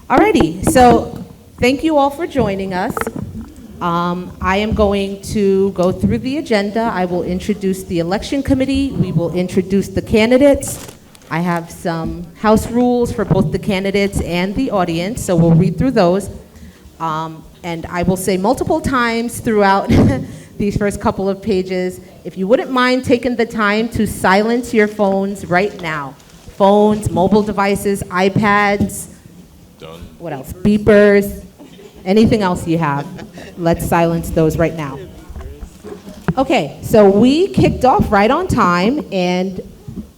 Alrighty, so thank you all for joining us. I am going to go through the agenda. I will introduce the election committee. We will introduce the candidates. I have some house rules for both the candidates and the audience, so we'll read through those. And I will say multiple times throughout these first couple of pages, if you wouldn't mind taking the time to silence your phones right now. Phones, mobile devices, iPads, what else? Beepers, anything else you have. Let's silence those right now. Okay, so we kicked off right on time, and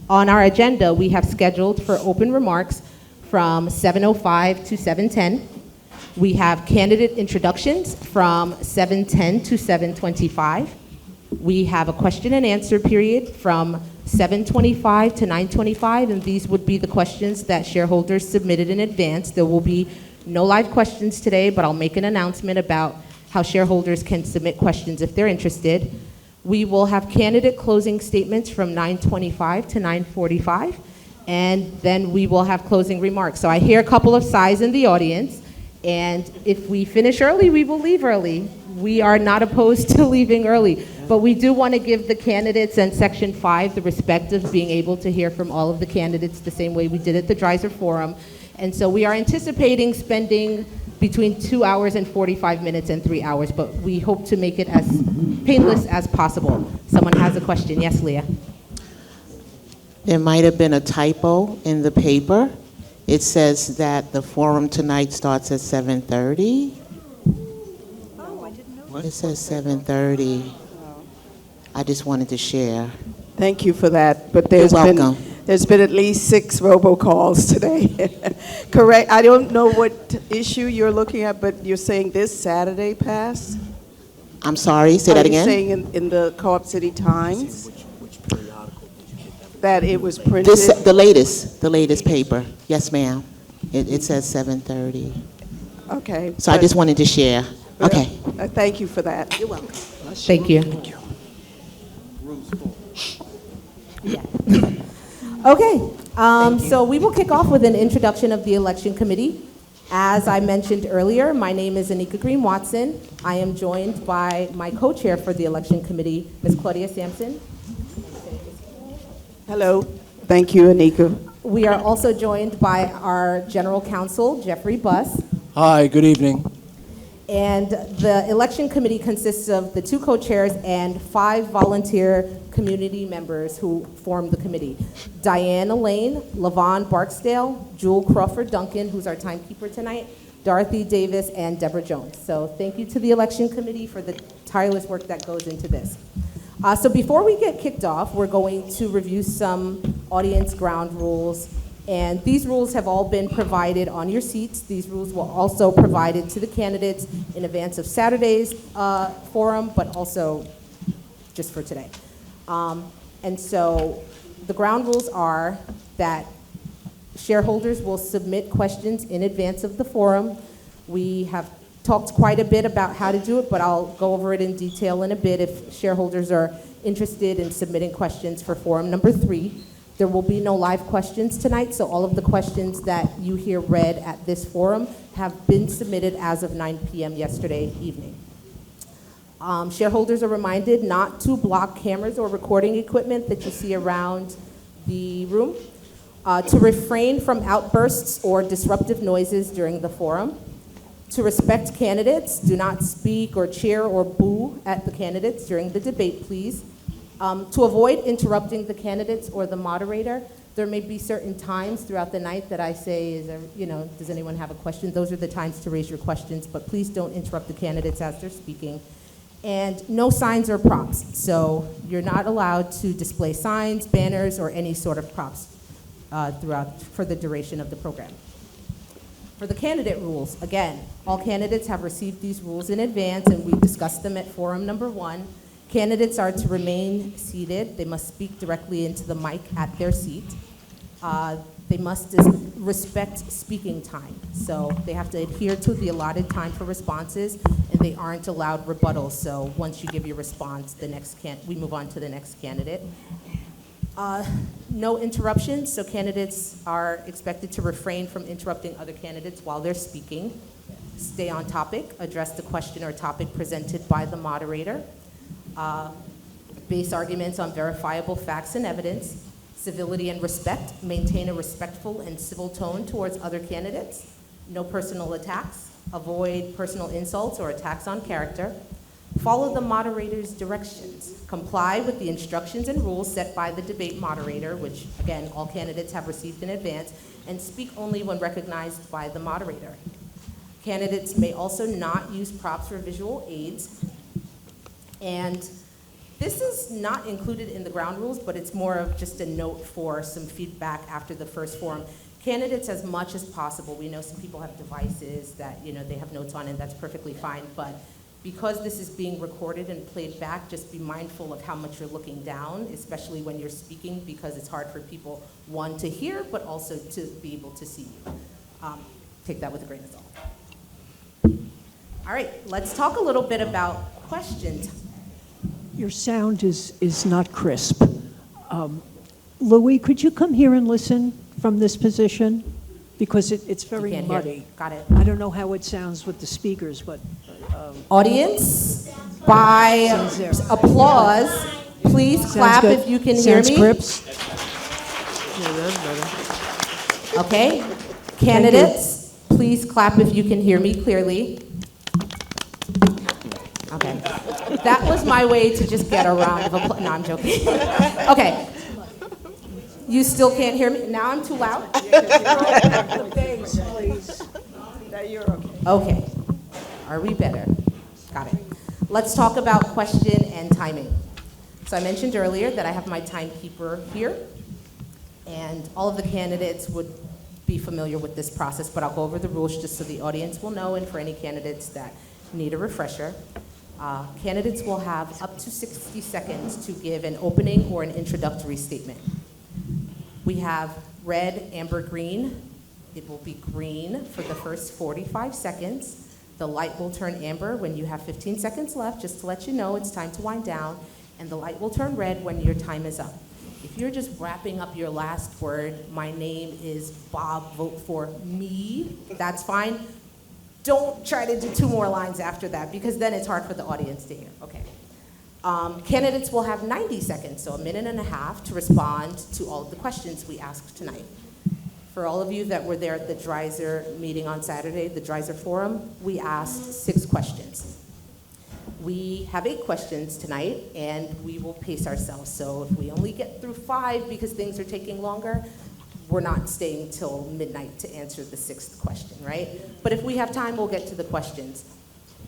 on our agenda, we have scheduled for open remarks from 7:05 to 7:10. We have candidate introductions from 7:10 to 7:25. We have a question and answer period from 7:25 to 9:25, and these would be the questions that shareholders submitted in advance. There will be no live questions today, but I'll make an announcement about how shareholders can submit questions if they're interested. We will have candidate closing statements from 9:25 to 9:45, and then we will have closing remarks. So I hear a couple of sighs in the audience, and if we finish early, we will leave early. We are not opposed to leaving early, but we do want to give the candidates and Section 5 the respect of being able to hear from all of the candidates the same way we did at the Dreiser Forum. And so we are anticipating spending between 2 hours and 45 minutes and 3 hours, but we hope to make it as painless as possible. Someone has a question. Yes, Leah? There might have been a typo in the paper. It says that the forum tonight starts at 7:30. Oh, I didn't know. It says 7:30. I just wanted to share. Thank you for that. But You're welcome. There's been at least 6 robocalls today. Correct. I don't know what issue you're looking at, but you're saying this Saturday passed? I'm sorry, say that again? Are you saying in the Co-op City Times that it was printed? The latest paper. Yes, ma'am. It says 7:30. Okay. So I just wanted to share. Okay. Thank you for that. You're welcome. Thank you. Yeah. Okay, so we will kick off with an introduction of the election committee. As I mentioned earlier, my name is Anika Green Watson. I am joined by my co-chair for the election committee, Ms. Claudia Sampson. Hello. Thank you, Anika. We are also joined by our general counsel, Jeffrey Buss. Hi, good evening. And the election committee consists of the 2 co-chairs and 5 volunteer community members who form the committee. Diana Lane, Lavon Barksdale, Jewel Crawford Duncan, who's our timekeeper tonight, Dorothy Davis, and Deborah Jones. So thank you to the election committee for the tireless work that goes into this. So before we get kicked off, we're going to review some audience ground rules. And these rules have all been provided on your seats. These rules were also provided to the candidates in advance of Saturday's forum, but also just for today. And so the ground rules are that shareholders will submit questions in advance of the forum. We have talked quite a bit about how to do it, but I'll go over it in detail in a bit if shareholders are interested in submitting questions for forum number 3. There will be no live questions tonight, so all of the questions that you hear read at this forum have been submitted as of 9 p.m. yesterday evening. Shareholders are reminded not to block cameras or recording equipment that you see around the room, to refrain from outbursts or disruptive noises during the forum, to respect candidates, do not speak or cheer or boo at the candidates during the debate, please. To avoid interrupting the candidates or the moderator, there may be certain times throughout the night that I say, does anyone have a question? Those are the times to raise your questions, but please don't interrupt the candidates as they're speaking. And no signs or props. So you're not allowed to display signs, banners, or any sort of props for the duration of the program. For the candidate rules, again, all candidates have received these rules in advance, and we discussed them at forum number 1. Candidates are to remain seated. They must speak directly into the mic at their seat. They must respect speaking time. So they have to adhere to the allotted time for responses, and they aren't allowed rebuttals. So once you give your response, we move on to the next candidate. no interruptions, so candidates are expected to refrain from interrupting other candidates while they're speaking. Stay on topic, address the question or topic presented by the moderator. Base arguments on verifiable facts and evidence. Civility and respect, maintain a respectful and civil tone towards other candidates. No personal attacks, avoid personal insults or attacks on character. Follow the moderator's directions. Comply with the instructions and rules set by the debate moderator, which, again, all candidates have received in advance, and speak only when recognized by the moderator. Candidates may also not use props or visual aids. And this is not included in the ground rules, but it's more of just a note for some feedback after the first forum. Candidates, as much as possible, we know some people have devices that, they have notes on, and that's perfectly fine, but because this is being recorded and played back, just be mindful of how much you're looking down, especially when you're speaking, because it's hard for people, one, to hear, but also to be able to see you. Take that with a grain of salt. All right, let's talk a little bit about questions. Your sound is not crisp. Louis, could you come here and listen from this position? Because it's very You can't muddy. hear. Got it. I don't know how it sounds with the speakers, but Audience, by Sounds there. applause, please clap good. if you can hear sounds me. crisp. Okay. Candidates, please clap if you can hear me clearly. Okay. That was my way to just get a round of applause. No, I'm joking. Okay. You still can't hear me? Now I'm too loud? The bass, please. Now you're okay. Okay. Are we better? Got it. Let's talk about question and timing. So I mentioned earlier that I have my timekeeper here, and all of the candidates would be familiar with this process, but I'll go over the rules just so the audience will know, and for any candidates that need a refresher. Candidates will have up to 60 seconds to give an opening or an introductory statement. We have red, amber, green. It will be green for the first 45 seconds. The light will turn amber when you have 15 seconds left, just to let you know it's time to wind down, and the light will turn red when your time is up. If you're just wrapping up your last word, my name is Bob, vote for me, that's fine. Don't try to do 2 more lines after that, because then it's hard for the audience to hear. Okay. Candidates will have 90 seconds, so a minute and a half, to respond to all of the questions we asked tonight. For all of you that were there at the Dreiser meeting on Saturday, the Dreiser Forum, we asked 6 questions. We have 8 questions tonight, and we will pace ourselves. So if we only get through 5 because things are taking longer, we're not staying till midnight to answer the 6th question, right? But if we have time, we'll get to the questions.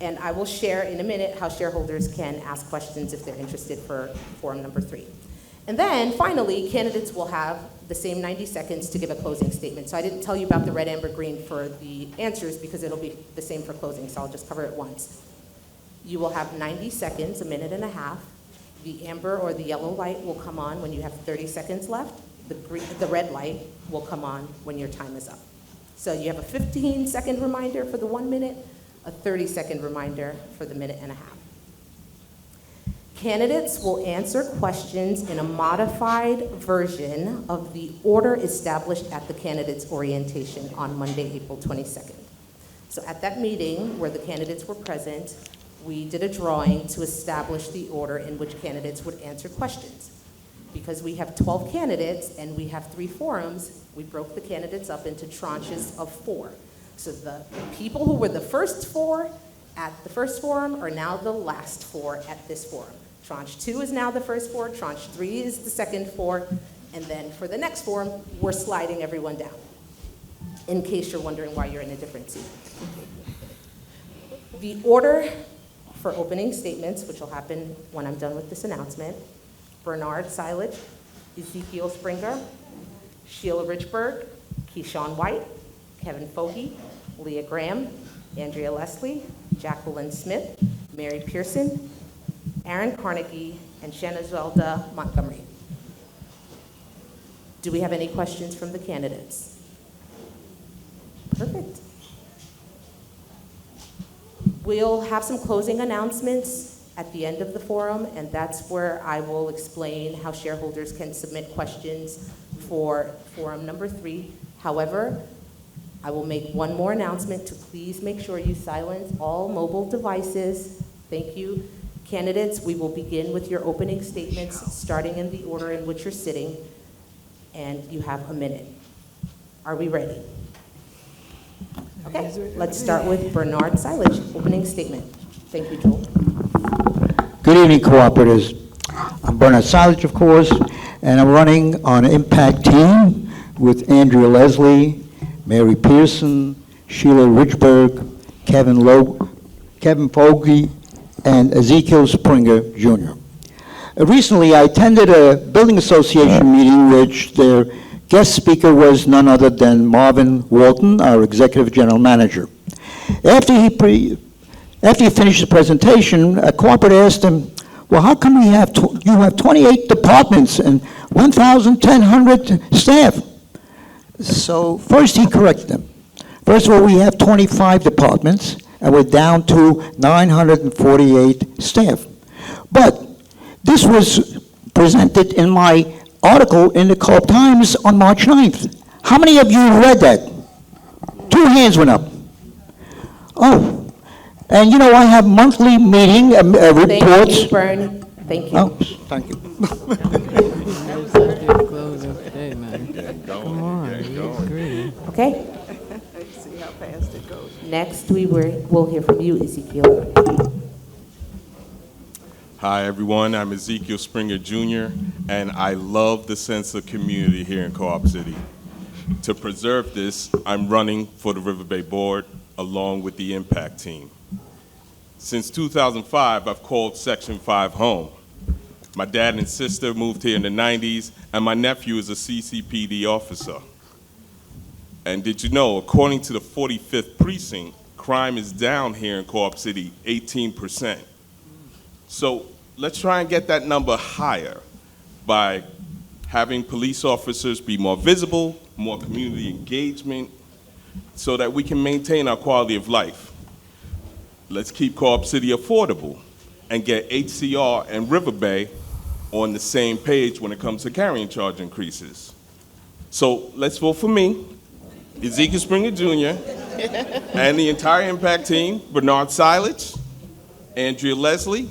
And I will share in a minute how shareholders can ask questions if they're interested for forum number 3. And then finally, candidates will have the same 90 seconds to give a closing statement. So I didn't tell you about the red, amber, green for the answers because it'll be the same for closing, so I'll just cover it once. You will have 90 seconds, a minute and a half. The amber or the yellow light will come on when you have 30 seconds left. The red light will come on when your time is up. So you have a 15-second reminder for the 1 minute, a 30-second reminder for the minute and a half. Candidates will answer questions in a modified version of the order established at the candidates' orientation on Monday, April 22nd. So at that meeting where the candidates were present, we did a drawing to establish the order in which candidates would answer questions. Because we have 12 candidates and we have 3 forums, we broke the candidates up into tranches of 4. So the people who were the first 4 at the first forum are now the last 4 at this forum. Tranche 2 is now the first 4, tranche 3 is the second 4, and then for the next forum, we're sliding everyone down, in case you're wondering why you're in a different seat. The order for opening statements, which will happen when I'm done with this announcement: Bernard Silage, Ezekiel Springer, Sheila Richburg, Keyshawn White, Kevin Fogarty, Leah Graham, Andrea Leslie, Jacqueline Smith, Mary Pearson, Aaron Carnegie, and Shanna Zelda Montgomery. Do we have any questions from the candidates? Perfect. We'll have some closing announcements at the end of the forum, and that's where I will explain how shareholders can submit questions for forum number 3. However, I will make one more announcement to please make sure you silence all mobile devices. Thank you. Candidates, we will begin with your opening statements, starting in the order in which you're sitting, and you have a minute. Are we ready? Okay, let's start with Bernard Silage, opening statement. Thank you, Joel. Good evening, cooperators. I'm Bernard Silage, of course, and I'm running on an impact team with Andrea Leslie, Mary Pearson, Sheila Richburg, Kevin Fogey, and Ezekiel Springer, Jr. Recently, I attended a building association meeting which their guest speaker was none other than Marvin Walton, our executive general manager. After he finished the presentation, a cooperator asked him, well, how come you have 28 departments and 1,100 staff? So first he corrected them. First of all, we have 25 departments, and we're down to 948 staff. But this was presented in my article in the Co-op Times on March 9th. How many of you read that? 2 hands went up. Oh, and you know, I have monthly meeting reports. Thank you, Bern. Thank you. Oh, thank you. Okay. See how fast it goes. Next, we'll hear from you, Ezekiel. Hi, everyone. I'm Ezekiel Springer, Jr., and I love the sense of community here in Co-op City. To preserve this, I'm running for the Riverbay Board along with the Impact Team. Since 2005, I've called Section 5 home. My dad and sister moved here in the 90s, and my nephew is a CCPD officer. And did you know, according to the 45th Precinct, crime is down here in Co-op City 18%. So let's try and get that number higher by having police officers be more visible, more community engagement, so that we can maintain our quality of life. Let's keep Co-op City affordable and get HCR and Riverbay on the same page when it comes to carrying charge increases. So let's vote for me, Ezekiel Springer Jr., and the entire Impact Team, Bernard Silage, Andrea Leslie,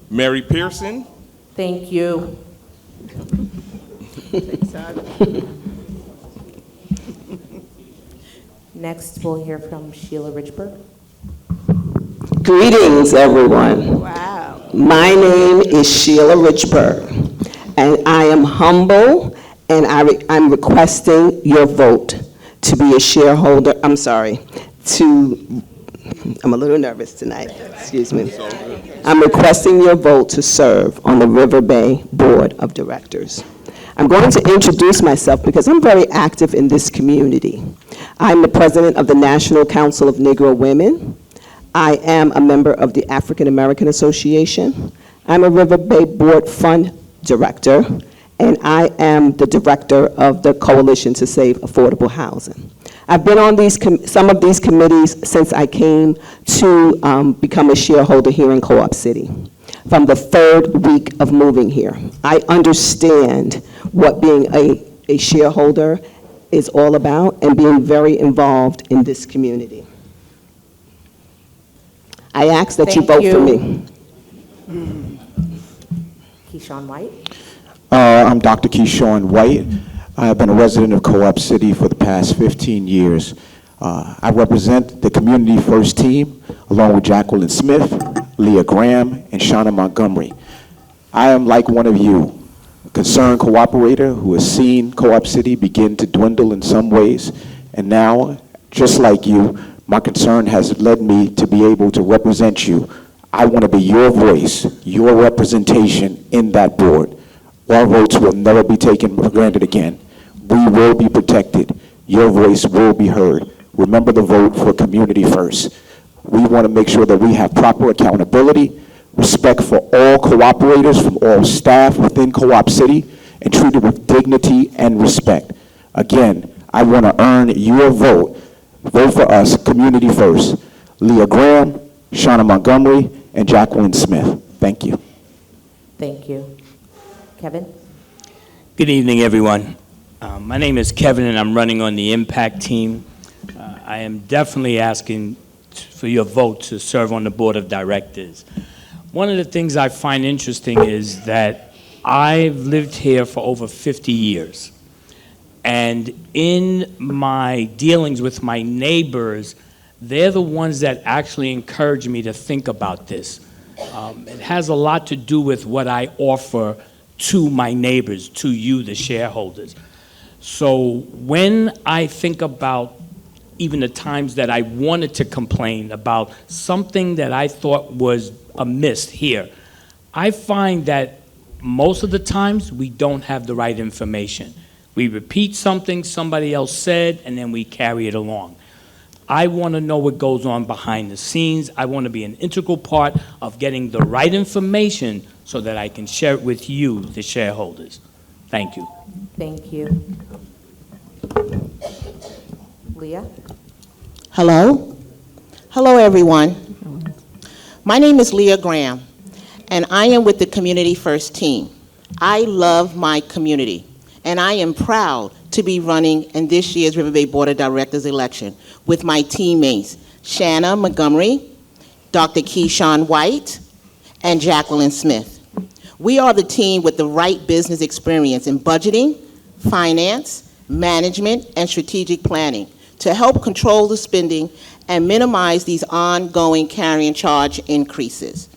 Mary Pearson. Thank you. Next, we'll hear from Sheila Richburg. Greetings, everyone. Wow. My name is Sheila Richburg, and I am humble, and I'm requesting your vote to be a shareholder. I'm a little nervous tonight, excuse me. I'm requesting your vote to serve on the Riverbay Board of Directors. I'm going to introduce myself because I'm very active in this community. I'm the president of the National Council of Negro Women. I am a member of the African American Association. I'm a Riverbay Board Fund Director, and I am the director of the Coalition to Save Affordable Housing. I've been on some of these committees since I came to become a shareholder here in Co-op City, from the 3rd week of moving here. I understand what being a shareholder is all about and being very involved in this community. I ask that you vote for me. Keyshawn White. I'm Dr. Keyshawn White. I have been a resident of Co-op City for the past 15 years. I represent the Community First team, along with Jacqueline Smith, Leah Graham, and Shauna Montgomery. I am like one of you, a concerned cooperator who has seen Co-op City begin to dwindle in some ways, and now, just like you, my concern has led me to be able to represent you. I want to be your voice, your representation in that board. Our votes will never be taken for granted again. We will be protected. Your voice will be heard. Remember the vote for community first. We want to make sure that we have proper accountability, respect for all cooperators from all staff within Co-op City, and treated with dignity and respect. Again, I want to earn your vote. Vote for us, community first. Leah Graham, Shauna Montgomery, and Jacqueline Smith. Thank you. Thank you. Kevin? Good evening, everyone. My name is Kevin, and I'm running on the Impact team. I am definitely asking for your vote to serve on the board of directors. One of the things I find interesting is that I've lived here for over 50 years. And in my dealings with my neighbors, they're the ones that actually encourage me to think about this. It has a lot to do with what I offer to my neighbors, to you, the shareholders. So when I think about even the times that I wanted to complain about something that I thought was amiss here, I find that most of the times we don't have the right information. We repeat something somebody else said, and then we carry it along. I want to know what goes on behind the scenes. I want to be an integral part of getting the right information so that I can share it with you, the shareholders. Thank you. Thank you. Leah? Hello? Hello, everyone. My name is Leah Graham, and I am with the Community First team. I love my community, and I am proud to be running in this year's Riverbay Board of Directors election with my teammates, Shanna Montgomery, Dr. Keyshawn White, and Jacqueline Smith. We are the team with the right business experience in budgeting, finance, management, and strategic planning to help control the spending and minimize these ongoing carrying charge increases.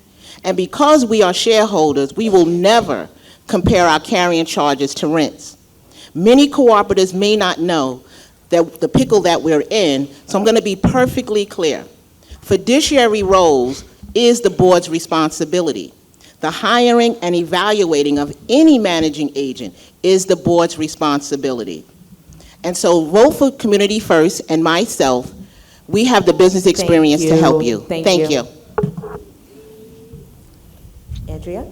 And because we are shareholders, we will never compare our carrying charges to rents. Many cooperatives may not know that the pickle that we're in, so I'm going to be perfectly clear. Fiduciary roles is the board's responsibility. The hiring and evaluating of any managing agent is the board's responsibility. And so vote for Community First and myself. We have the business experience to help you. Thank you. Andrea?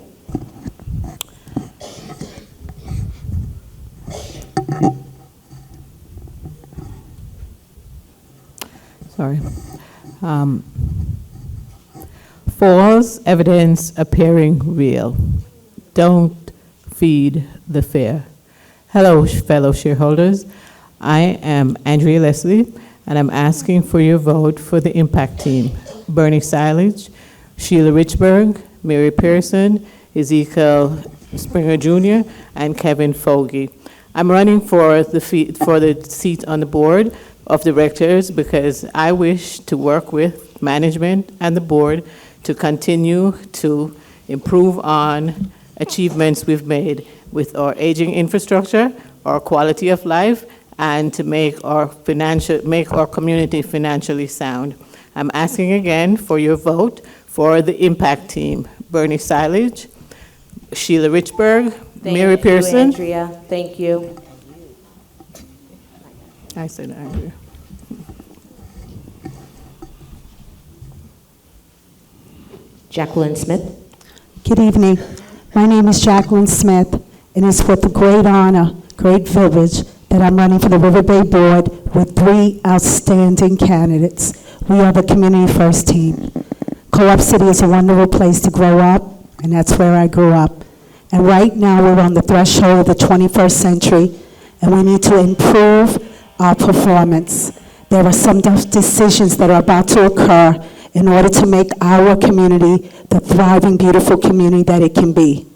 Sorry. False evidence appearing real. Don't feed the fear. Hello, fellow shareholders. I am Andrea Leslie, and I'm asking for your vote for the Impact team. Bernie Silage, Sheila Richburg, Mary Pearson, Ezekiel Springer Jr., and Kevin Fogarty. I'm running for the seat on the board of directors because I wish to work with management and the board to continue to improve on achievements we've made with our aging infrastructure, our quality of life, and to make our community financially sound. I'm asking again for your vote for the Impact team. Bernie Silage, Sheila Richburg, Mary Pearson. Thank you, Andrea. Thank you. I said Andrea. Jacqueline Smith? Good evening. My name is Jacqueline Smith, and it's with great honor, great privilege, that I'm running for the Riverbay Board with 3 outstanding candidates. We are the Community First team. Co-op City is a wonderful place to grow up, and that's where I grew up. And right now we're on the threshold of the 21st century, and we need to improve our performance. There are some tough decisions that are about to occur in order to make our community the thriving, beautiful community that it can be.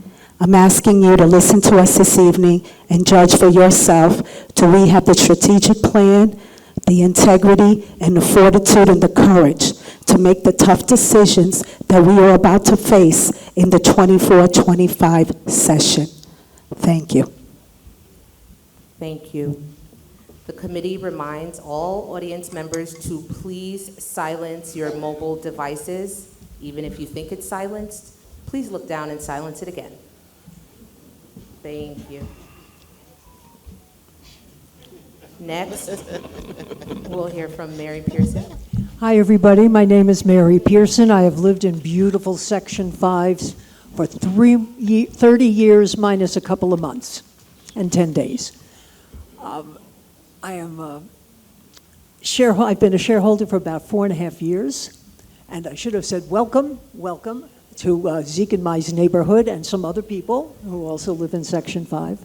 I'm asking you to listen to us this evening and judge for yourself. Do we have the strategic plan, the integrity, and the fortitude and the courage to make the tough decisions that we are about to face in the 24-25 session? Thank you. Thank you. The committee reminds all audience members to please silence your mobile devices. Even if you think it's silenced, please look down and silence it again. Thank you. Next, we'll hear from Mary Pearson. Hi, everybody. My name is Mary Pearson. I have lived in beautiful Section 5s for 30 years minus a couple of months and 10 days. I've been a shareholder for about 4.5 years, and I should have said welcome, welcome to Zeke and my neighborhood and some other people who also live in Section 5.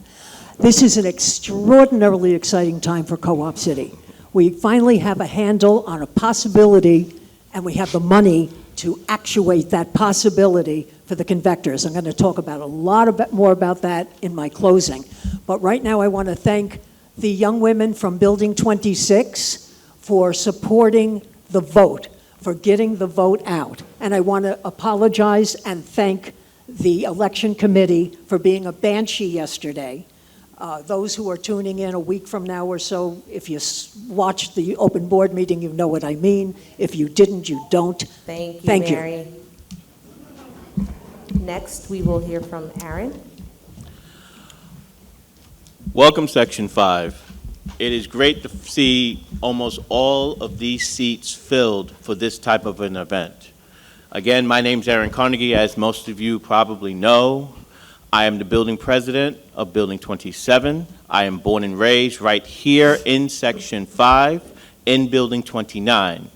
This is an extraordinarily exciting time for Co-op City. We finally have a handle on a possibility, and we have the money to actuate that possibility for the convectors. I'm going to talk about a lot more about that in my closing. But right now I want to thank the young women from Building 26 for supporting the vote, for getting the vote out. And I want to apologize and thank the election committee for being a banshee yesterday. Those who are tuning in a week from now or so, if you watched the open board meeting, you know what I mean. If you didn't, you don't. Thank you, Mary. Next, we will hear from Aaron. Welcome, Section 5. It is great to see almost all of these seats filled for this type of an event. Again, my name's Aaron Carnegie, as most of you probably know. I am the building president of Building 27. I am born and raised right here in Section 5 in Building 29.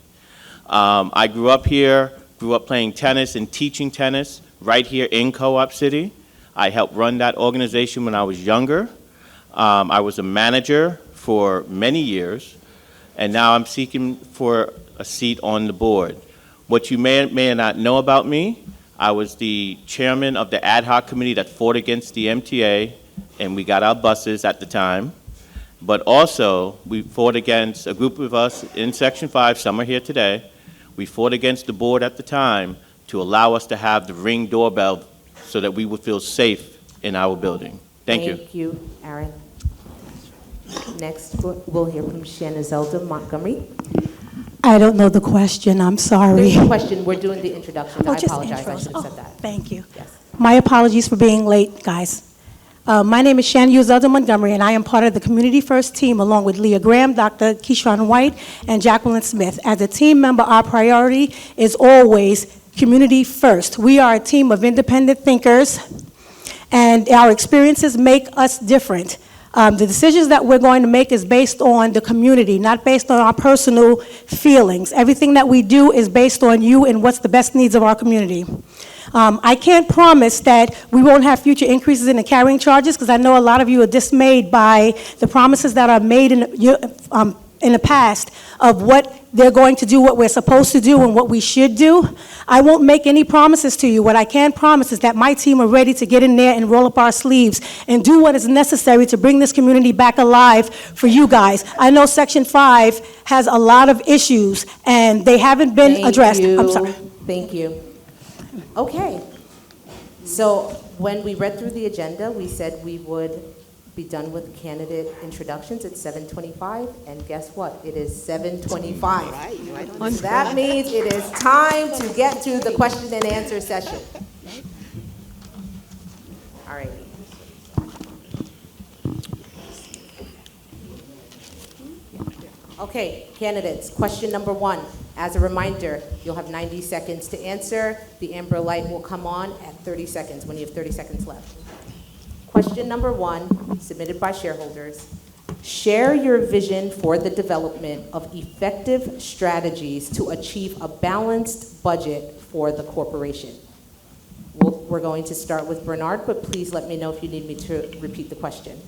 I grew up here, grew up playing tennis and teaching tennis right here in Co-op City. I helped run that organization when I was younger. I was a manager for many years, and now I'm seeking for a seat on the board. What you may not know about me, I was the chairman of the ad hoc committee that fought against the MTA, and we got our buses at the time. But also, we fought against a group of us in Section 5, some are here today. We fought against the board at the time to allow us to have the Ring doorbell so that we would feel safe in our building. Thank you. Thank you, Aaron. Next, we'll hear from Shanna Zelda Montgomery. I don't know the question, I'm sorry. There's a question, we're doing the introduction. I just apologize, I intros. should have said that. Thank you. Yes. My apologies for being late, guys. My name is Shanna Zelda Montgomery, and I am part of the Community First team along with Leah Graham, Dr. Keyshawn White, and Jacqueline Smith. As a team member, our priority is always community first. We are a team of independent thinkers, and our experiences make us different. The decisions that we're going to make is based on the community, not based on our personal feelings. Everything that we do is based on you and what's the best needs of our community. I can't promise that we won't have future increases in the carrying charges, because I know a lot of you are dismayed by the promises that are made in the past of what they're going to do, what we're supposed to do, and what we should do. I won't make any promises to you. What I can promise is that my team are ready to get in there and roll up our sleeves and do what is necessary to bring this community back alive for you guys. I know Section 5 has a lot of issues, and they haven't been addressed. I'm sorry. Thank you. Okay. So when we read through the agenda, we said we would be done with candidate introductions at 7:25, and guess what? It is 7:25. Right. So that means it is time to get to the question and answer session. All right. Okay, candidates, question number 1. As a reminder, you'll have 90 seconds to answer. The amber light will come on at 30 seconds when you have 30 seconds left. Question number 1, submitted by shareholders. Share your vision for the development of effective strategies to achieve a balanced budget for the corporation. We're going to start with Bernard, but please let me know if you need me to repeat the question.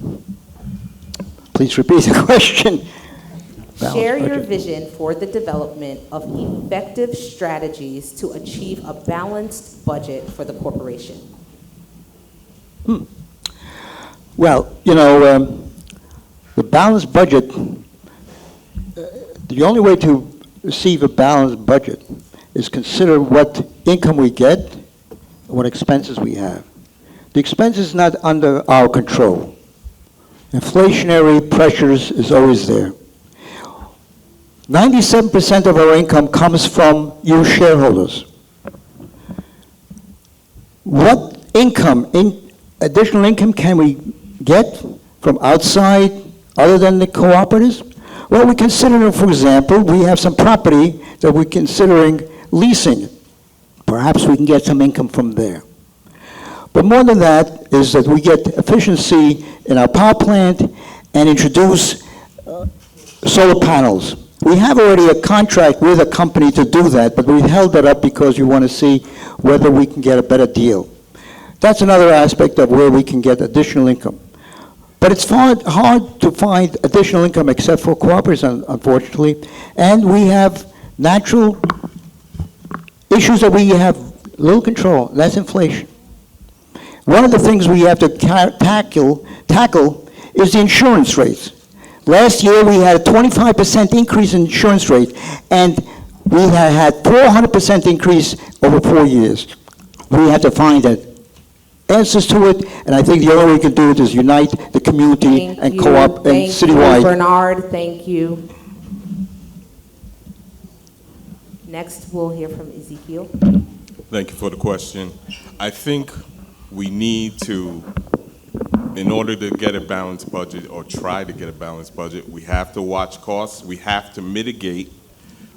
Please repeat the question. Share your vision for the development of effective strategies to achieve a balanced budget for the corporation. Well, the balanced budget, the only way to receive a balanced budget is consider what income we get and what expenses we have. The expense is not under our control. Inflationary pressures is always there. 97% of our income comes from you shareholders. What additional income can we get from outside other than the cooperatives? Well, we consider, for example, we have some property that we're considering leasing. Perhaps we can get some income from there. But more than that is that we get efficiency in our power plant and introduce solar panels. We have already a contract with a company to do that, but we held that up because we want to see whether we can get a better deal. That's another aspect of where we can get additional income. But it's hard to find additional income except for cooperatives, unfortunately. And we have natural issues that we have little control. That's inflation. One of the things we have to tackle is the insurance rates. Last year, we had a 25% increase in insurance rate, and we had 400% increase over 4 years. We have to find answers to it, and I think the only way we can do it is unite the community and co-op and citywide. Thank you, Bernard. Thank you. Next, we'll hear from Ezekiel. Thank you for the question. I think we need to, in order to get a balanced budget or try to get a balanced budget, we have to watch costs. We have to mitigate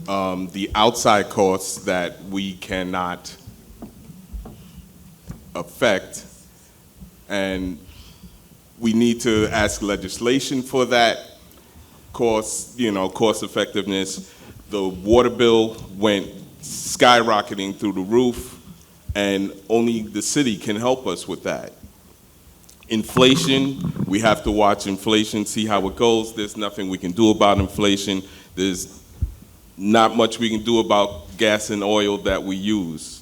the outside costs that we cannot affect, and we need to ask legislation for that. Cost effectiveness. The water bill went skyrocketing through the roof, and only the city can help us with that. Inflation, we have to watch inflation, see how it goes. There's nothing we can do about inflation. There's not much we can do about gas and oil that we use.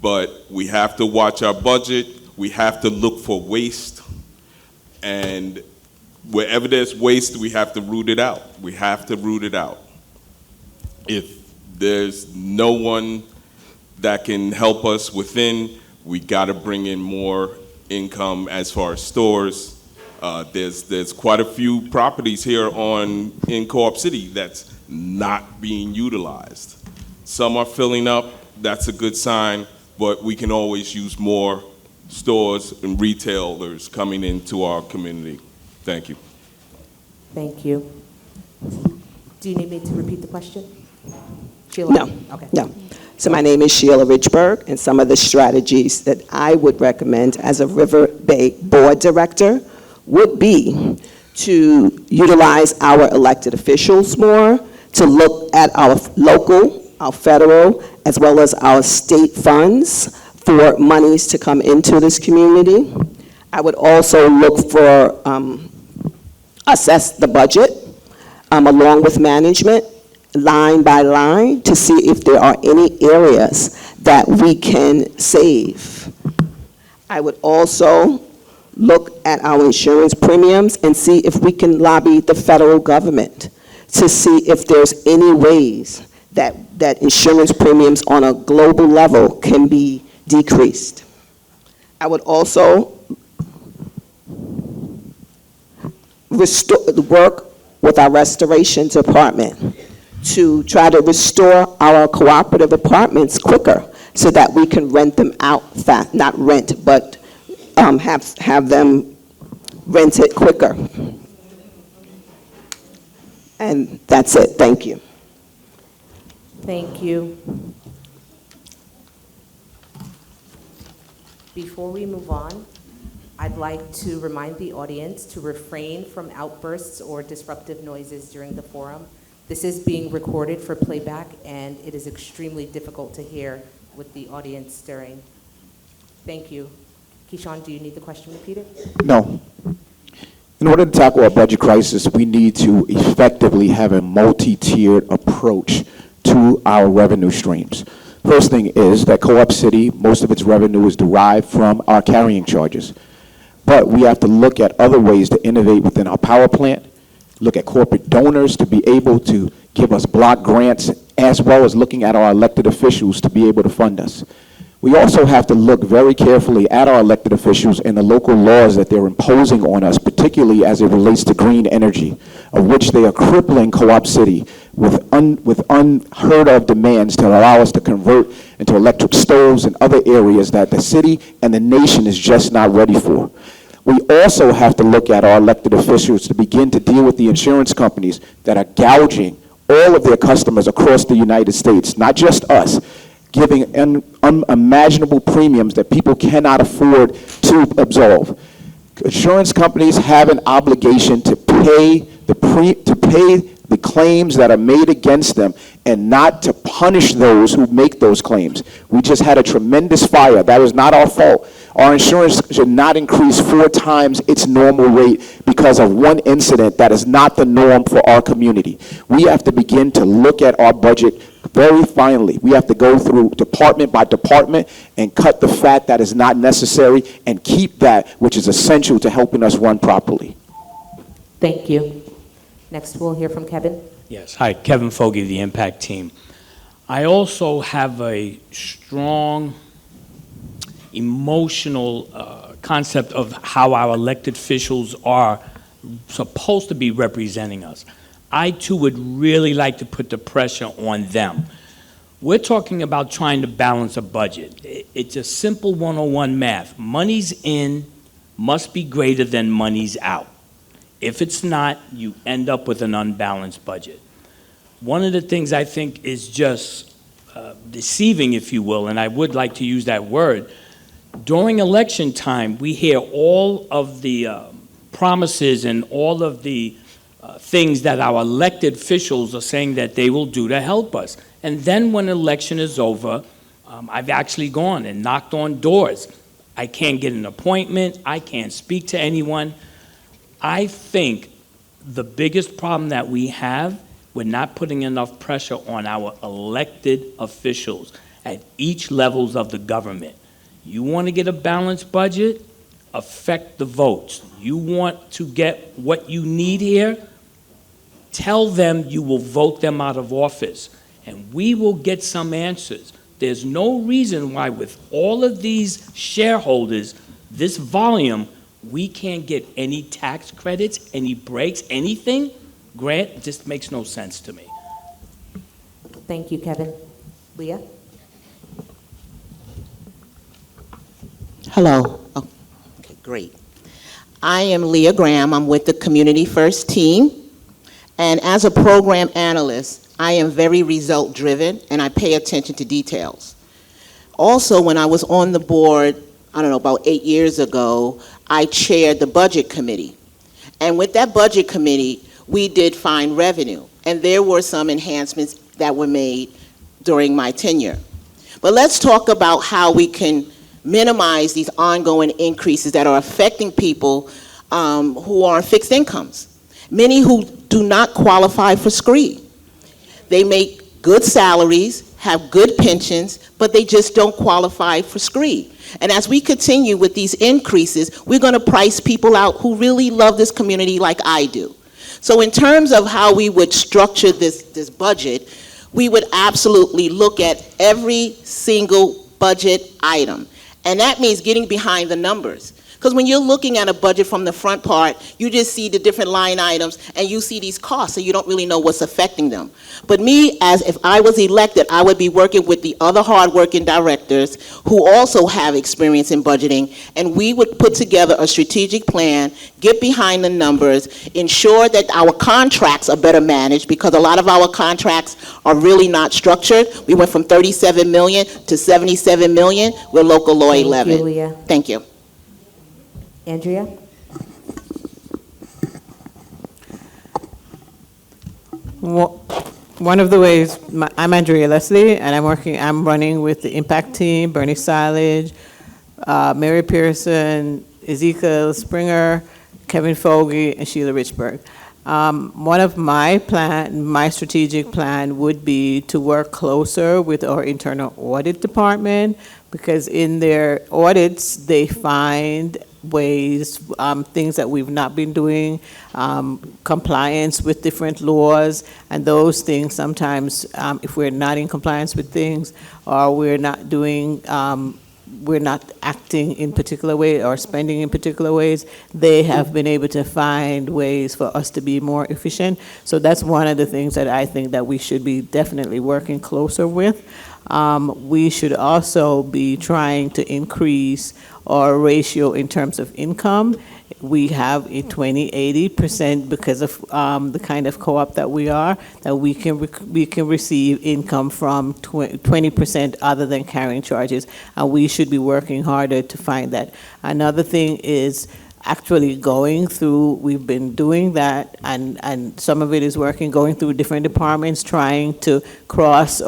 But we have to watch our budget. We have to look for waste. And wherever there's waste, we have to root it out. We have to root it out. If there's no one that can help us within, we got to bring in more income as far as stores. There's quite a few properties here in Co-op City that's not being utilized. Some are filling up. That's a good sign, but we can always use more stores and retailers coming into our community. Thank you. Thank you. Do you need me to repeat the question? Sheila? No. Okay. No. So my name is Sheila Richburg, and some of the strategies that I would recommend as a Riverbay board director would be to utilize our elected officials more, to look at our local, our federal, as well as our state funds for monies to come into this community. I would also look for, assess the budget along with management, line by line, to see if there are any areas that we can save. I would also look at our insurance premiums and see if we can lobby the federal government to see if there's any ways that insurance premiums on a global level can be decreased. I would also work with our restoration department to try to restore our cooperative apartments quicker so that we can rent them out fast, not rent, but have them rented quicker. And that's it. Thank you. Thank you. Before we move on, I'd like to remind the audience to refrain from outbursts or disruptive noises during the forum. This is being recorded for playback, and it is extremely difficult to hear with the audience stirring. Thank you. Keyshawn, do you need the question repeated? No. In order to tackle our budget crisis, we need to effectively have a multi-tiered approach to our revenue streams. First thing is that Co-op City, most of its revenue is derived from our carrying charges. But we have to look at other ways to innovate within our power plant, look at corporate donors to be able to give us block grants, as well as looking at our elected officials to be able to fund us. We also have to look very carefully at our elected officials and the local laws that they're imposing on us, particularly as it relates to green energy, of which they are crippling Co-op City with unheard of demands to allow us to convert into electric stoves and other areas that the city and the nation is just not ready for. We also have to look at our elected officials to begin to deal with the insurance companies that are gouging all of their customers across the United States, not just us, giving unimaginable premiums that people cannot afford to absorb. Insurance companies have an obligation to pay the claims that are made against them and not to punish those who make those claims. We just had a tremendous fire. That was not our fault. Our insurance should not increase 4 times its normal rate because of one incident that is not the norm for our community. We have to begin to look at our budget very finely. We have to go through department by department and cut the fat that is not necessary and keep that which is essential to helping us run properly. Thank you. Next, we'll hear from Kevin. Yes, hi, Kevin Fogey, the Impact Team. I also have a strong emotional concept of how our elected officials are supposed to be representing us. I too would really like to put the pressure on them. We're talking about trying to balance a budget. It's a simple 101 math. Money's in must be greater than money's out. If it's not, you end up with an unbalanced budget. One of the things I think is just deceiving, if you will, and I would like to use that word, during election time, we hear all of the promises and all of the things that our elected officials are saying that they will do to help us. And then when election is over, I've actually gone and knocked on doors. I can't get an appointment. I can't speak to anyone. I think the biggest problem that we have, we're not putting enough pressure on our elected officials at each levels of the government. You want to get a balanced budget? Affect the votes. You want to get what you need here? Tell them you will vote them out of office, and we will get some answers. There's no reason why with all of these shareholders, this volume, we can't get any tax credits, any breaks, anything. Grant, it just makes no sense to me. Thank you, Kevin. Leah? Hello. Oh, okay, great. I am Leah Graham. I'm with the Community First team. And as a program analyst, I am very result-driven, and I pay attention to details. Also, when I was on the board, I don't know, about 8 years ago, I chaired the Budget Committee. And with that Budget Committee, we did find revenue. And there were some enhancements that were made during my tenure. But let's talk about how we can minimize these ongoing increases that are affecting people who are on fixed incomes. Many who do not qualify for SCREE. They make good salaries, have good pensions, but they just don't qualify for SCREE. And as we continue with these increases, we're going to price people out who really love this community like I do. So in terms of how we would structure this budget, we would absolutely look at every single budget item. And that means getting behind the numbers. Because when you're looking at a budget from the front part, you just see the different line items and you see these costs and you don't really know what's affecting them. But me, as if I was elected, I would be working with the other hardworking directors who also have experience in budgeting, and we would put together a strategic plan, get behind the numbers, ensure that our contracts are better managed, because a lot of our contracts are really not structured. We went from 37 million to 77 million. We're local law 11. Thank you, Leah. Thank you. Andrea? One of the ways, I'm Andrea Leslie, and I'm running with the Impact Team, Bernie Silage, Mary Pearson, Ezekiel Springer, Kevin Fogey, and Sheila Richburg. One of my strategic plan would be to work closer with our internal audit department, because in their audits, they find ways, things that we've not been doing, compliance with different laws, and those things sometimes, if we're not in compliance with things, or we're not doing, we're not acting in particular ways or spending in particular ways, they have been able to find ways for us to be more efficient. So that's one of the things that I think that we should be definitely working closer with. We should also be trying to increase our ratio in terms of income. We have a 20-80% because of the kind of co-op that we are, that we can receive income from 20% other than carrying charges, and we should be working harder to find that. Another thing is, actually going through, we've been doing that, and some of it is working, going through different departments, trying to cross-train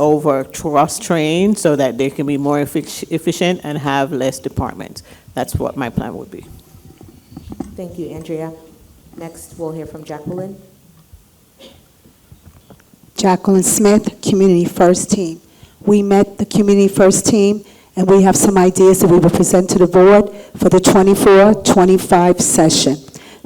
so that they can be more efficient and have less departments. That's what my plan would be. Thank you, Andrea. Next, we'll hear from Jacqueline. Jacqueline Smith, Community First Team. We met the Community First Team, and we have some ideas that we will present to the board for the 24-25 session.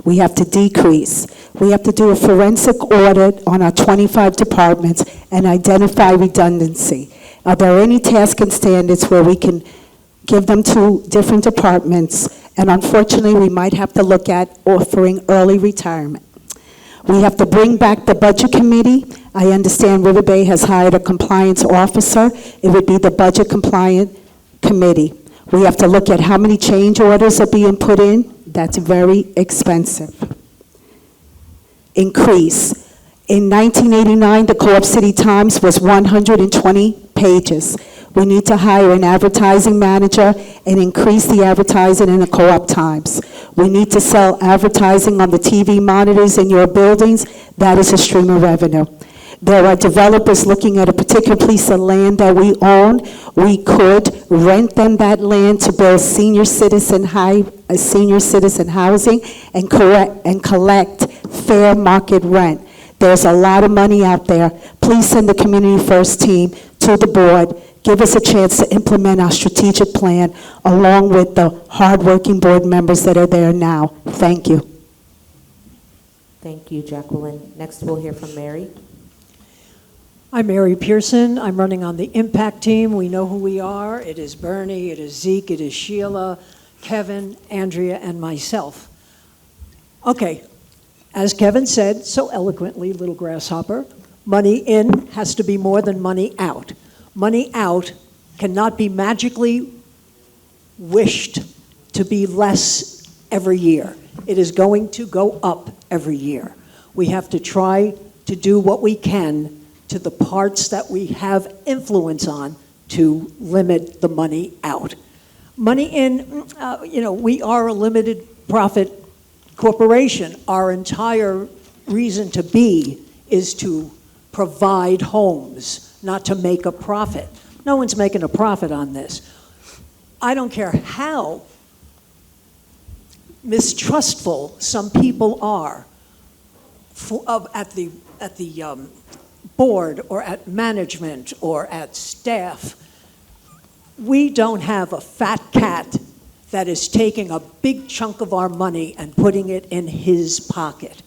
We have to decrease. We have to do a forensic audit on our 25 departments and identify redundancy. Are there any tasks and standards where we can give them to different departments? And unfortunately, we might have to look at offering early retirement. We have to bring back the Budget Committee. I understand Riverbay has hired a compliance officer. It would be the Budget Compliant Committee. We have to look at how many change orders are being put in. That's very expensive. Increase. In 1989, the Co-op City Times was 120 pages. We need to hire an advertising manager and increase the advertising in the Co-op Times. We need to sell advertising on the TV monitors in your buildings. That is a stream of revenue. There are developers looking at a particular piece of land that we own. We could rent them that land to build senior citizen housing and collect fair market rent. There's a lot of money out there. Please send the Community First Team to the board. Give us a chance to implement our strategic plan along with the hardworking board members that are there now. Thank you. Thank you, Jacqueline. Next, we'll hear from Mary. I'm Mary Pearson. I'm running on the Impact Team. We know who we are. It is Bernie, it is Zeke, it is Sheila, Kevin, Andrea, and myself. Okay, as Kevin said so eloquently, little grasshopper, money in has to be more than money out. Money out cannot be magically wished to be less every year. It is going to go up every year. We have to try to do what we can to the parts that we have influence on to limit the money out. Money in, we are a limited profit corporation. Our entire reason to be is to provide homes, not to make a profit. No one's making a profit on this. I don't care how mistrustful some people are at the board or at management or at staff. We don't have a fat cat that is taking a big chunk of our money and putting it in his pocket.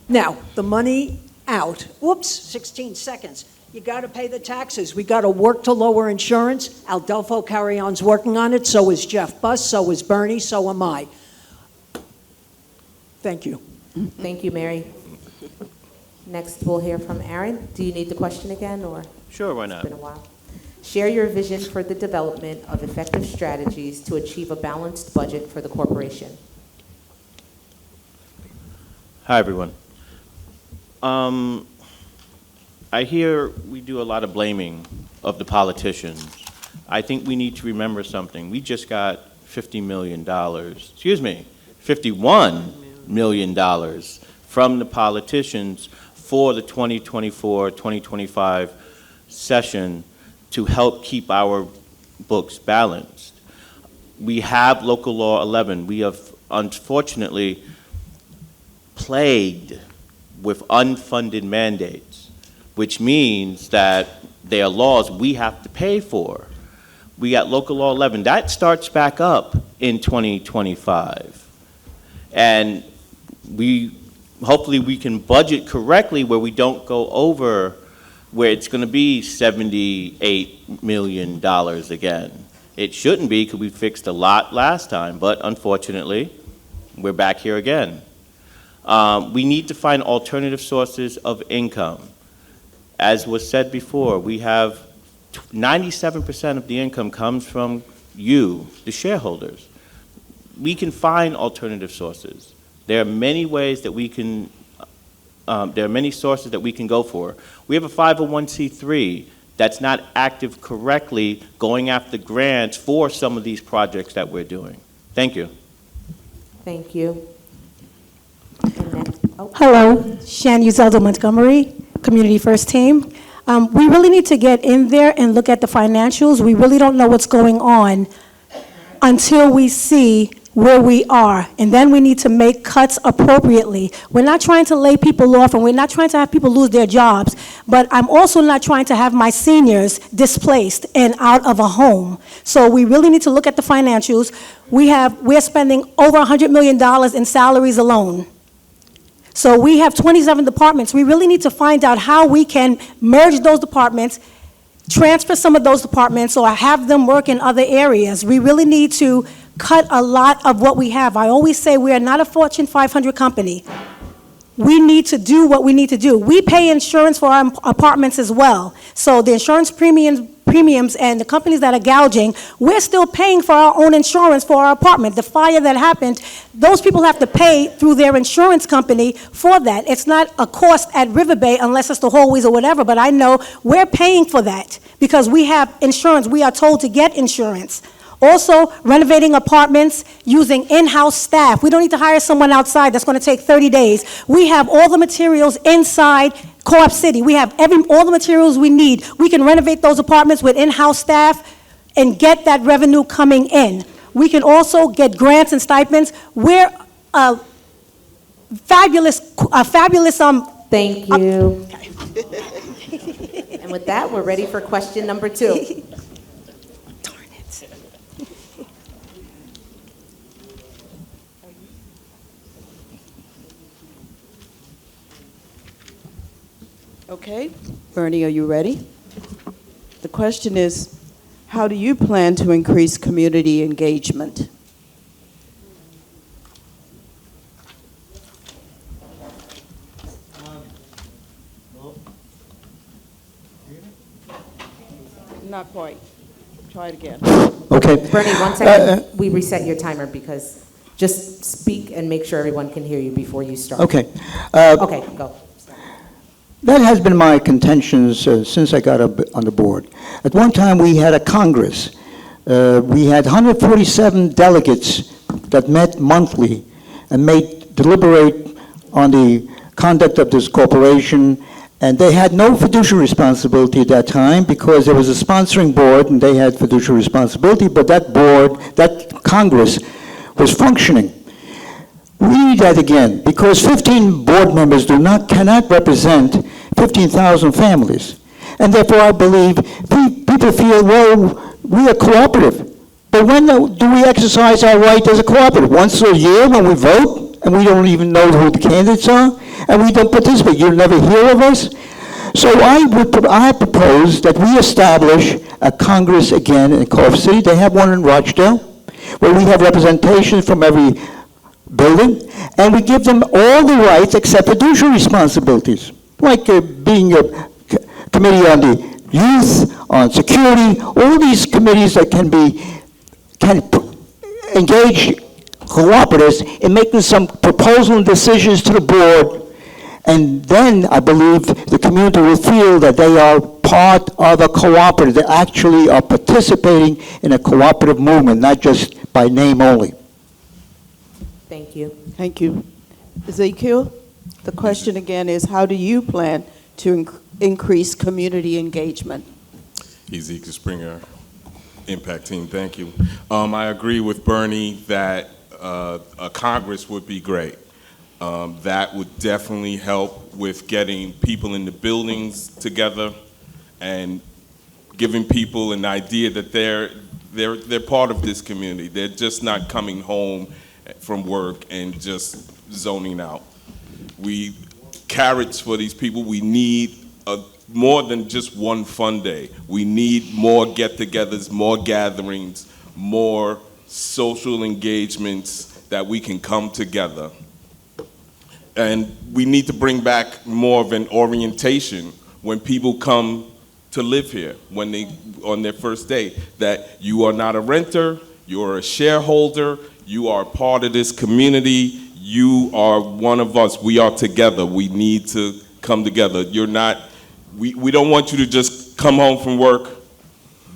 Now, the money out, whoops, 16 seconds. You got to pay the taxes. We got to work to lower insurance. Aldelfo Carrion's working on it. So is Jeff Buss. So is Bernie. So am I. Thank you. Thank you, Mary. Next, we'll hear from Aaron. Do you need the question again, or? Sure, why not? It's been a while. Share your vision for the development of effective strategies to achieve a balanced budget for the corporation. Hi, everyone. I hear we do a lot of blaming of the politicians. I think we need to remember something. We just got $51 million from the politicians for the 2024-2025 session to help keep our books balanced. We have Local Law 11. We have, unfortunately, plagued with unfunded mandates, which means that they are laws we have to pay for. We got Local Law 11. That starts back up in 2025. And hopefully we can budget correctly where we don't go over where it's going to be $78 million again. It shouldn't be because we fixed a lot last time, but unfortunately, we're back here again. We need to find alternative sources of income. As was said before, we have 97% of the income comes from you, the shareholders. We can find alternative sources. There are many ways that we can, there are many sources that we can go for. We have a 501c3 that's not active correctly going after grants for some of these projects that we're doing. Thank you. Thank you. And next, Hello, Shan Uzelda Montgomery, Community First Team. We really need to get in there and look at the financials. We really don't know what's going on until we see where we are, and then we need to make cuts appropriately. We're not trying to lay people off, and we're not trying to have people lose their jobs, but I'm also not trying to have my seniors displaced and out of a home. So we really need to look at the financials. We're spending over $100 million in salaries alone. So we have 27 departments. We really need to find out how we can merge those departments, transfer some of those departments, or have them work in other areas. We really need to cut a lot of what we have. I always say we are not a Fortune 500 company. We need to do what we need to do. We pay insurance for our apartments as well. So the insurance premiums and the companies that are gouging, we're still paying for our own insurance for our apartment. The fire that happened, those people have to pay through their insurance company for that. It's not a cost at Riverbay unless it's the hallways or whatever, but I know we're paying for that because we have insurance. We are told to get insurance. Also, renovating apartments using in-house staff. We don't need to hire someone outside. That's going to take 30 days. We have all the materials inside Co-op City. We have all the materials we need. We can renovate those apartments with in-house staff and get that revenue coming in. We can also get grants and stipends. We're a fabulous. Thank you. And with that, we're ready for question number 2. Okay, Bernie, are you ready? The question is, how do you plan to increase community engagement? Not quite. Try it again. Okay. Bernie, 1 second. We reset your timer because just speak and make sure everyone can hear you before you start. Okay. Okay, go. That has been my contention since I got up on the board. At one time, we had a Congress. We had 147 delegates that met monthly and deliberate on the conduct of this corporation, and they had no fiduciary responsibility at that time because there was a sponsoring board and they had fiduciary responsibility, but that board, that Congress, was functioning. We need that again, because 15 board members cannot represent 15,000 families. And therefore, I believe people feel, well, we are cooperative. But when do we exercise our right as a cooperative? Once a year when we vote, and we don't even know who the candidates are, and we don't participate. You'll never hear of us. So I propose that we establish a Congress again in Co-op City. They have one in Rochdale, where we have representation from every building, and we give them all the rights except fiduciary responsibilities, like being a committee on the youth, on security, all these committees that can engage cooperatives in making some proposal and decisions to the board, and then I believe the community will feel that they are part of a cooperative. They actually are participating in a cooperative movement, not just by name only. Thank you. Thank you. Ezekiel, the question again is, how do you plan to increase community engagement? Ezekiel Springer, Impact Team, thank you. I agree with Bernie that a Congress would be great. That would definitely help with getting people in the buildings together and giving people an idea that they're part of this community. They're just not coming home from work and just zoning out. Carrots for these people. We need more than just one fun day. We need more get-togethers, more gatherings, more social engagements that we can come together. And we need to bring back more of an orientation when people come to live here, on their first day, that you are not a renter, you're a shareholder, you are part of this community, you are one of us, we are together, we need to come together. We don't want you to just come home from work,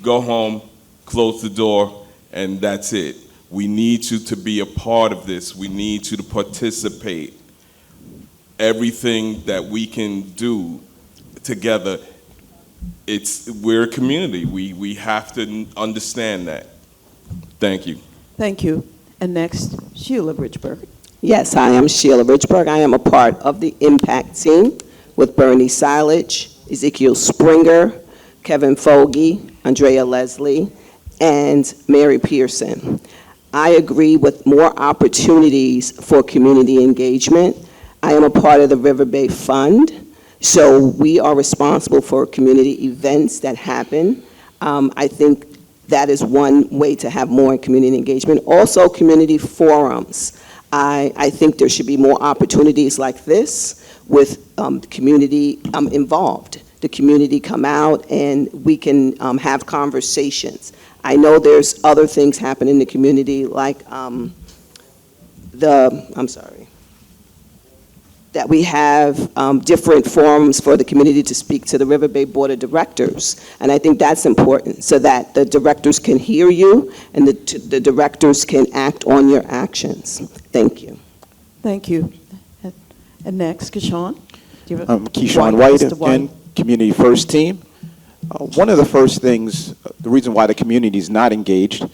go home, close the door, and that's it. We need you to be a part of this. We need you to participate. Everything that we can do together, we're a community. We have to understand that. Thank you. Thank you. And next, Sheila Bridgeburg. Yes, I am Sheila Richburg. I am a part of the Impact team with Bernie Silage, Ezekiel Springer, Kevin Fogarty, Andrea Leslie, and Mary Pearson. I agree with more opportunities for community engagement. I am a part of the Riverbay Fund, so we are responsible for community events that happen. I think that is one way to have more community engagement. Also, community forums. I think there should be more opportunities like this with community involved. The community come out and we can have conversations. I know there's other things happen in the community like that we have different forums for the community to speak to the Riverbay Board of Directors. And I think that's important so that the directors can hear you and the directors can act on your actions. Thank you. Thank you. And next, Keyshawn. I'm Keyshawn White, again, Community First Team. One of the first things, the reason why the community is not engaged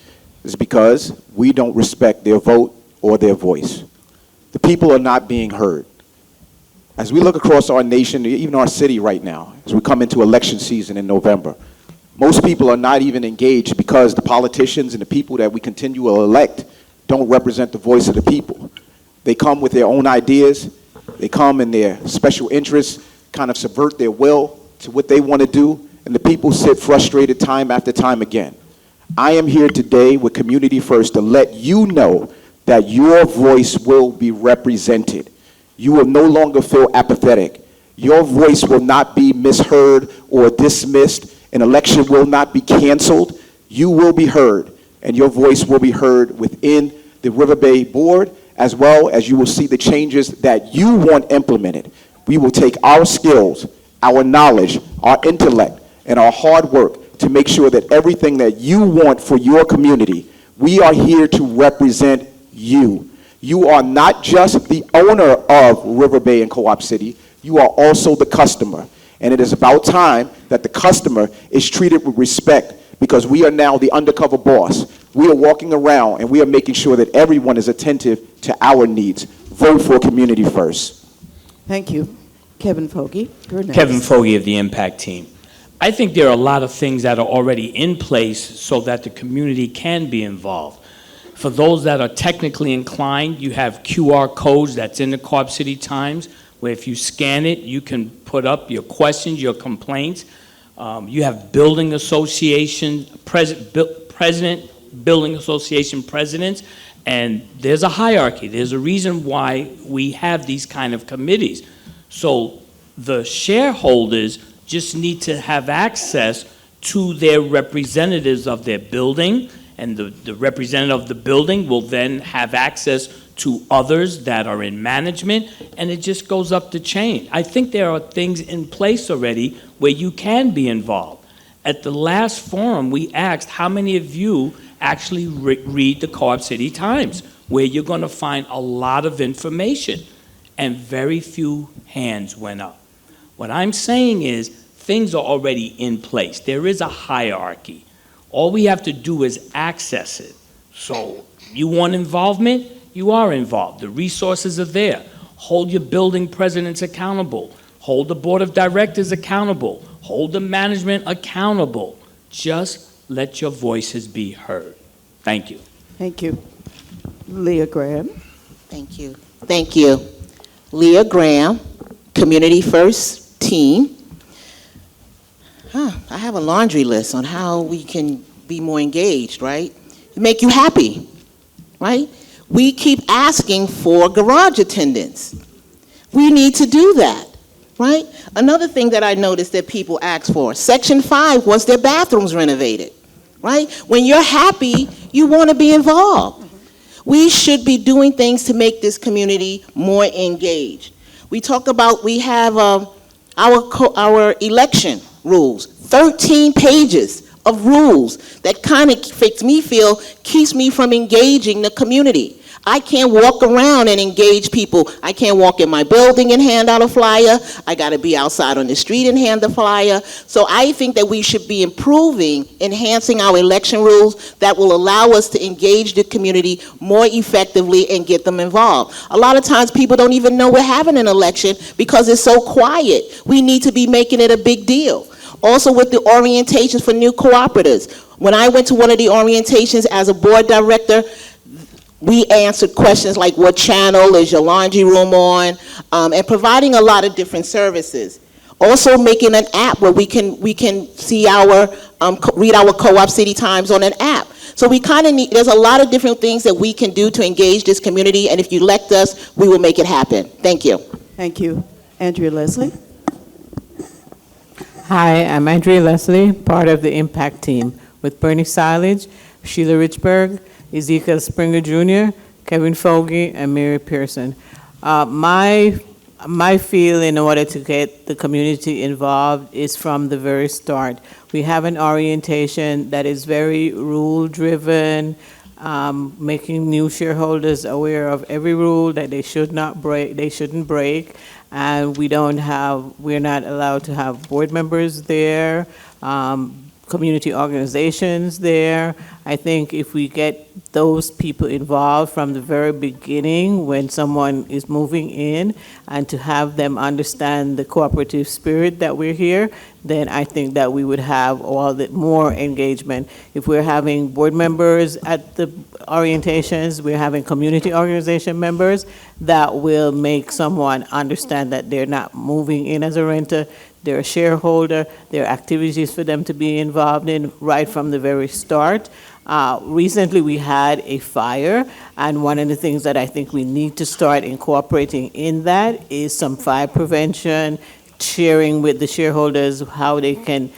is because we don't respect their vote or their voice. The people are not being heard. As we look across our nation, even our city right now, as we come into election season in November, most people are not even engaged because the politicians and the people that we continue to elect don't represent the voice of the people. They come with their own ideas. They come in their special interests, kind of subvert their will to what they want to do, and the people sit frustrated time after time again. I am here today with Community First to let you know that your voice will be represented. You will no longer feel apathetic. Your voice will not be misheard or dismissed. An election will not be canceled. You will be heard, and your voice will be heard within the Riverbay Board, as well as you will see the changes that you want implemented. We will take our skills, our knowledge, our intellect, and our hard work to make sure that everything that you want for your community, we are here to represent you. You are not just the owner of Riverbay and Co-op City, you are also the customer. And it is about time that the customer is treated with respect because we are now the undercover boss. We are walking around and we are making sure that everyone is attentive to our needs. Vote for Community First. Thank you. Kevin Fogarty. Kevin Fogarty of the Impact Team. I think there are a lot of things that are already in place so that the community can be involved. For those that are technically inclined, you have QR codes that's in the Co-op City Times, where if you scan it, you can put up your questions, your complaints. You have building association president, building association presidents, and there's a hierarchy. There's a reason why we have these kind of committees. So the shareholders just need to have access to their representatives of their building, and the representative of the building will then have access to others that are in management, and it just goes up the chain. I think there are things in place already where you can be involved. At the last forum, we asked how many of you actually read the Co-op City Times, where you're going to find a lot of information, and very few hands went up. What I'm saying is things are already in place. There is a hierarchy. All we have to do is access it. So you want involvement? You are involved. The resources are there. Hold your building presidents accountable. Hold the board of directors accountable. Hold the management accountable. Just let your voices be heard. Thank you. Thank you. Leah Graham. Thank you. Thank you. Leah Graham, Community First Team. I have a laundry list on how we can be more engaged, right? Make you happy, right? We keep asking for garage attendants. We need to do that, right? Another thing that I noticed that people ask for, Section 5 wants their bathrooms renovated, right? When you're happy, you want to be involved. We should be doing things to make this community more engaged. We talk about, we have our election rules, 13 pages of rules that kind of makes me feel, keeps me from engaging the community. I can't walk around and engage people. I can't walk in my building and hand out a flyer. I got to be outside on the street and hand the flyer. So I think that we should be improving, enhancing our election rules that will allow us to engage the community more effectively and get them involved. A lot of times people don't even know we're having an election because it's so quiet. We need to be making it a big deal. Also with the orientations for new cooperatives. When I went to one of the orientations as a board director, we answered questions like what channel is your laundry room on, and providing a lot of different services. Also making an app where we can see our, read our Co-op City Times on an app. So we kind of need, there's a lot of different things that we can do to engage this community, and if you elect us, we will make it happen. Thank you. Thank you. Andrea Leslie? Hi, I'm Andrea Leslie, part of the Impact team with Bernie Silage, Sheila Richburg, Ezekiel Springer Jr., Kevin Fogarty, and Mary Pearson. My feel in order to get the community involved is from the very start. We have an orientation that is very rule-driven, making new shareholders aware of every rule that they shouldn't break, and we're not allowed to have board members there, community organizations there. I think if we get those people involved from the very beginning when someone is moving in, and to have them understand the cooperative spirit that we're here, then I think that we would have all the more engagement. If we're having board members at the orientations, we're having community organization members, that will make someone understand that they're not moving in as a renter, they're a shareholder, there are activities for them to be involved in right from the very start. Recently we had a fire, and one of the things that I think we need to start incorporating in that is some fire prevention, sharing with the shareholders how they can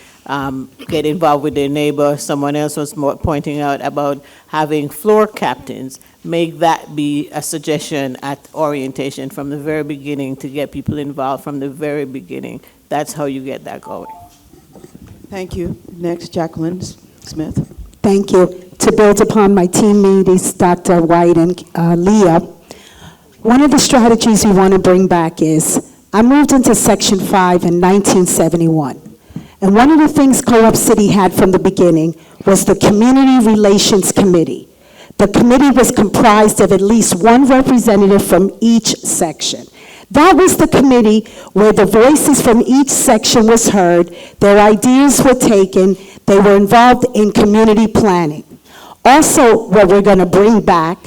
get involved with their neighbor. Someone else was pointing out about having floor captains. Make that be a suggestion at orientation from the very beginning to get people involved from the very beginning. That's how you get that going. Thank you. Next, Jacqueline Smith. Thank you. To build upon my team meetings, Dr. White and Leah, one of the strategies we want to bring back is, I moved into Section 5 in 1971. And one of the things Co-op City had from the beginning was the Community Relations Committee. The committee was comprised of at least one representative from each section. That was the committee where the voices from each section was heard, their ideas were taken, they were involved in community planning. Also, what we're going to bring back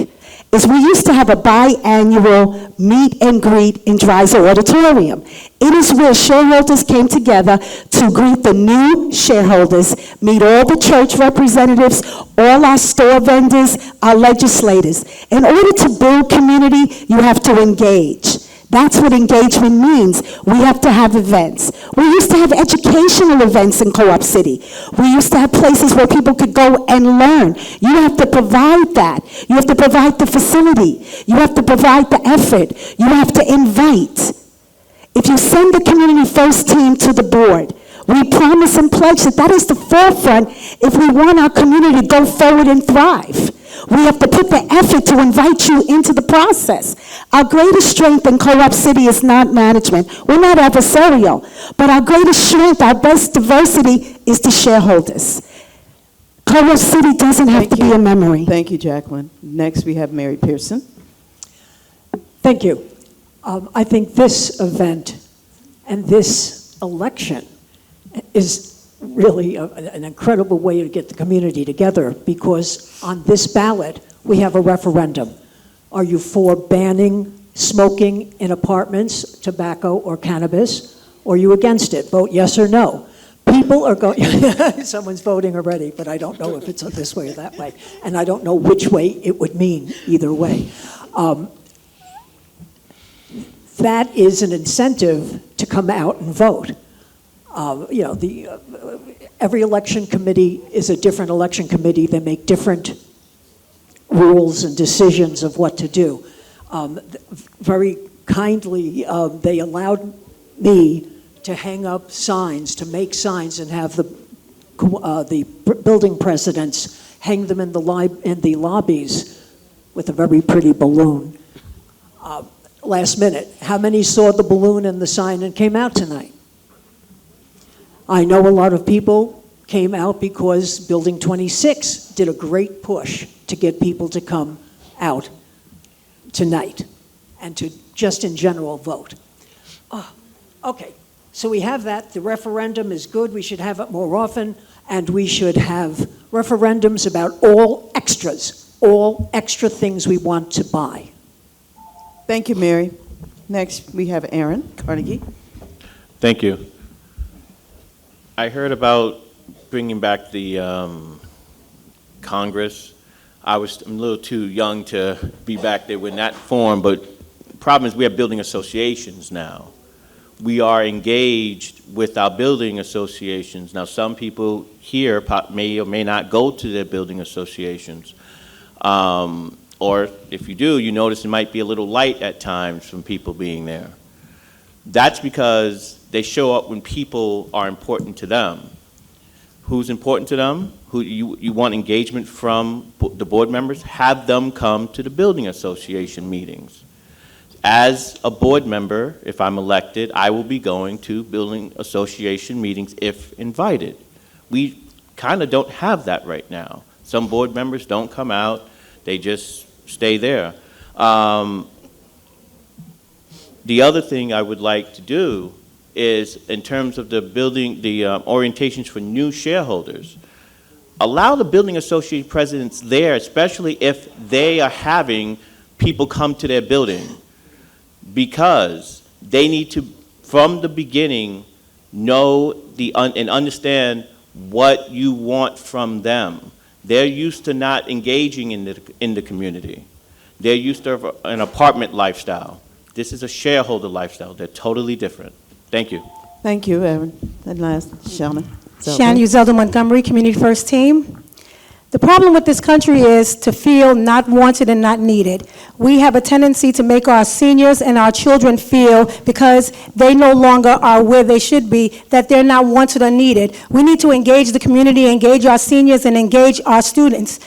is we used to have a biannual meet and greet in Dreiser Auditorium. It is where shareholders came together to greet the new shareholders, meet all the church representatives, all our store vendors, our legislators. In order to build community, you have to engage. That's what engagement means. We have to have events. We used to have educational events in Co-op City. We used to have places where people could go and learn. You have to provide that. You have to provide the facility. You have to provide the effort. You have to invite. If you send the Community First team to the board, we promise and pledge that that is the forefront if we want our community to go forward and thrive. We have to put the effort to invite you into the process. Our greatest strength in Co-op City is not management. We're not adversarial. But our greatest strength, our best diversity, is the shareholders. Co-op City doesn't have to be a memory. Thank you, Jacqueline. Next, we have Mary Pearson. Thank you. I think this event and this election is really an incredible way to get the community together, because on this ballot, we have a referendum. Are you for banning smoking in apartments, tobacco or cannabis? Or are you against it? Vote yes or no. People are going, someone's voting already, but I don't know if it's this way or that way. And I don't know which way it would mean either way. That is an incentive to come out and vote. Every election committee is a different election committee. They make different rules and decisions of what to do. Very kindly, they allowed me to hang up signs, to make signs and have the building presidents hang them in the lobbies with a very pretty balloon. Last minute, how many saw the balloon and the sign and came out tonight? I know a lot of people came out because Building 26 did a great push to get people to come out tonight and to just in general vote. Okay, so we have that. The referendum is good. We should have it more often, and we should have referendums about all extras, all extra things we want to buy. Thank you, Mary. Next, we have Aaron Carnegie. Thank you. I heard about bringing back the Congress. I'm a little too young to be back there in that form, but the problem is we have building associations now. We are engaged with our building associations. Now, some people here may or may not go to their building associations. Or if you do, you notice it might be a little light at times from people being there. That's because they show up when people are important to them. Who's important to them? Who you want engagement from the board members? Have them come to the building association meetings. As a board member, if I'm elected, I will be going to building association meetings if invited. We kind of don't have that right now. Some board members don't come out, they just stay there. The other thing I would like to do is, in terms of the building, the orientations for new shareholders, allow the building association presidents there, especially if they are having people come to their building, because they need to, from the beginning, know and understand what you want from them. They're used to not engaging in the community. They're used to an apartment lifestyle. This is a shareholder lifestyle. They're totally different. Thank you. Thank you, Aaron. And last, Shannon. Shannon Uzelda Montgomery, Community First Team. The problem with this country is to feel not wanted and not needed. We have a tendency to make our seniors and our children feel, because they no longer are where they should be, that they're not wanted or needed. We need to engage the community, engage our seniors, and engage our students.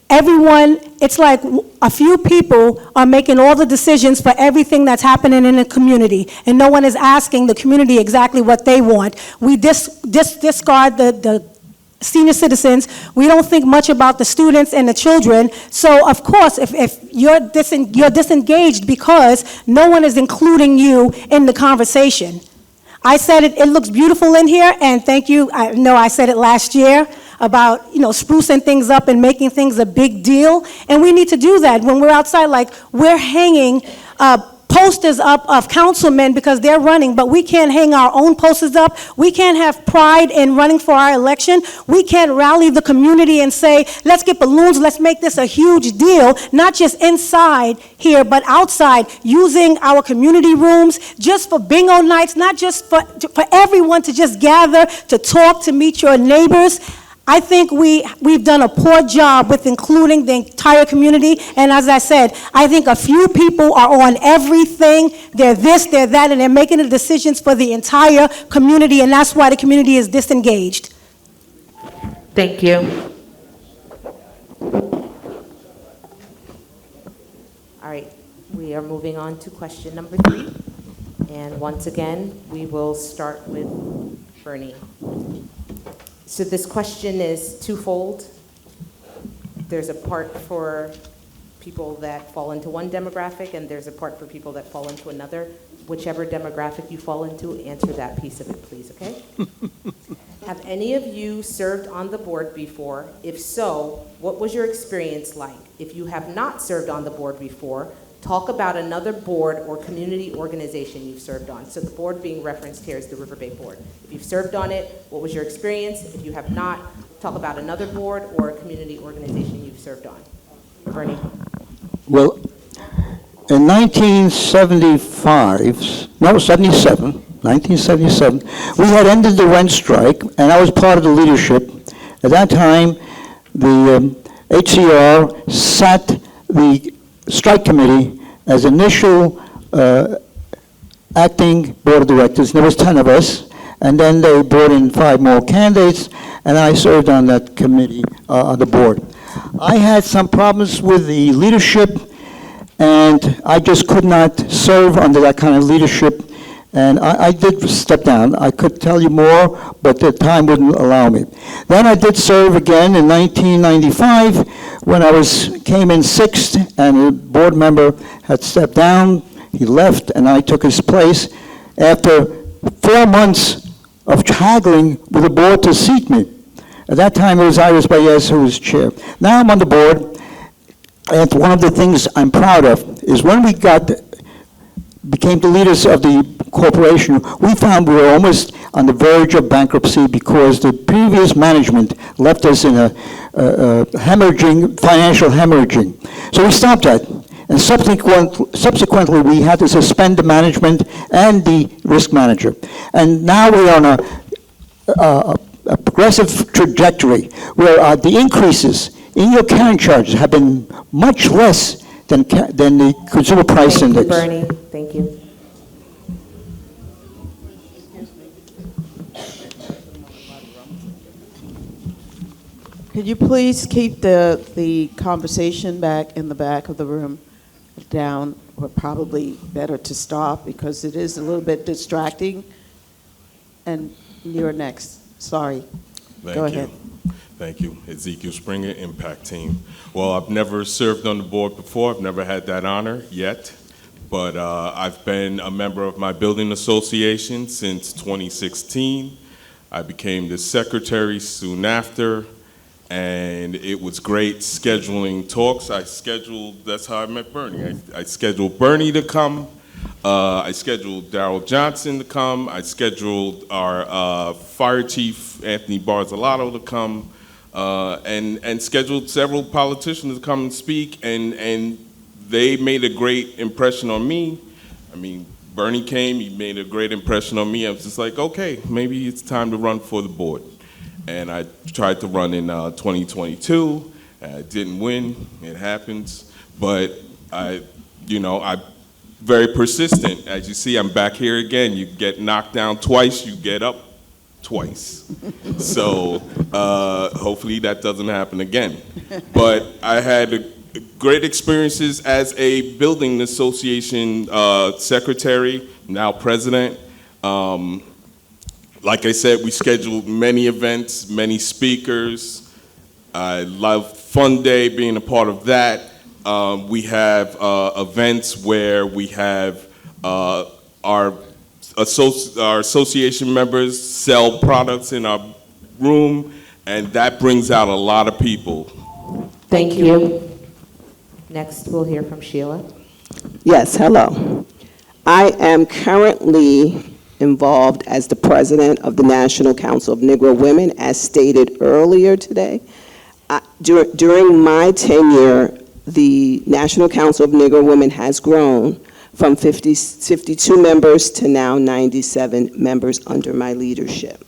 Everyone, it's like a few people are making all the decisions for everything that's happening in the community, and no one is asking the community exactly what they want. We discard the senior citizens. We don't think much about the students and the children. So, of course, if you're disengaged because no one is including you in the conversation. I said it looks beautiful in here, and thank you. I know I said it last year about, sprucing things up and making things a big deal. And we need to do that when we're outside. Like, we're hanging posters up of councilmen because they're running, but we can't hang our own posters up. We can't have pride in running for our election. We can't rally the community and say, let's get balloons, let's make this a huge deal, not just inside here, but outside, using our community rooms just for bingo nights, not just for everyone to just gather, to talk, to meet your neighbors. I think we've done a poor job with including the entire community, and as I said, I think a few people are on everything. They're this, they're that, and they're making the decisions for the entire community, and that's why the community is disengaged. Thank you. All right, we are moving on to question number 3. And once again, we will start with Bernie. So this question is twofold. There's a part for people that fall into one demographic, and there's a part for people that fall into another. Whichever demographic you fall into, answer that piece of it, please, okay? Have any of you served on the board before? If so, what was your experience like? If you have not served on the board before, talk about another board or community organization you've served on. So the board being referenced here is the Riverbay board. If you've served on it, what was your experience? If you have not, talk about another board or a community organization you've served on. Bernie. Well, in 1977, we had ended the rent strike, and I was part of the leadership. At that time, the HCR sat the strike committee as initial acting board of directors. There was 10 of us, and then they brought in 5 more candidates, and I served on that committee, on the board. I had some problems with the leadership, and I just could not serve under that kind of leadership, and I did step down. I could tell you more, but the time wouldn't allow me. Then I did serve again in 1995 when I came in sixth, and a board member had stepped down. He left, and I took his place after 4 months of haggling with the board to seat me. At that time, it was Iris Baez who was chair. Now I'm on the board, and one of the things I'm proud of is when we became the leaders of the corporation, we found we were almost on the verge of bankruptcy because the previous management left us in a financial hemorrhaging. So we stopped that. And subsequently, we had to suspend the management and the risk manager. And now we're on a progressive trajectory where the increases in your carrying charges have been much less than the consumer price index. Thank you, Bernie. Thank you. Could you please keep the conversation back in the back of the room down, or probably better to stop because it is a little bit distracting. And you're next. Sorry. Go ahead. Thank you. Ezekiel Springer, Impact Team. Well, I've never served on the board before. I've never had that honor yet. But I've been a member of my building association since 2016. I became the secretary soon after. And it was great scheduling talks. That's how I met Bernie. I scheduled Bernie to come. I scheduled Darrell Johnson to come. I scheduled our fire chief, Anthony Barzalato, to come. And scheduled several politicians to come and speak. And they made a great impression on me. I mean, Bernie came, he made a great impression on me. I was just like, okay, maybe it's time to run for the board. And I tried to run in 2022. I didn't win. It happens. But I'm very persistent. As you see, I'm back here again. You get knocked down twice, you get up twice. So hopefully that doesn't happen again. But I had great experiences as a building association secretary, now president. Like I said, we scheduled many events, many speakers. I love Fun Day, being a part of that. We have events where we have our association members sell products in our room, and that brings out a lot of people. Thank you. Next, we'll hear from Sheila. Yes, hello. I am currently involved as the president of the National Council of Negro Women, as stated earlier today. During my tenure, the National Council of Negro Women has grown from 52 members to now 97 members under my leadership.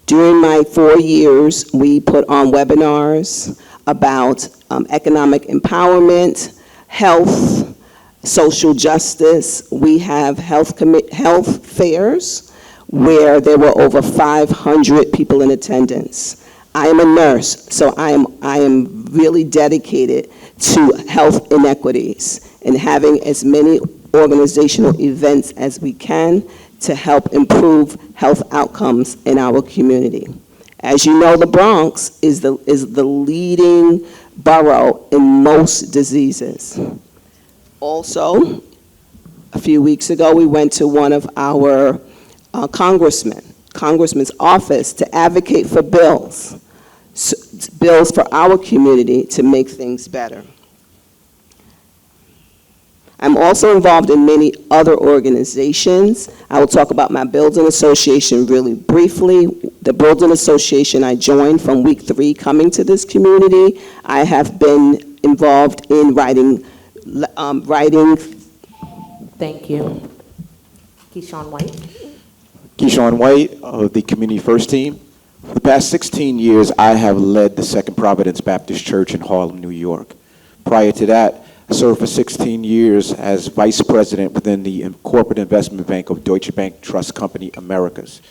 During my 4 years, we put on webinars about economic empowerment, health, social justice. We have health fairs where there were over 500 people in attendance. I am a nurse, so I am really dedicated to health inequities and having as many organizational events as we can to help improve health outcomes in our community. As you know, the Bronx is the leading borough in most diseases. Also, a few weeks ago, we went to one of our congressman's office to advocate for bills for our community to make things better. I'm also involved in many other organizations. I will talk about my building association really briefly. The building association I joined from week 3 coming to this community. I have been involved in writing. Thank you. Keyshawn White. Keyshawn White of the Community First Team. For the past 16 years, I have led the Second Providence Baptist Church in Harlem, New York. Prior to that, I served for 16 years as vice president within the corporate investment bank of Deutsche Bank Trust Company Americas.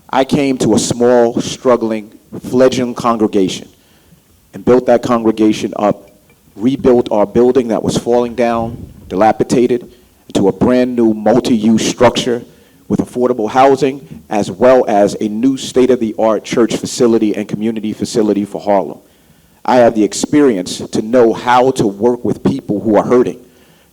I came to a small, struggling fledgling congregation and built that congregation up, rebuilt our building that was falling down, dilapidated, into a brand-new multi-use structure with affordable housing, as well as a new state-of-the-art church facility and community facility for Harlem. I have the experience to know how to work with people who are hurting,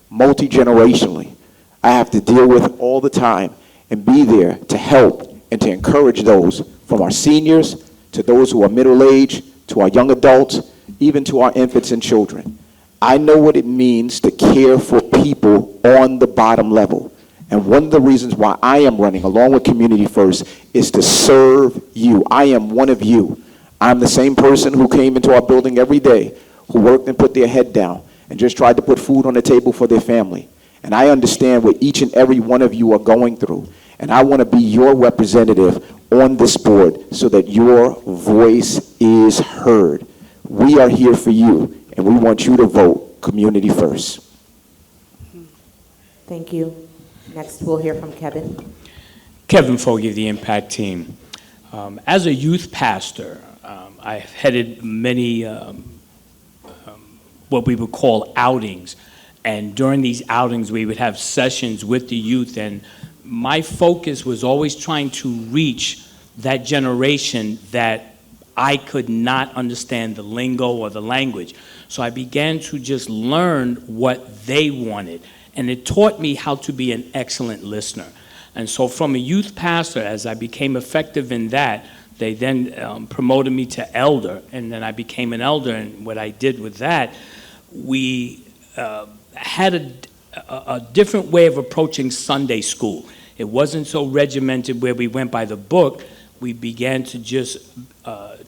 multi-generationally. I have to deal with all the time and be there to help and to encourage those, from our seniors to those who are middle-aged, to our young adults, even to our infants and children. I know what it means to care for people on the bottom level. And one of the reasons why I am running, along with Community First, is to serve you. I am one of you. I'm the same person who came into our building every day, who worked and put their head down and just tried to put food on the table for their family. And I understand what each and every one of you are going through. And I want to be your representative on this board so that your voice is heard. We are here for you, and we want you to vote Community First. Thank you. Next, we'll hear from Kevin. Kevin Fogey, the Impact Team. As a youth pastor, I've headed many what we would call outings. And during these outings, we would have sessions with the youth. And my focus was always trying to reach that generation that I could not understand the lingo or the language. So I began to just learn what they wanted. And it taught me how to be an excellent listener. And so from a youth pastor, as I became effective in that, they then promoted me to elder, and then I became an elder. And what I did with that, we had a different way of approaching Sunday school. It wasn't so regimented where we went by the book. We began to just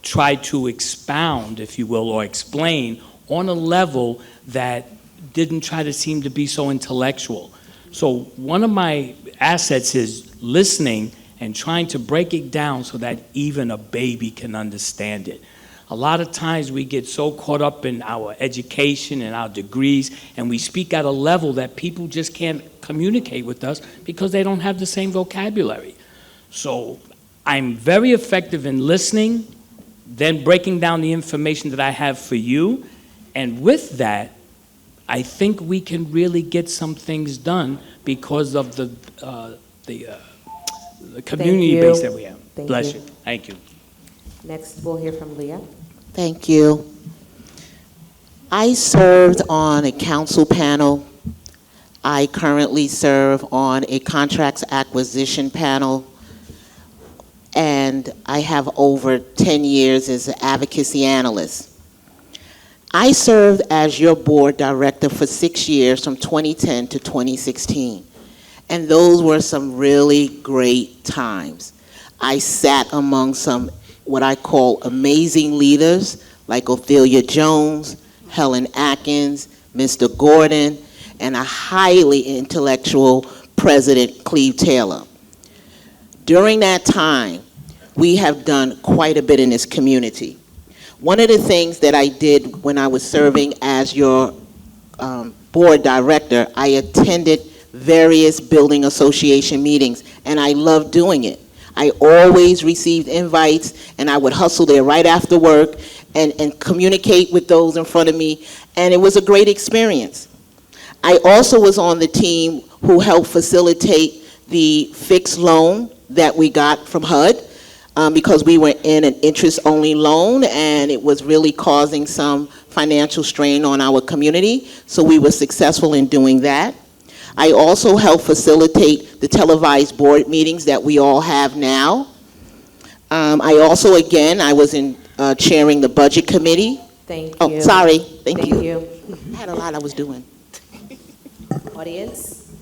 try to expound, if you will, or explain on a level that didn't try to seem to be so intellectual. So one of my assets is listening and trying to break it down so that even a baby can understand it. A lot of times we get so caught up in our education and our degrees, and we speak at a level that people just can't communicate with us because they don't have the same vocabulary. So I'm very effective in listening, then breaking down the information that I have for you, and with that, I think we can really get some things done because of the community base that we have. Bless you. Thank you. Next, we'll hear from Leah. Thank you. I served on a council panel. I currently serve on a contracts acquisition panel, and I have over 10 years as an advocacy analyst. I served as your board director for 6 years, from 2010 to 2016. And those were some really great times. I sat among some what I call amazing leaders like Ophelia Jones, Helen Atkins, Mr. Gordon, and a highly intellectual President Cleve Taylor. During that time, we have done quite a bit in this community. One of the things that I did when I was serving as your board director, I attended various building association meetings, and I loved doing it. I always received invites, and I would hustle there right after work and communicate with those in front of me, and it was a great experience. I also was on the team who helped facilitate the fixed loan that we got from HUD, because we were in an interest-only loan, and it was really causing some financial strain on our community, so we were successful in doing that. I also helped facilitate the televised board meetings that we all have now. I also, again, I was in chairing the budget committee. Thank you. Oh, sorry. Thank you. you. I had a lot I was doing. Audience,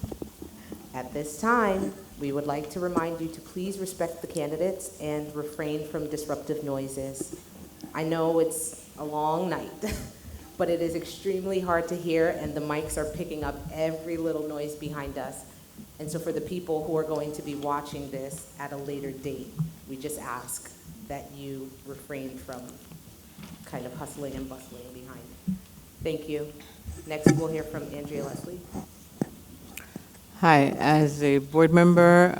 at this time, we would like to remind you to please respect the candidates and refrain from disruptive noises. I know it's a long night, but it is extremely hard to hear, and the mics are picking up every little noise behind us. And so for the people who are going to be watching this at a later date, we just ask that you refrain from kind of hustling and bustling behind. Thank you. Next, we'll hear from Andrea Leslie. Hi, as a board member,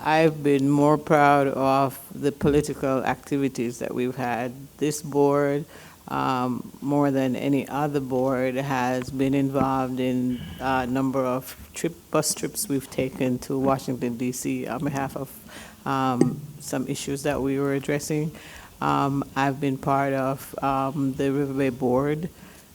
I've been more proud of the political activities that we've had. This board, more than any other board, has been involved in a number of bus trips we've taken to Washington, D.C. on behalf of some issues that we were addressing. I've been part of the Riverbay board,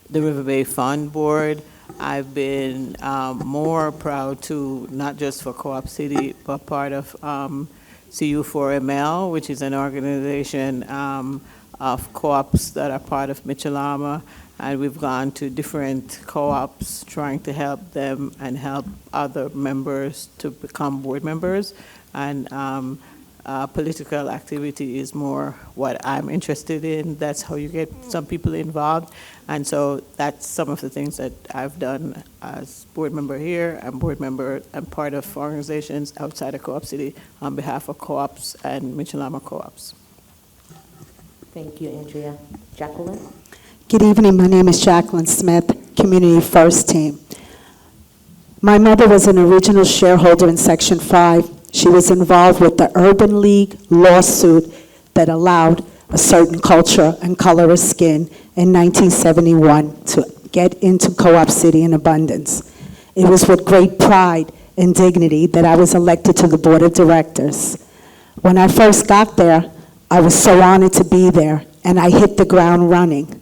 the Riverbay Fund board. I've been more proud to, not just for Co-op City, but part of CU4ML, which is an organization of co-ops that are part of Mitchell-Lama, and we've gone to different co-ops trying to help them and help other members to become board members. And political activity is more what I'm interested in. That's how you get some people involved. And so that's some of the things that I've done as board member here and board member and part of organizations outside of Co-op City on behalf of co-ops and Mitchell-Lama co-ops. Thank you, Andrea. Jacqueline? Good evening. My name is Jacqueline Smith, Community First Team. My mother was an original shareholder in Section 5. She was involved with the Urban League lawsuit that allowed a certain culture and color of skin in 1971 to get into Co-op City in abundance. It was with great pride and dignity that I was elected to the board of directors. When I first got there, I was so honored to be there, and I hit the ground running.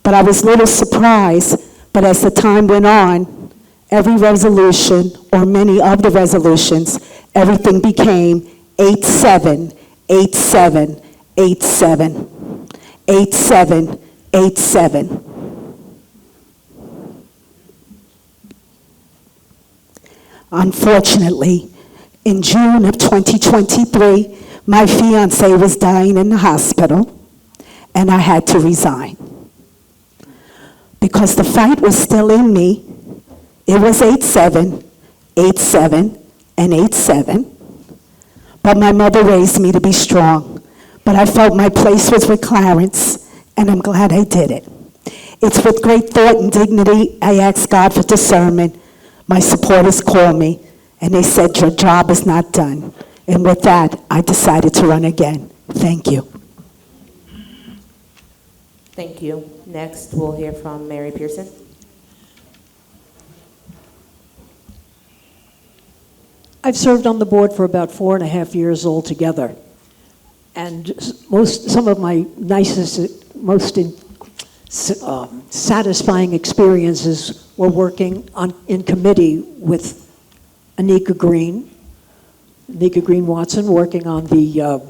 But I was a little surprised, but as the time went on, every resolution, or many of the resolutions, everything became 87, 87, 87, 87, 87. Unfortunately, in June of 2023, my fiance was dying in the hospital, and I had to resign. Because the fight was still in me, it was 87, 87, and 87. But my mother raised me to be strong. But I felt my place was with Clarence, and I'm glad I did it. It's with great thought and dignity I ask God for discernment. My supporters called me, and they said, your job is not done. And with that, I decided to run again. Thank you. Thank you. Next, we'll hear from Mary Pearson. I've served on the board for about 4.5 years altogether. And some of my nicest, most satisfying experiences were working in committee with Anika Green Watson, working on the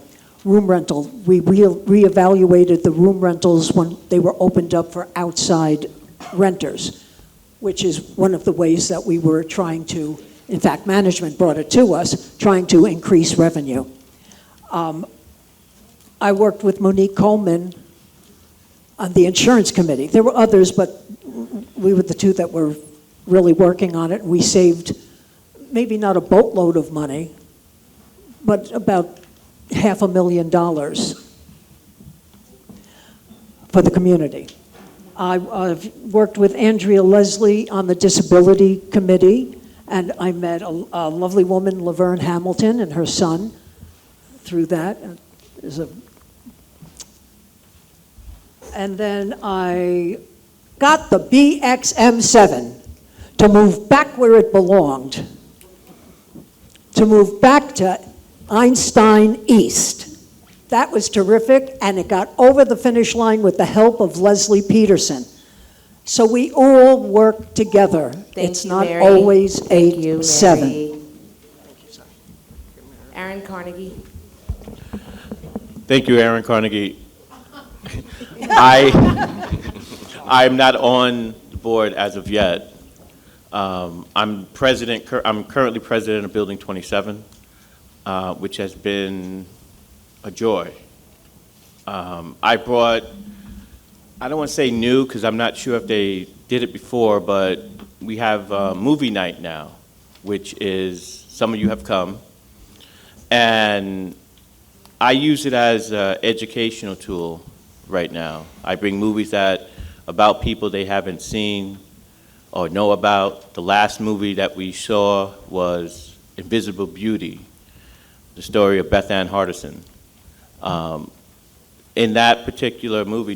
room rental. We reevaluated the room rentals when they were opened up for outside renters, which is one of the ways that we were trying to, in fact, management brought it to us, trying to increase revenue. I worked with Monique Coleman on the insurance committee. There were others, but we were the two that were really working on it. We saved maybe not a boatload of money, but about $500,000 for the community. I've worked with Andrea Leslie on the disability committee, and I met a lovely woman, Laverne Hamilton, and her son through that. And then I got the BXM7 to move back where it belonged, to move back to Einstein East. That was terrific, and it got over the finish line with the help of Leslie Peterson. So we all work together. It's not always 8-7. Aaron Carnegie. Thank you, Aaron Carnegie. I'm not on the board as of yet. I'm currently president of Building 27, which has been a joy. I brought, I don't want to say new because I'm not sure if they did it before, but we have movie night now, which is, some of you have come, and I use it as an educational tool right now. I bring movies about people they haven't seen or know about. The last movie that we saw was Invisible Beauty. the story of Beth Ann Hardison. In that particular movie,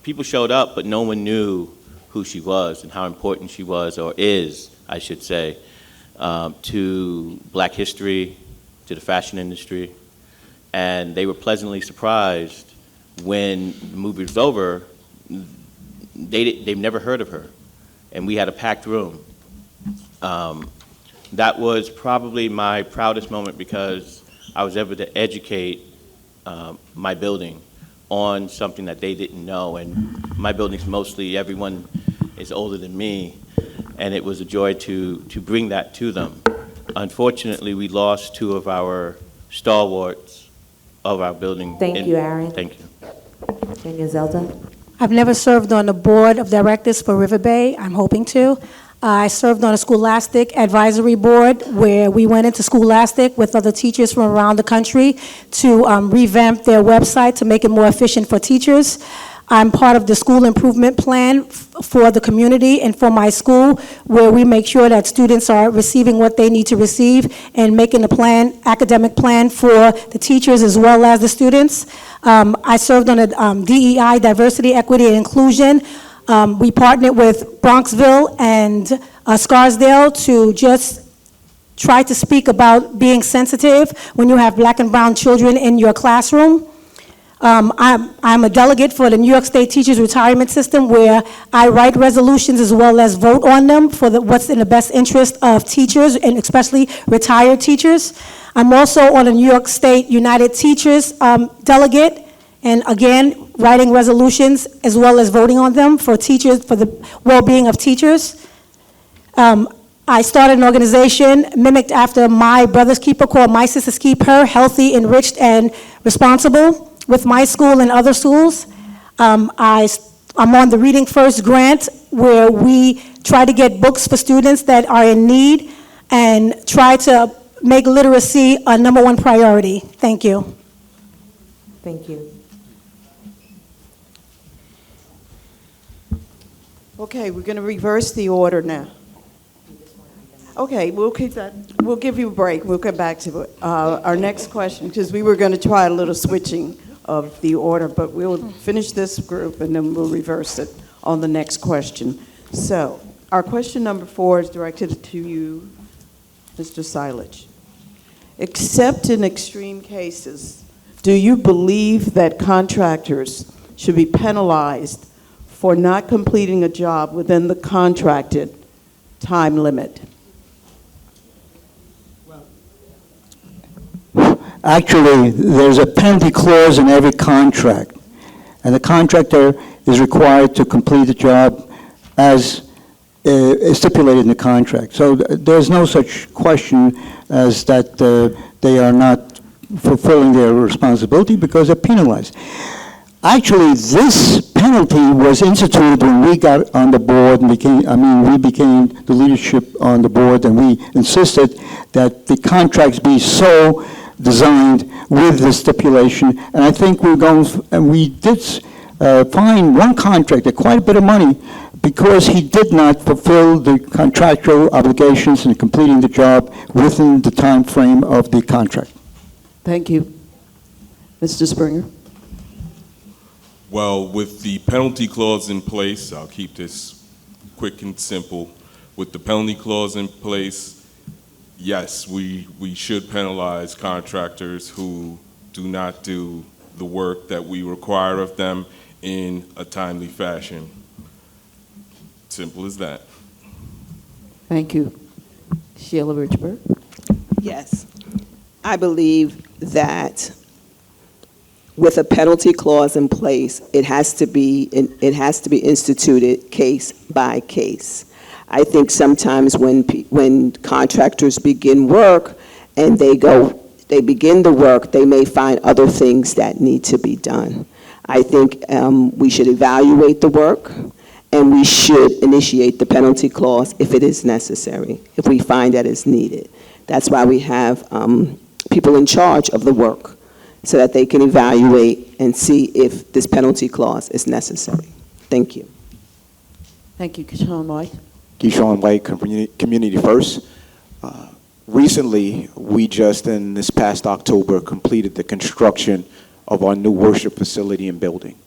people showed up, but no one knew who she was and how important she was, or is, I should say, to Black history, to the fashion industry. And they were pleasantly surprised when the movie was over. They've never heard of her, and we had a packed room. That was probably my proudest moment because I was able to educate my building on something that they didn't know. And my building's mostly, everyone is older than me, and it was a joy to bring that to them. Unfortunately, we lost two of our stalwarts of our building. Thank you, Aaron. Thank you. Kenya Zelda. I've never served on the board of directors for Riverbay. I'm hoping to. I served on a Scholastic advisory board where we went into Scholastic with other teachers from around the country to revamp their website to make it more efficient for teachers. I'm part of the school improvement plan for the community and for my school, where we make sure that students are receiving what they need to receive and making a plan, academic plan for the teachers as well as the students. I served on a DEI, diversity, equity, and inclusion. We partnered with Bronxville and Scarsdale to just try to speak about being sensitive when you have Black and brown children in your classroom. I'm a delegate for the New York State Teachers Retirement System, where I write resolutions as well as vote on them for what's in the best interest of teachers, and especially retired teachers. I'm also on the New York State United Teachers delegate, and again, writing resolutions as well as voting on them for teachers, for the well-being of teachers. I started an organization mimicked after my brother's keeper called My Sister's Keeper, Healthy, Enriched, and Responsible, with my school and other schools. I'm on the Reading First grant, where we try to get books for students that are in need and try to make literacy a #1 priority. Thank you. Thank you. Okay, we're going to reverse the order now. Okay, we'll keep that. We'll give you a break. We'll get back to it. Our next question, because we were going to try a little switching of the order, but we'll finish this group and then we'll reverse it on the next question. So, our question number 4 is directed to you, Mr. Silage. Except in extreme cases, do you believe that contractors should be penalized for not completing a job within the contracted time limit? Actually, there's a penalty clause in every contract, and the contractor is required to complete the job as stipulated in the contract. So there's no such question as that they are not fulfilling their responsibility because they're penalized. Actually, this penalty was instituted when we got on the board and we became the leadership on the board, and we insisted that the contracts be so designed with the stipulation. And I think we did fine one contractor quite a bit of money because he did not fulfill the contractual obligations in completing the job within the time frame of the contract. Thank you. Mr. Springer? Well, with the penalty clause in place, I'll keep this quick and simple. With the penalty clause in place, yes, we should penalize contractors who do not do the work that we require of them in a timely fashion. Simple as that. Thank you. Sheila Richburg? Yes. I believe that with a penalty clause in place, it has to be instituted case by case. I think sometimes when contractors begin work and they begin the work, they may find other things that need to be done. I think we should evaluate the work, and we should initiate the penalty clause if it is necessary, if we find that it's needed. That's why we have people in charge of the work, so that they can evaluate and see if this penalty clause is necessary. Thank you. Thank you. Keyshawn White? Keyshawn White, Community First. Recently, we just, in this past October, completed the construction of our new worship facility and building.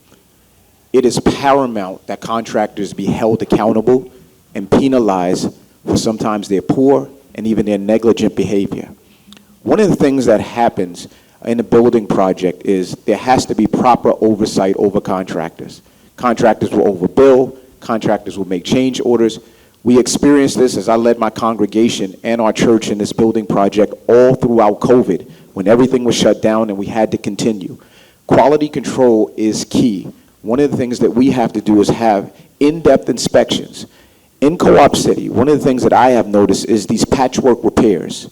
It is paramount that contractors be held accountable and penalized for sometimes their poor and even their negligent behavior. One of the things that happens in a building project is there has to be proper oversight over contractors. Contractors will overbill, contractors will make change orders. We experienced this as I led my congregation and our church in this building project all throughout COVID, when everything was shut down and we had to continue. Quality control is key. One of the things that we have to do is have in-depth inspections. In Co-op City, one of the things that I have noticed is these patchwork repairs,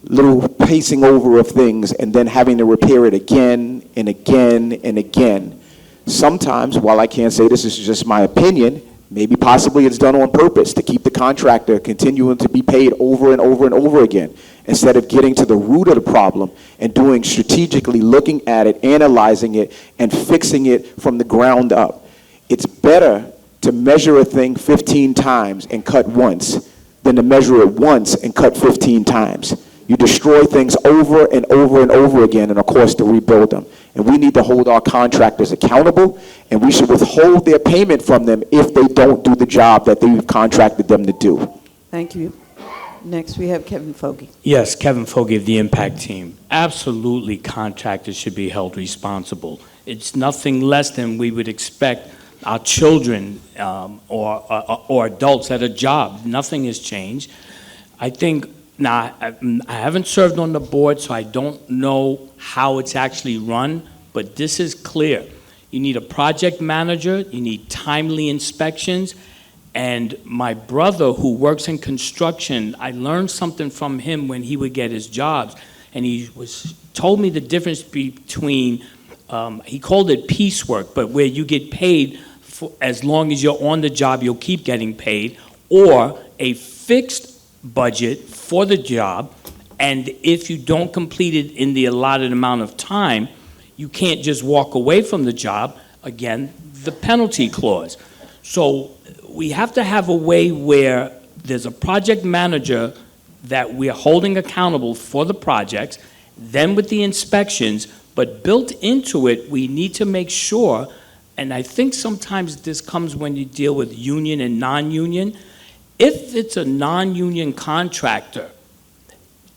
little pacing over of things and then having to repair it again and again and again. Sometimes, while I can't say this is just my opinion, maybe possibly it's done on purpose to keep the contractor continuing to be paid over and over and over again, instead of getting to the root of the problem and doing strategically, looking at it, analyzing it, and fixing it from the ground up. It's better to measure a thing 15 times and cut once than to measure it once and cut 15 times. You destroy things over and over and over again and, of course, to rebuild them. And we need to hold our contractors accountable, and we should withhold their payment from them if they don't do the job that they've contracted them to do. Thank you. Next, we have Kevin Fogarty. Yes, Kevin Fogarty of the Impact Team. Absolutely, contractors should be held responsible. It's nothing less than we would expect our children or adults at a job. Nothing has changed. I think, now, I haven't served on the board, so I don't know how it's actually run, but this is clear. You need a project manager, you need timely inspections, and my brother, who works in construction, I learned something from him when he would get his jobs, and he told me the difference between, he called it piecework, but where you get paid for, as long as you're on the job, you'll keep getting paid, or a fixed budget for the job, and if you don't complete it in the allotted amount of time, you can't just walk away from the job. Again, the penalty clause. So we have to have a way where there's a project manager that we're holding accountable for the projects, then with the inspections, but built into it, we need to make sure, and I think sometimes this comes when you deal with union and non-union. If it's a non-union contractor,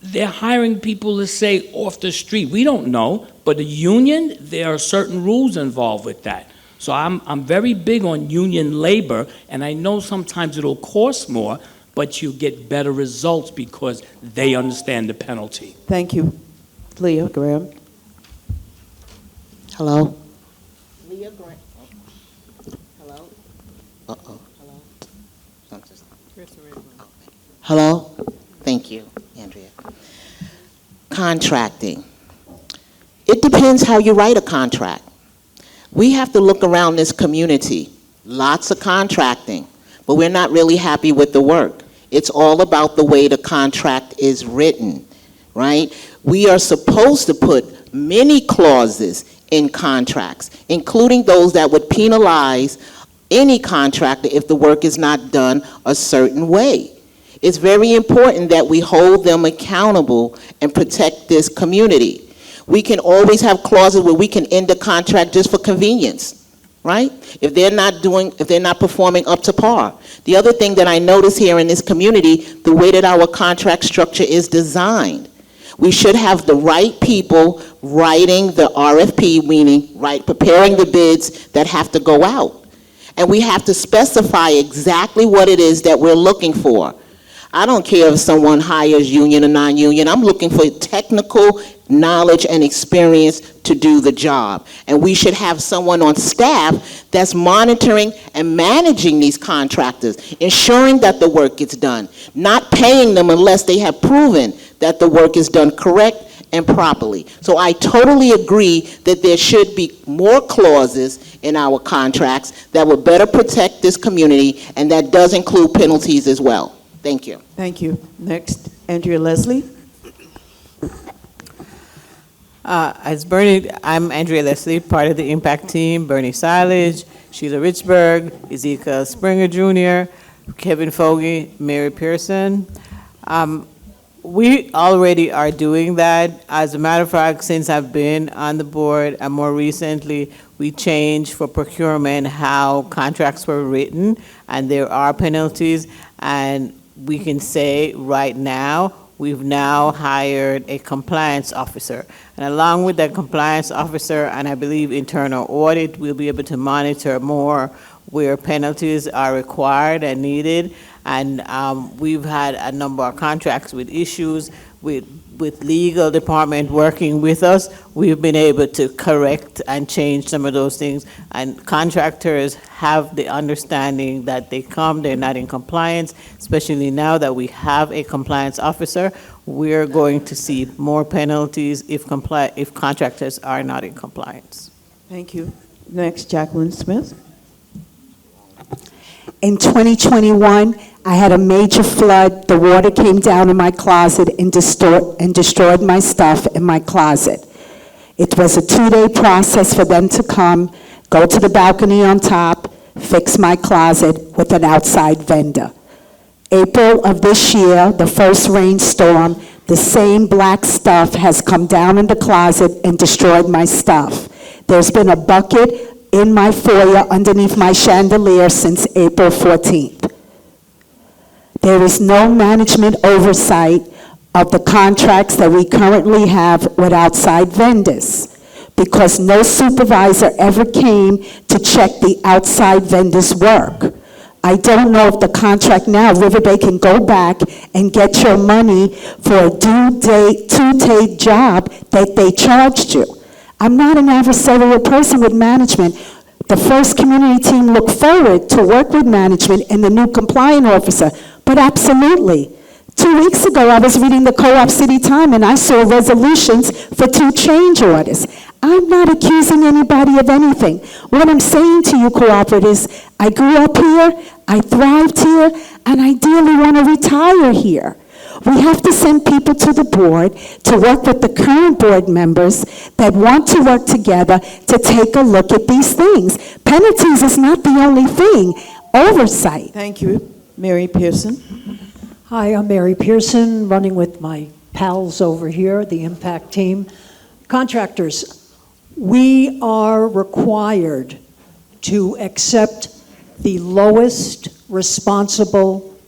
they're hiring people to say off the street. We don't know, but a union, there are certain rules involved with that. So I'm very big on union labor, and I know sometimes it'll cost more, but you get better results because they understand the penalty. Thank you. Leah Graham. Hello? Leah Graham. Hello? Uh-oh. Hello? Thank you, Andrea. Contracting. It depends how you write a contract. We have to look around this community. Lots of contracting, but we're not really happy with the work. It's all about the way the contract is written, right? We are supposed to put many clauses in contracts, including those that would penalize any contractor if the work is not done a certain way. It's very important that we hold them accountable and protect this community. We can always have clauses where we can end a contract just for convenience, right? If they're not performing up to par. The other thing that I notice here in this community, the way that our contract structure is designed, we should have the right people writing the RFP, meaning preparing the bids that have to go out. And we have to specify exactly what it is that we're looking for. I don't care if someone hires union or non-union. I'm looking for technical knowledge and experience to do the job. And we should have someone on staff that's monitoring and managing these contractors, ensuring that the work gets done, not paying them unless they have proven that the work is done correct and properly. So I totally agree that there should be more clauses in our contracts that will better protect this community, and that does include penalties as well. Thank you. Thank you. Next, Andrea Leslie. I'm Andrea Leslie, part of the Impact Team. Bernie Silage, Sheila Richburg, Ezekiel Springer Jr., Kevin Fogarty, Mary Pearson. We already are doing that. As a matter of fact, since I've been on the board, and more recently, we changed for procurement how contracts were written, and there are penalties, and we can say right now, we've now hired a compliance officer. And along with that compliance officer, and I believe internal audit, we'll be able to monitor more where penalties are required and needed. And we've had a number of contracts with issues with legal department working with us. We've been able to correct and change some of those things. And contractors have the understanding that they come, they're not in compliance, especially now that we have a compliance officer. We're going to see more penalties if contractors are not in compliance. Thank you. Next, Jacqueline Smith. In 2021, I had a major flood. The water came down in my closet and destroyed my stuff in my closet. It was a 2-day process for them to come, go to the balcony on top, fix my closet with an outside vendor. April of this year, the first rainstorm, the same black stuff has come down in the closet and destroyed my stuff. There's been a bucket in my foyer underneath my chandelier since April 14th. There is no management oversight of the contracts that we currently have with outside vendors because no supervisor ever came to check the outside vendors' work. I don't know if the contract now, Riverbay can go back and get your money for a two-day job that they charged you. I'm not an adversarial person with management. The first community team looked forward to work with management and the new compliance officer, but absolutely. 2 weeks ago, I was reading the Co-op City Time and I saw resolutions for 2 change orders. I'm not accusing anybody of anything. What I'm saying to you, cooperatives, I grew up here, I thrived here, and I ideally want to retire here. We have to send people to the board to work with the current board members that want to work together to take a look at these things. Penalties is not the only thing. Oversight. Thank you. Mary Pearson. Hi, I'm Mary Pearson, running with my pals over here, the Impact team. Contractors, we are required to accept the lowest responsible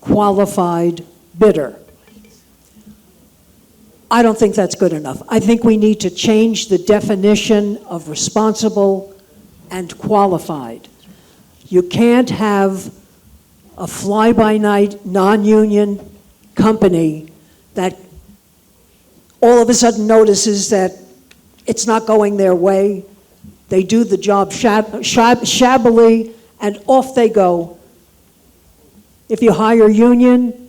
qualified bidder. I don't think that's good enough. I think we need to change the definition of responsible and qualified. You can't have a fly-by-night, non-union company that all of a sudden notices that it's not going their way. They do the job shabbily, and off they go. If you hire union,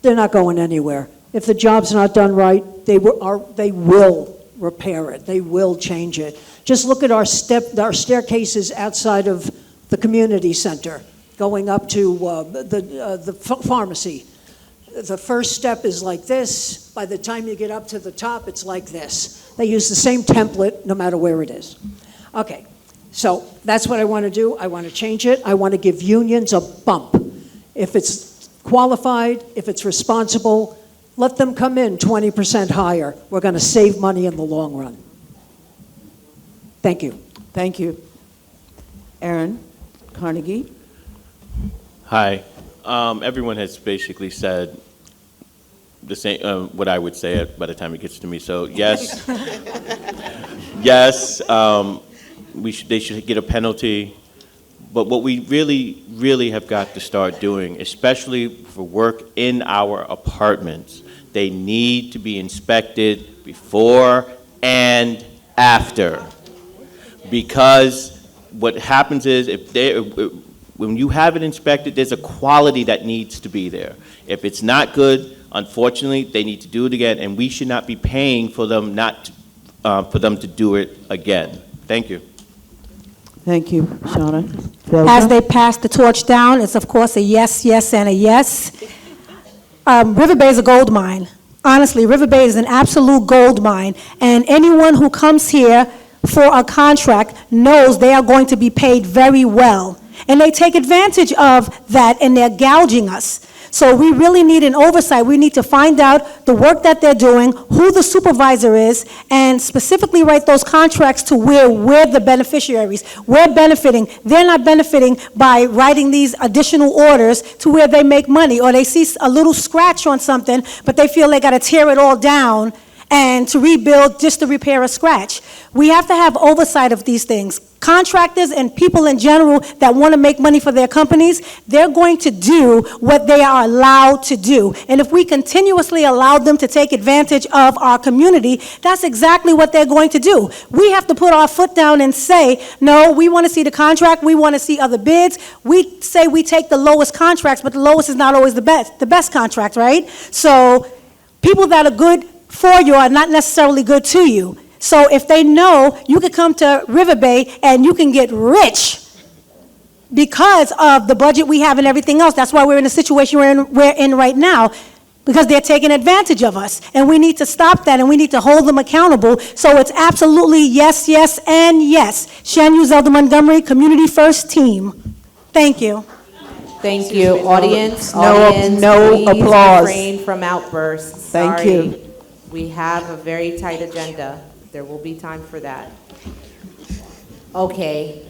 they're not going anywhere. If the job's not done right, they will repair it. They will change it. Just look at our staircases outside of the community center, going up to the pharmacy. The first step is like this. By the time you get up to the top, it's like this. They use the same template no matter where it is. Okay, so that's what I want to do. I want to change it. I want to give unions a bump. If it's qualified, if it's responsible, let them come in 20% higher. We're going to save money in the long run. Thank you. Thank you. Aaron Carnegie. Hi. Everyone has basically said the same, what I would say by the time it gets to me. So yes, yes, they should get a penalty. But what we really, really have got to start doing, especially for work in our apartments, they need to be inspected before and after. Because what happens is when you have it inspected, there's a quality that needs to be there. If it's not good, unfortunately, they need to do it again, and we should not be paying for them for them to do it again. Thank you. Thank you, Shauna. As they pass the torch down, it's of course a yes, yes, and a yes. Riverbay is a gold mine. Honestly, Riverbay is an absolute gold mine, and anyone who comes here for a contract knows they are going to be paid very well. And they take advantage of that, and they're gouging us. So we really need an oversight. We need to find out the work that they're doing, who the supervisor is, and specifically write those contracts to where we're the beneficiaries. We're benefiting. They're not benefiting by writing these additional orders to where they make money, or they see a little scratch on something, but they feel they got to tear it all down and to rebuild just to repair a scratch. We have to have oversight of these things. Contractors and people in general that want to make money for their companies, they're going to do what they are allowed to do. And if we continuously allow them to take advantage of our community, that's exactly what they're going to do. We have to put our foot down and say, no, we want to see the contract, we want to see other bids. We say we take the lowest contracts, but the lowest is not always the best contract, right? So people that are good for you are not necessarily good to you. So if they know you could come to Riverbay and you can get rich because of the budget we have and everything else, that's why we're in the situation we're in right now, because they're taking advantage of us. And we need to stop that, and we need to hold them accountable. So it's absolutely yes, yes, and yes. Shan Yu Zelda Montgomery, Community First Team. Thank you. Thank you. Audience, No please applause. refrain from outbursts. Thank Sorry. you. We have a very tight agenda. There will be time for that. Okay.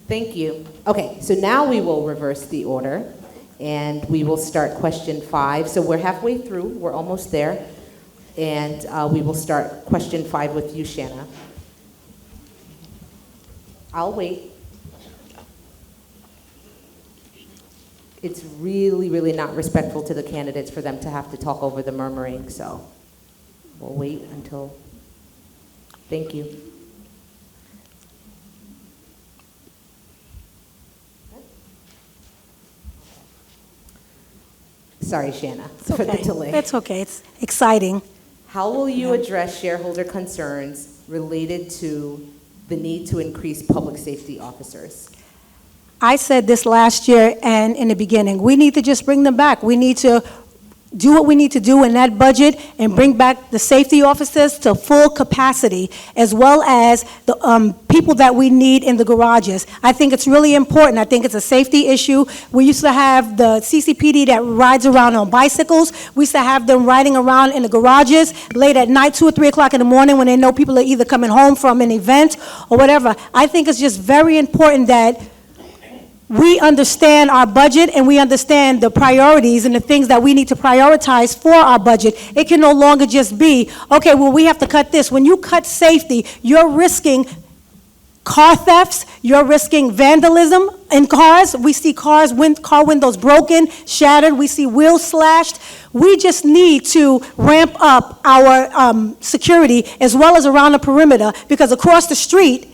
Thank you. Okay, so now we will reverse the order, and we will start question 5. So we're halfway through. We're almost there. And we will start question 5 with you, Shanna. I'll wait. It's really, really not respectful to the candidates for them to have to talk over the murmuring, so we'll wait until, thank you. Sorry, Shanna, for the delay. It's okay. It's exciting. How will you address shareholder concerns related to the need to increase public safety officers? I said this last year and in the beginning. We need to just bring them back. We need to do what we need to do in that budget and bring back the safety officers to full capacity, as well as the people that we need in the garages. I think it's really important. I think it's a safety issue. We used to have the CCPD that rides around on bicycles. We used to have them riding around in the garages late at night, 2 or 3 o'clock in the morning, when they know people are either coming home from an event or whatever. I think it's just very important that we understand our budget and we understand the priorities and the things that we need to prioritize for our budget. It can no longer just be, okay, well, we have to cut this. When you cut safety, you're risking car thefts, you're risking vandalism in cars. We see car windows broken, shattered. We see wheels slashed. We just need to ramp up our security as well as around the perimeter, because across the street,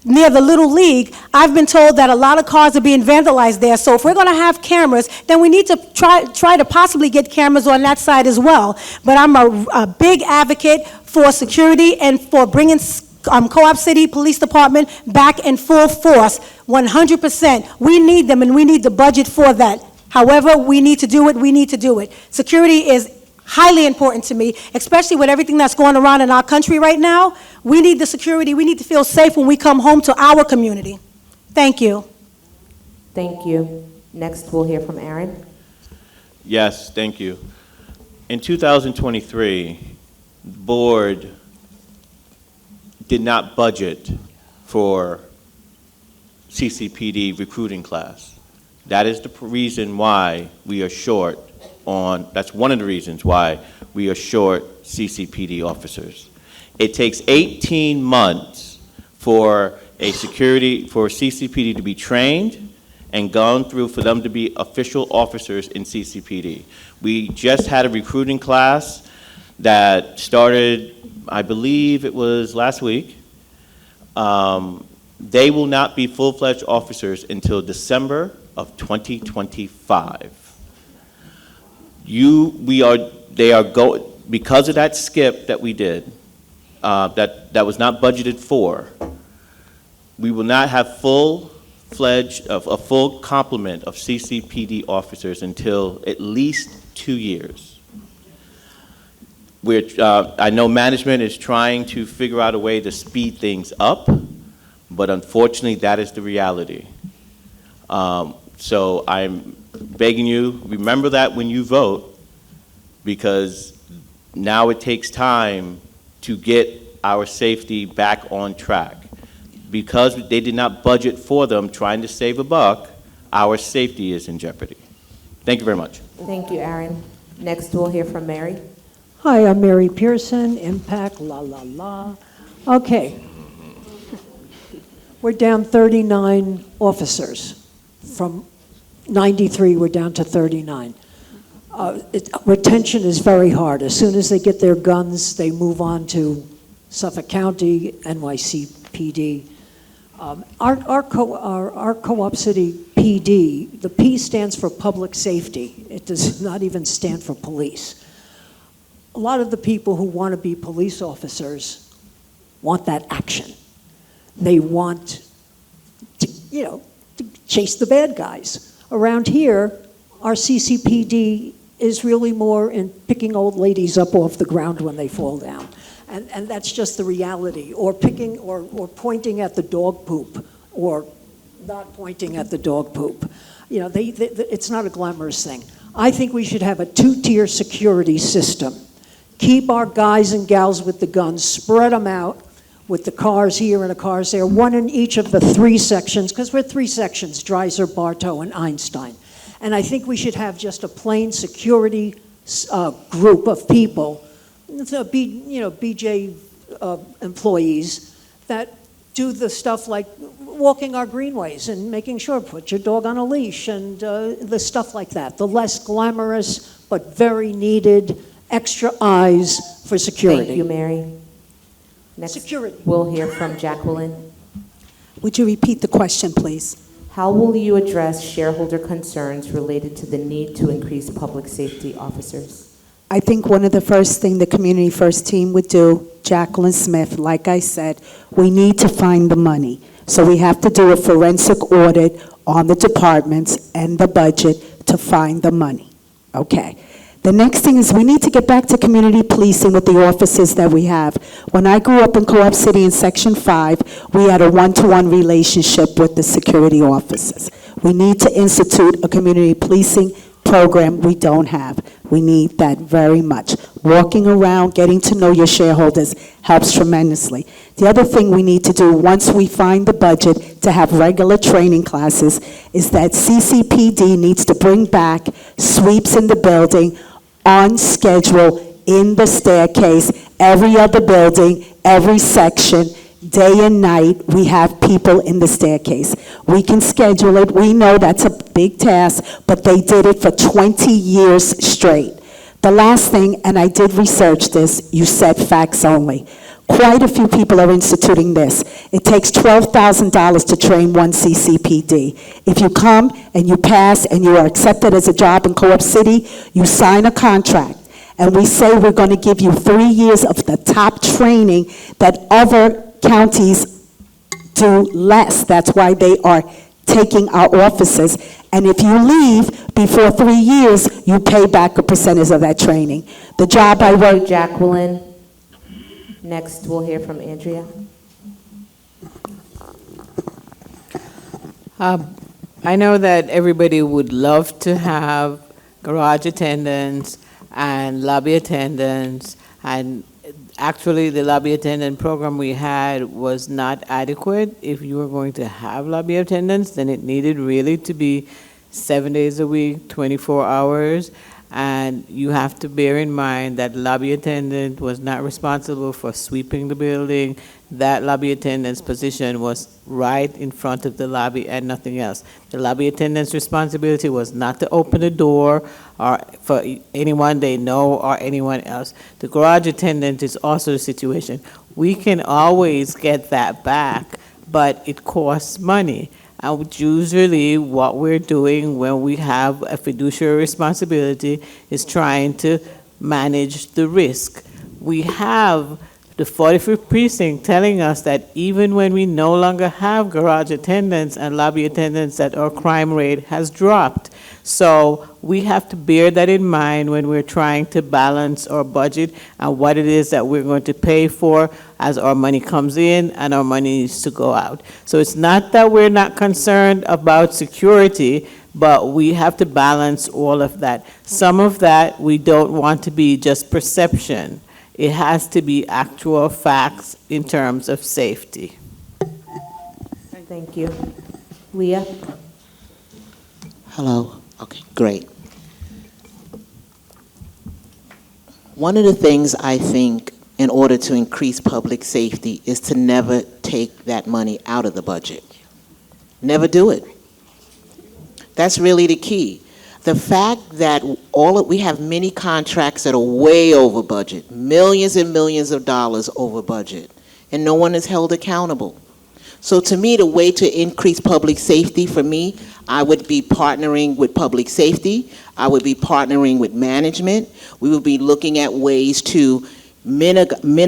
near the Little League, I've been told that a lot of cars are being vandalized there. So if we're going to have cameras, then we need to try to possibly get cameras on that side as well. But I'm a big advocate for security and for bringing Co-op City Police Department back in full force, 100%. We need them, and we need the budget for that. However we need to do it, we need to do it. Security is highly important to me, especially with everything that's going around in our country right now. We need the security. We need to feel safe when we come home to our community. Thank you. Thank you. Next, we'll hear from Aaron. Yes, thank you. In 2023, the board did not budget for CCPD recruiting class. That is the reason why we are short that's one of the reasons why we are short CCPD officers. It takes 18 months for CCPD to be trained and gone through for them to be official officers in CCPD. We just had a recruiting class that started, I believe it was last week. They will not be full-fledged officers until December of 2025. Because of that skip that we did, that was not budgeted for, we will not have a full complement of CCPD officers until at least 2 years. I know management is trying to figure out a way to speed things up, but unfortunately, that is the reality. So I'm begging you, remember that when you vote, because now it takes time to get our safety back on track. Because they did not budget for them trying to save a buck, our safety is in jeopardy. Thank you very much. Thank you, Aaron. Next, we'll hear from Mary. Hi, I'm Mary Pearson, Impact, la, la, la. Okay. We're down 39 officers. From 93, we're down to 39. Retention is very hard. As soon as they get their guns, they move on to Suffolk County, NYCPD. Our Co-op City PD, the P stands for public safety. It does not even stand for police. A lot of the people who want to be police officers want that action. They want to, to chase the bad guys. Around here, our CCPD is really more in picking old ladies up off the ground when they fall down. And that's just the reality. Or picking, or pointing at the dog poop, or not pointing at the dog poop. It's not a glamorous thing. I think we should have a two-tier security system. Keep our guys and gals with the guns, spread them out with the cars here and the cars there, one in each of the three sections, because we're three sections, Dreiser, Bartow, and Einstein. And I think we should have just a plain security group of people, BJ employees that do the stuff like walking our greenways and making sure, put your dog on a leash and the stuff like that. The less glamorous but very needed extra eyes for security. Thank you, Mary. Next, security. We'll hear from Jacqueline. Would you repeat the question, please? How will you address shareholder concerns related to the need to increase public safety officers? I think one of the first thing the Community First team would do, Jacqueline Smith, like I said, we need to find the money. So we have to do a forensic audit on the departments and the budget to find the money. Okay. The next thing is we need to get back to community policing with the officers that we have. When I grew up in Co-op City in Section 5, we had a one-to-one relationship with the security officers. We need to institute a community policing program we don't have. We need that very much. Walking around, getting to know your shareholders helps tremendously. The other thing we need to do once we find the budget to have regular training classes is that CCPD needs to bring back sweeps in the building on schedule in the staircase, every other building, every section, day and night, we have people in the staircase. We can schedule it. We know that's a big task, but they did it for 20 years straight. The last thing, and I did research this, you said facts only. Quite a few people are instituting this. It takes $12,000 to train one CCPD. If you come and you pass and you are accepted as a job in Co-op City, you sign a contract. And we say we're going to give you 3 years of the top training that other counties do less. That's why they are taking our offices. And if you leave before 3 years, you pay back a percentage of that training. The job I work... Jacqueline. Next, we'll hear from Andrea. I know that everybody would love to have garage attendants and lobby attendants, and actually the lobby attendant program we had was not adequate. If you were going to have lobby attendants, then it needed really to be 7 days a week, 24 hours. And you have to bear in mind that lobby attendant was not responsible for sweeping the building. That lobby attendant's position was right in front of the lobby and nothing else. The lobby attendant's responsibility was not to open the door or for anyone they know or anyone else. The garage attendant is also the situation. We can always get that back, but it costs money. And usually what we're doing when we have a fiduciary responsibility is trying to manage the risk. We have the 45th precinct telling us that even when we no longer have garage attendants and lobby attendants, that our crime rate has dropped. So we have to bear that in mind when we're trying to balance our budget and what it is that we're going to pay for as our money comes in and our money needs to go out. So it's not that we're not concerned about security, but we have to balance all of that. Some of that we don't want to be just perception. It has to be actual facts in terms of safety. Thank you. Leah? Hello. Okay, great. One of the things I think in order to increase public safety is to never take that money out of the budget. Never do it. That's really the key. The fact that we have many contracts that are way over budget, millions and millions of dollars over budget, and no one is held accountable. So to me, the way to increase public safety for me, I would be partnering with public safety. I would be partnering with management. We would be looking at ways to minimize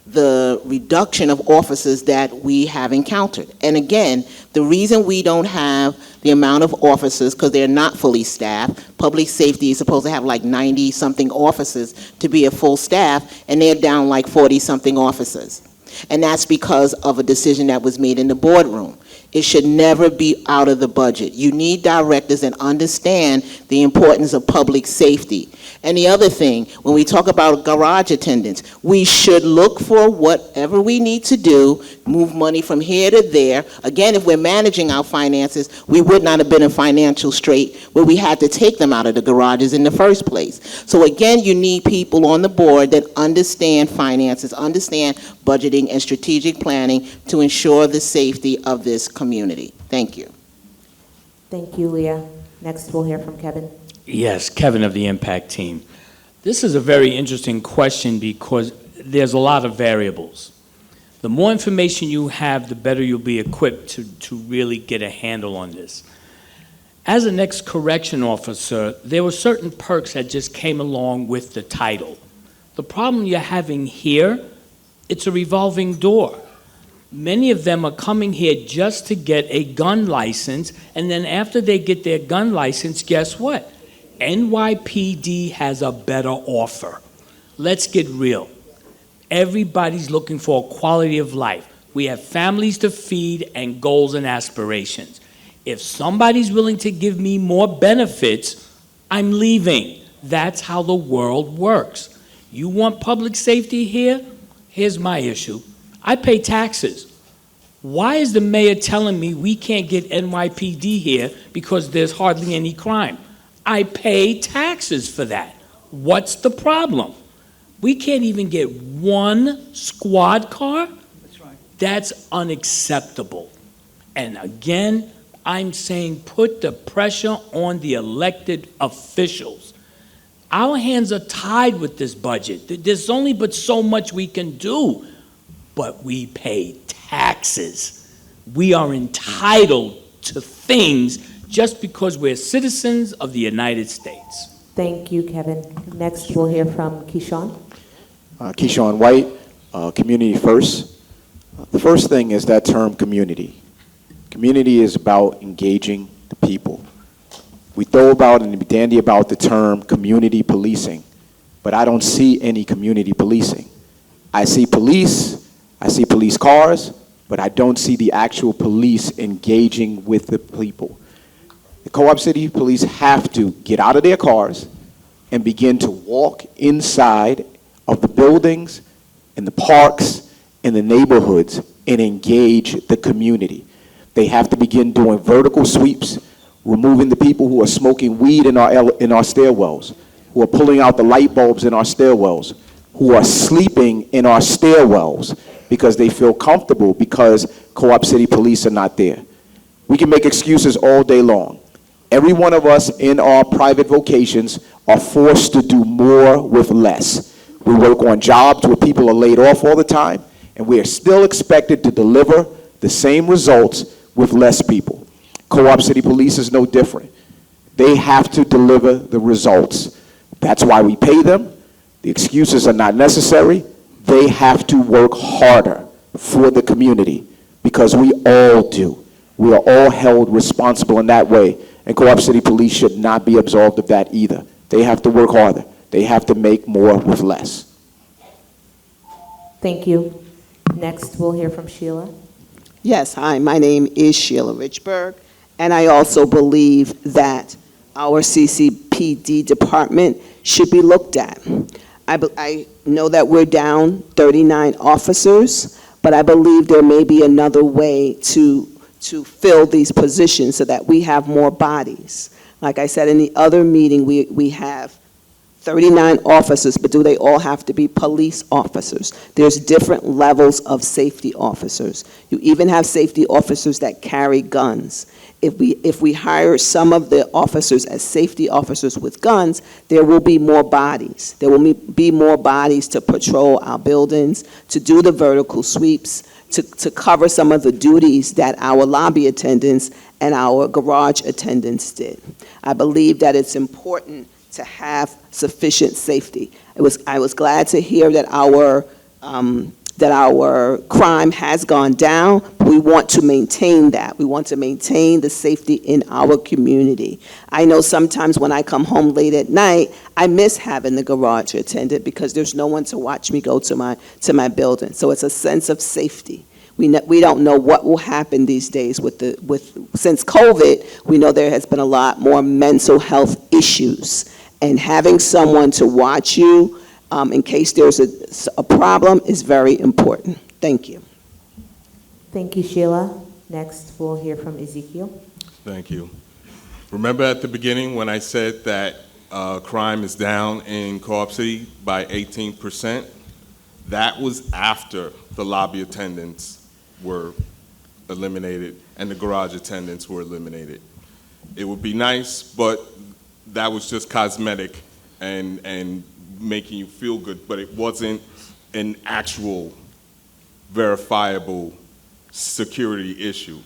the reduction of officers that we have encountered. And again, the reason we don't have the amount of officers, because they're not fully staffed, public safety is supposed to have like 90-something officers to be a full staff, and they're down like 40-something officers. And that's because of a decision that was made in the boardroom. It should never be out of the budget. You need directors that understand the importance of public safety. And the other thing, when we talk about garage attendants, we should look for whatever we need to do, move money from here to there. Again, if we're managing our finances, we would not have been in financial strait where we had to take them out of the garages in the first place. So again, you need people on the board that understand finances, understand budgeting and strategic planning to ensure the safety of this community. Thank you. Thank you, Leah. Next, we'll hear from Kevin. Yes, Kevin of the Impact Team. This is a very interesting question because there's a lot of variables. The more information you have, the better you'll be equipped to really get a handle on this. As an ex-correction officer, there were certain perks that just came along with the title. The problem you're having here, it's a revolving door. Many of them are coming here just to get a gun license, and then after they get their gun license, guess what? NYPD has a better offer. Let's get real. Everybody's looking for a quality of life. We have families to feed and goals and aspirations. If somebody's willing to give me more benefits, I'm leaving. That's how the world works. You want public safety here? Here's my issue. I pay taxes. Why is the mayor telling me we can't get NYPD here because there's hardly any crime? I pay taxes for that. What's the problem? We can't even get one squad car? That's right. That's unacceptable. And again, I'm saying put the pressure on the elected officials. Our hands are tied with this budget. There's only but so much we can do, but we pay taxes. We are entitled to things just because we're citizens of the United States. Thank you, Kevin. Next, we'll hear from Keyshawn. Keyshawn White, Community First. The first thing is that term community. Community is about engaging the people. We throw about and we dandy about the term community policing, but I don't see any community policing. I see police cars, but I don't see the actual police engaging with the people. The Co-op City Police have to get out of their cars and begin to walk inside of the buildings, in the parks, in the neighborhoods, and engage the community. They have to begin doing vertical sweeps, removing the people who are smoking weed in our stairwells, who are pulling out the light bulbs in our stairwells, who are sleeping in our stairwells because they feel comfortable because Co-op City Police are not there. We can make excuses all day long. Every one of us in our private vocations are forced to do more with less. We work on jobs where people are laid off all the time, and we are still expected to deliver the same results with less people. Co-op City Police is no different. They have to deliver the results. That's why we pay them. The excuses are not necessary. they have to work harder for the community, because we all do. We are all held responsible in that way, and Co-op City Police should not be absolved of that either. They have to work harder. They have to make more with less. Thank you. Next, we'll hear from Sheila. Yes, hi, my name is Sheila Richburg, and I also believe that our CCPD department should be looked at. I know that we're down 39 officers, but I believe there may be another way to fill these positions so that we have more bodies. Like I said in the other meeting, we have 39 officers, but do they all have to be police officers? There's different levels of safety officers. You even have safety officers that carry guns. If we hire some of the officers as safety officers with guns, there will be more bodies. There will be more bodies to patrol our buildings, to do the vertical sweeps, to cover some of the duties that our lobby attendants and our garage attendants did. I believe that it's important to have sufficient safety. I was glad to hear that our crime has gone down. We want to maintain that. We want to maintain the safety in our community. I know sometimes when I come home late at night, I miss having the garage attendant because there's no one to watch me go to my building. So it's a sense of safety. We don't know what will happen these days since COVID. We know there has been a lot more mental health issues. And having someone to watch you in case there's a problem is very important. Thank you. Thank you, Sheila. Next, we'll hear from Ezekiel. Thank you. Remember at the beginning when I said that crime is down in Co-op City by 18%? That was after the lobby attendants were eliminated and the garage attendants were eliminated. It would be nice, but that was just cosmetic and making you feel good, but it wasn't an actual verifiable security issue.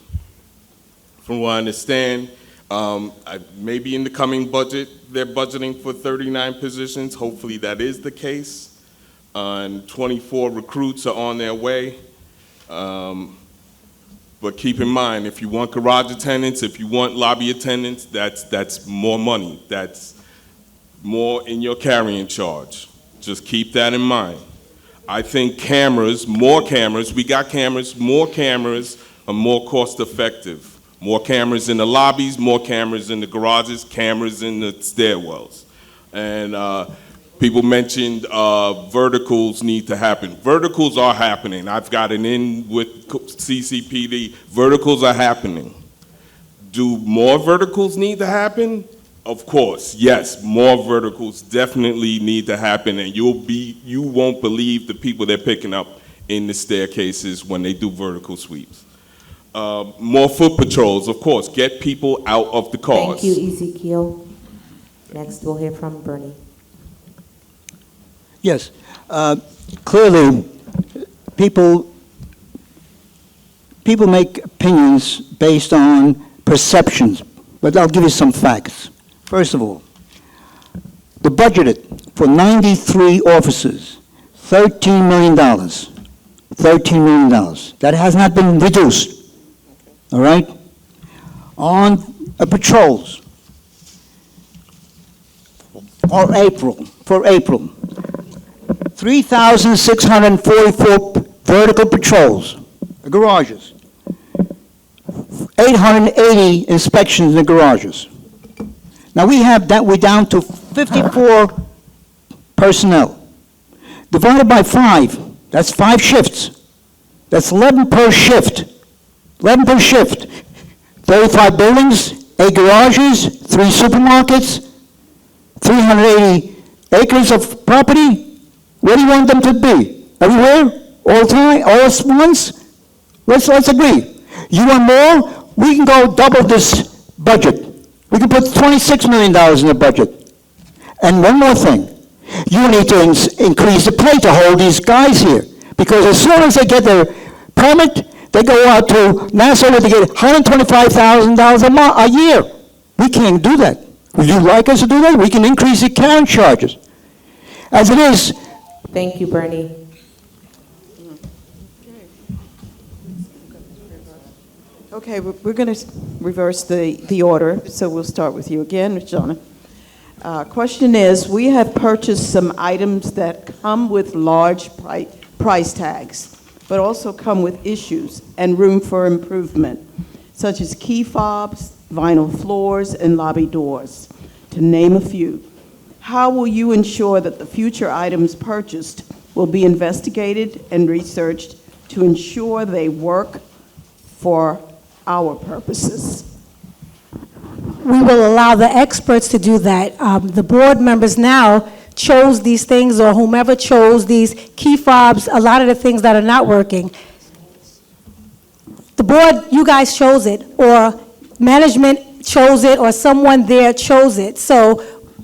From what I understand, maybe in the coming budget, they're budgeting for 39 positions. Hopefully that is the case. And 24 recruits are on their way. But keep in mind, if you want garage attendants, if you want lobby attendants, that's more money. That's more in your carrying charge. Just keep that in mind. I think cameras, more cameras, we got cameras, more cameras are more cost effective. More cameras in the lobbies, more cameras in the garages, cameras in the stairwells. And people mentioned verticals need to happen. Verticals are happening. I've gotten in with CCPD. Verticals are happening. Do more verticals need to happen? Of course, yes, more verticals definitely need to happen, and you won't believe the people they're picking up in the staircases when they do vertical sweeps. More foot patrols, of course. Get people out of the cars. Thank you, Ezekiel. Next, we'll hear from Bernie. Yes, clearly, people make opinions based on perceptions, but I'll give you some facts. First of all, the budgeted for 93 officers, $13 million. $13 million. That has not been reduced, all right? On patrols, for April, 3,644 vertical patrols, garages, 880 inspections in the garages. Now we're down to 54 personnel. Divided by 5, that's 5 shifts. That's 11 per shift. 11 per shift. 35 buildings, 8 garages, 3 supermarkets, 380 acres of property. Where do you want them to be? Everywhere? All the time? All at once? Let's agree. You want more? We can go double this budget. We can put $26 million in the budget. And one more thing. You need to increase the pay to hold these guys here. Because as soon as they get their permit, they go out to Nassau where they get $125,000 a year. We can't do that. Would you like us to do that? We can increase the carrying charges. As it is. Thank you, Bernie. Okay, we're going to reverse the order, so we'll start with you again, Ms. Jonna. Question is, we have purchased some items that come with large price tags, but also come with issues and room for improvement, such as key fobs, vinyl floors, and lobby doors, to name a few. How will you ensure that the future items purchased will be investigated and researched to ensure they work for our purposes? We will allow the experts to do that. The board members now chose these things, or whomever chose these key fobs, a lot of the things that are not working. The board, you guys chose it, or management chose it, or someone there chose it. So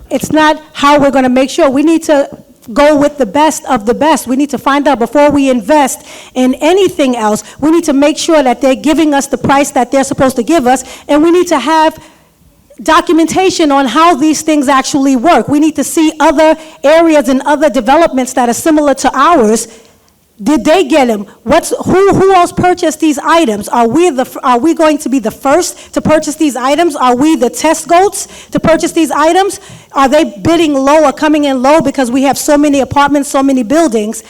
it's not how we're going to make sure. We need to go with the best of the best. We need to find out before we invest in anything else. We need to make sure that they're giving us the price that they're supposed to give us, and we need to have documentation on how these things actually work. We need to see other areas and other developments that are similar to ours. Did they get them? Who else purchased these items? Are we going to be the first to purchase these items? Are we the test goats to purchase these items? Are they bidding low or coming in low because we have so many apartments, so many buildings?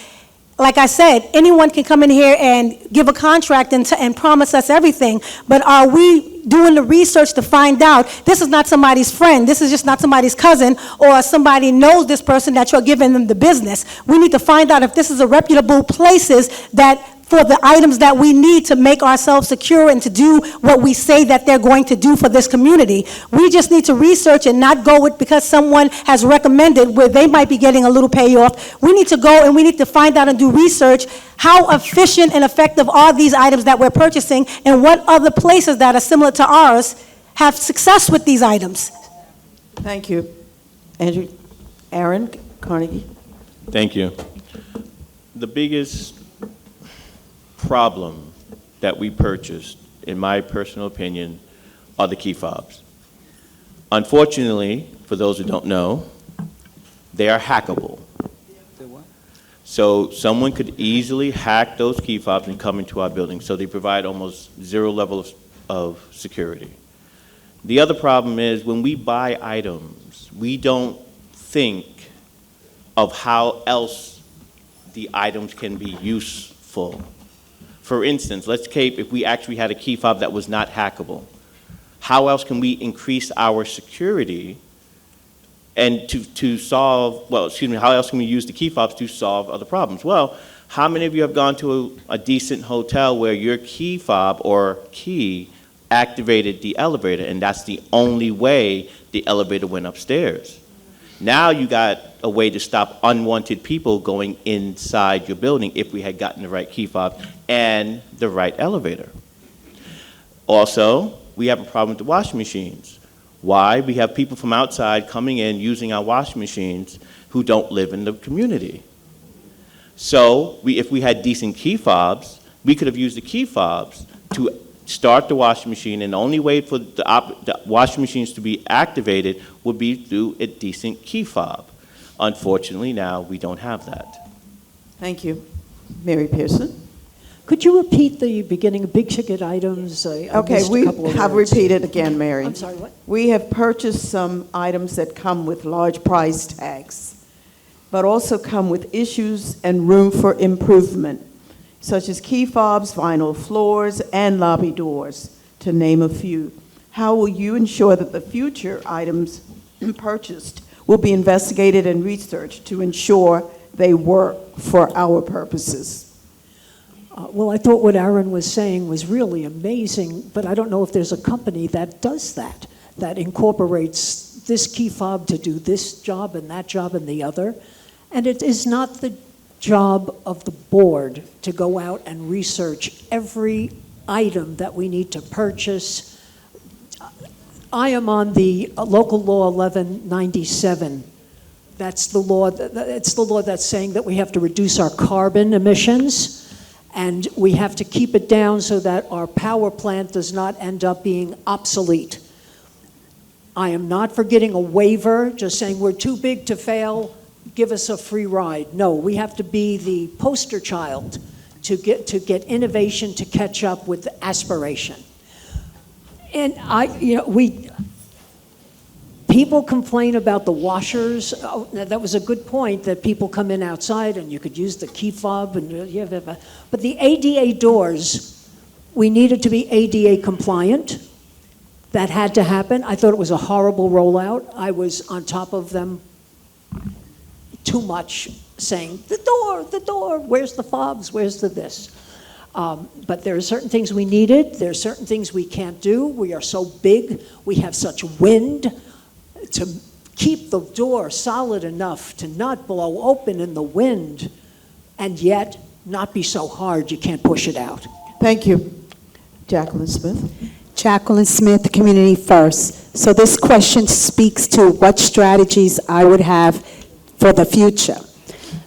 Like I said, anyone can come in here and give a contract and promise us everything, but are we doing the research to find out this is not somebody's friend, this is just not somebody's cousin, or somebody knows this person that you're giving them the business? We need to find out if this is a reputable places that for the items that we need to make ourselves secure and to do what we say that they're going to do for this community. We just need to research and not go with because someone has recommended where they might be getting a little payoff. We need to go and we need to find out and do research. How efficient and effective are these items that we're purchasing, and what other places that are similar to ours have success with these items? Thank you. Andrew, Aaron Carnegie. Thank you. The biggest problem that we purchased, in my personal opinion, are the key fobs. Unfortunately, for those who don't know, they are hackable. So someone could easily hack those key fobs and come into our building, so they provide almost zero level of security. The other problem is when we buy items, we don't think of how else the items can be useful. For instance, let's take if we actually had a key fob that was not hackable. How else can we increase our security and to solve, well, excuse me, how else can we use the key fobs to solve other problems? Well, how many of you have gone to a decent hotel where your key fob or key activated the elevator, and that's the only way the elevator went upstairs? Now you got a way to stop unwanted people going inside your building if we had gotten the right key fob and the right elevator. Also, we have a problem with the washing machines. Why? We have people from outside coming in using our washing machines who don't live in the community. So if we had decent key fobs, we could have used the key fobs to start the washing machine, and the only way for the washing machines to be activated would be through a decent key fob. Unfortunately, now we don't have that. Thank you. Mary Pearson. Could you repeat the beginning of big ticket items? Okay, we have repeated again, Mary. I'm sorry, what? We have purchased some items that come with large price tags, but also come with issues and room for improvement, such as key fobs, vinyl floors, and lobby doors, to name a few. How will you ensure that the future items purchased will be investigated and researched to ensure they work for our purposes? Well, I thought what Aaron was saying was really amazing, but I don't know if there's a company that does that, that incorporates this key fob to do this job and that job and the other. And it is not the job of the board to go out and research every item that we need to purchase. I am on the local law 1197. That's the law, it's the law that's saying that we have to reduce our carbon emissions, and we have to keep it down so that our power plant does not end up being obsolete. I am not for getting a waiver, just saying we're too big to fail, give us a free ride. No, we have to be the poster child to get innovation to catch up with aspiration. And people complain about the washers. Oh, now that was a good point, that people come in outside and you could use the key fob. But the ADA doors, we needed to be ADA compliant. That had to happen. I thought it was a horrible rollout. I was on top of them too much, saying, the door, where's the fobs, where's the this? But there are certain things we needed. There are certain things we can't do. We are so big. We have such wind. To keep the door solid enough to not blow open in the wind, and yet not be so hard you can't push it out. Thank you. Jacqueline Smith. Jacqueline Smith, Community First. So this question speaks to what strategies I would have for the future.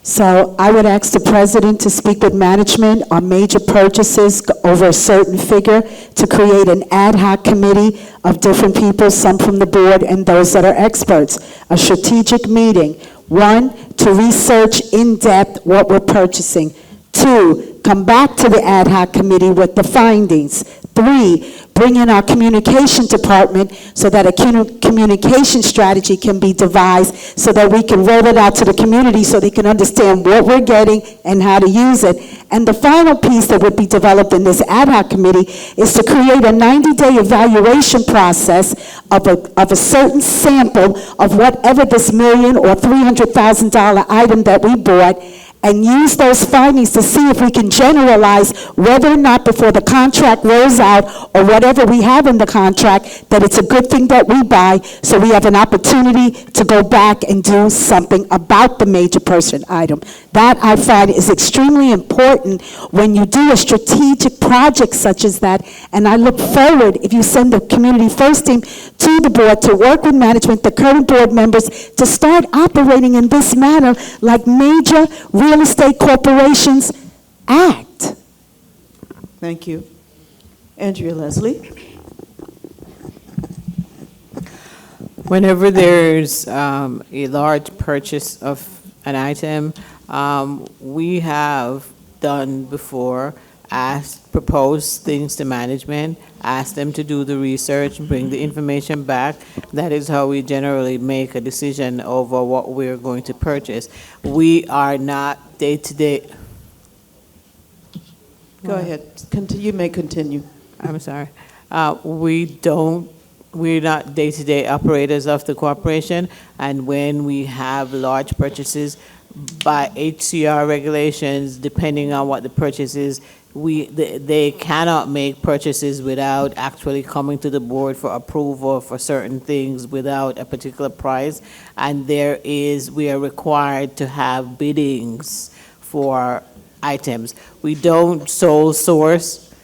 So I would ask the president to speak with management on major purchases over a certain figure, to create an ad hoc committee of different people, some from the board and those that are experts. A strategic meeting. 1, to research in depth what we're purchasing. 2, come back to the ad hoc committee with the findings. 3, bring in our communication department so that a communication strategy can be devised so that we can roll it out to the community so they can understand what we're getting and how to use it. And the final piece that would be developed in this ad hoc committee is to create a 90-day evaluation process of a certain sample of whatever this $1,000,000 or $300,000 item that we bought, and use those findings to see if we can generalize whether or not before the contract rolls out or whatever we have in the contract, that it's a good thing that we buy, so we have an opportunity to go back and do something about the major person item. That I find is extremely important when you do a strategic project such as that, and I look forward, if you send the Community First team to the board to work with management, the current board members, to start operating in this manner like major real estate corporations act. Thank you. Andrea Leslie. Whenever there's a large purchase of an item, we have done before, proposed things to management, ask them to do the research, bring the information back. That is how we generally make a decision over what we're going to purchase. We are not day-to-day. Go ahead. You may continue. I'm sorry. We're not day-to-day operators of the corporation, and when we have large purchases, by HCR regulations, depending on what the purchase is, they cannot make purchases without actually coming to the board for approval for certain things without a particular price. And we are required to have biddings for items. We don't sole source.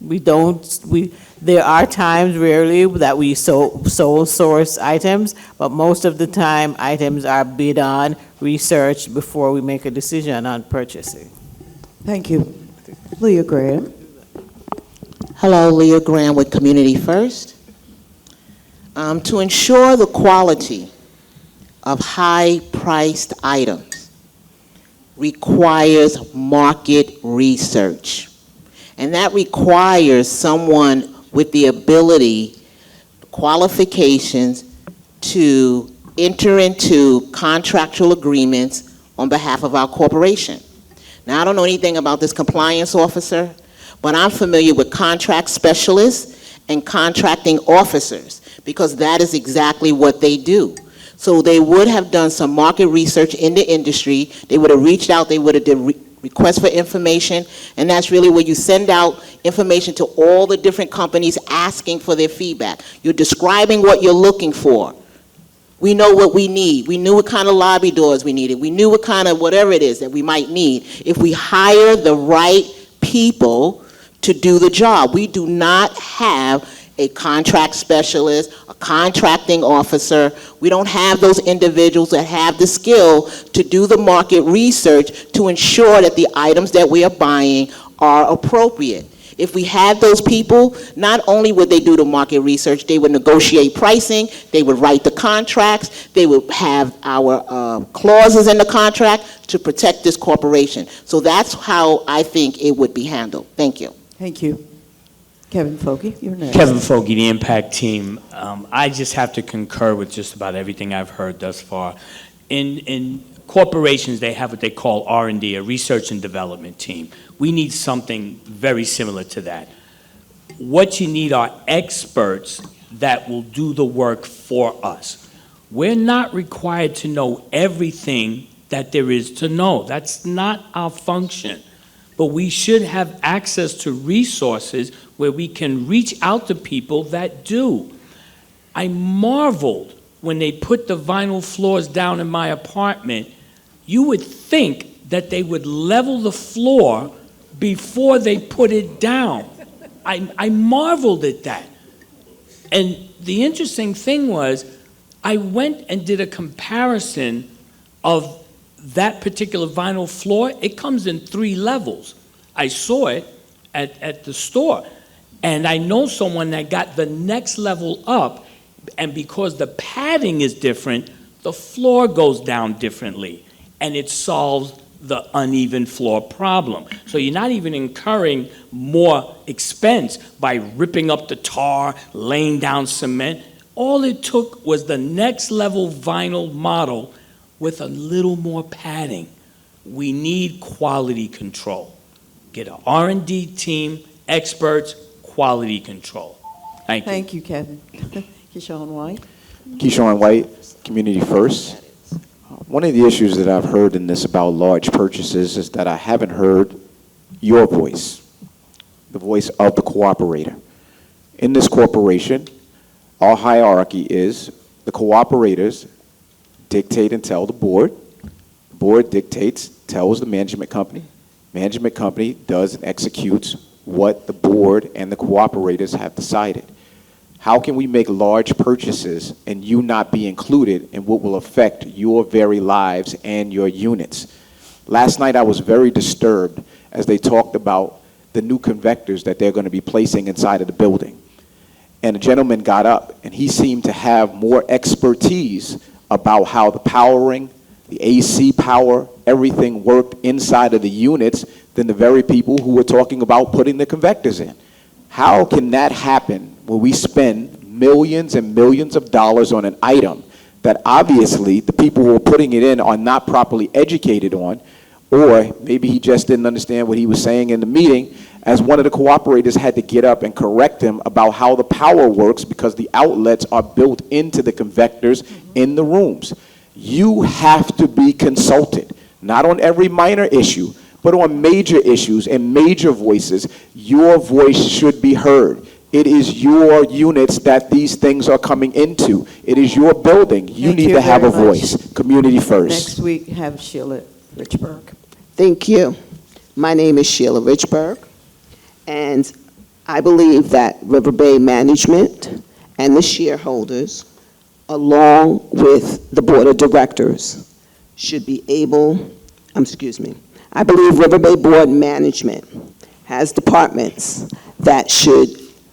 There are times, rarely, that we sole source items, but most of the time, items are bid on, researched before we make a decision on purchasing. Thank you. Leah Graham. Hello, Leah Graham with Community First. To ensure the quality of high-priced items requires market research. And that requires someone with the ability, qualifications to enter into contractual agreements on behalf of our corporation. Now, I don't know anything about this compliance officer, but I'm familiar with contract specialists and contracting officers, because that is exactly what they do. So they would have done some market research in the industry, they would have reached out, they would have done requests for information, and that's really where you send out information to all the different companies asking for their feedback. You're describing what you're looking for. We know what we need. We knew what kind of lobby doors we needed. We knew what kind of whatever it is that we might need. If we hire the right people to do the job, we do not have a contract specialist, a contracting officer. We don't have those individuals that have the skill to do the market research to ensure that the items that we are buying are appropriate. If we had those people, not only would they do the market research, they would negotiate pricing, they would write the contracts, they would have our clauses in the contract to protect this corporation. So that's how I think it would be handled. Thank you. Thank you. Kevin Fogey, you're next. Kevin Fogey, the Impact Team. I just have to concur with just about everything I've heard thus far. In corporations, they have what they call R&D, a research and development team. We need something very similar to that. What you need are experts that will do the work for us. We're not required to know everything that there is to know. That's not our function. But we should have access to resources where we can reach out to people that do. I marveled when they put the vinyl floors down in my apartment. You would think that they would level the floor before they put it down. I marveled at that. And the interesting thing was, I went and did a comparison of that particular vinyl floor. It comes in 3 levels. I saw it at the store. And I know someone that got the next level up, and because the padding is different, the floor goes down differently, and it solves the uneven floor problem. So you're not even incurring more expense by ripping up the tar, laying down cement. All it took was the next level vinyl model with a little more padding. We need quality control. Get an R&D team, experts, quality control. Thank you. Thank you, Kevin. Keyshawn White. Keyshawn White, Community First. One of the issues that I've heard in this about large purchases is that I haven't heard your voice, the voice of the cooperator. In this corporation, our hierarchy is the cooperators dictate and tell the board dictates, tells the management company does and executes what the board and the cooperators have decided. How can we make large purchases and you not be included in what will affect your very lives and your units? Last night I was very disturbed as they talked about the new convectors that they're going to be placing inside of the building. And a gentleman got up and he seemed to have more expertise about how the powering, the AC power, everything worked inside of the units than the very people who were talking about putting the convectors in. How can that happen when we spend millions and millions of dollars on an item that obviously the people who are putting it in are not properly educated on, or maybe he just didn't understand what he was saying in the meeting, as one of the cooperators had to get up and correct him about how the power works because the outlets are built into the convectors in the rooms. You have to be consulted, not on every minor issue, but on major issues and major voices. Your voice should be heard. It is your units that these things are coming into. It is your building. You need to have a voice. Community first. Next week, have Sheila Richburg. Thank you. My name is Sheila Richburg, and I believe that Riverbay management and the shareholders, along with the board of directors, should be able, I believe Riverbay board management has departments that should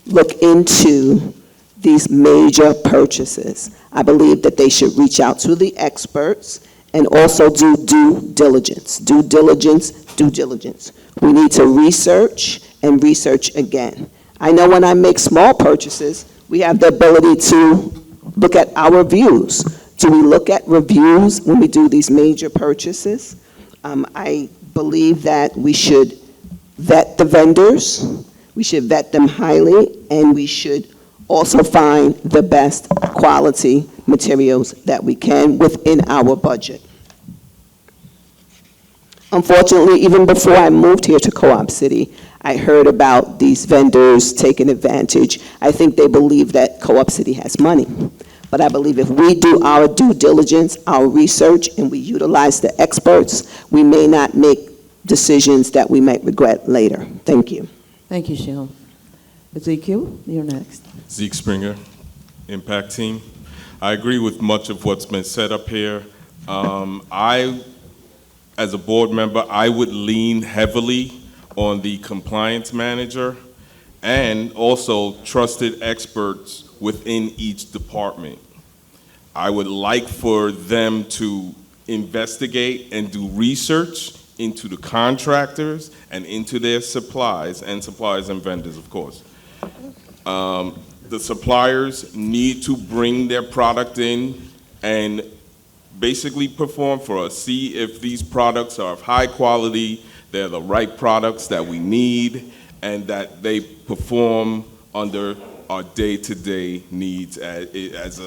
look into these major purchases. I believe that they should reach out to the experts and also do due diligence. Due diligence, due diligence. We need to research and research again. I know when I make small purchases, we have the ability to look at our reviews. Do we look at reviews when we do these major purchases? I believe that we should vet the vendors, we should vet them highly, and we should also find the best quality materials that we can within our budget. Unfortunately, even before I moved here to Co-op City, I heard about these vendors taking advantage. I think they believe that Co-op City has money. But I believe if we do our due diligence, our research, and we utilize the experts, we may not make decisions that we might regret later. Thank you. Thank you, Sheila. Ezekiel, you're next. Zeke Springer, Impact Team. I agree with much of what's been said up here. As a board member, I would lean heavily on the compliance manager and also trusted experts within each department. I would like for them to investigate and do research into the contractors and into their suppliers and vendors, of course. The suppliers need to bring their product in and basically perform for us, see if these products are of high quality, they're the right products that we need, and that they perform under our day-to-day needs as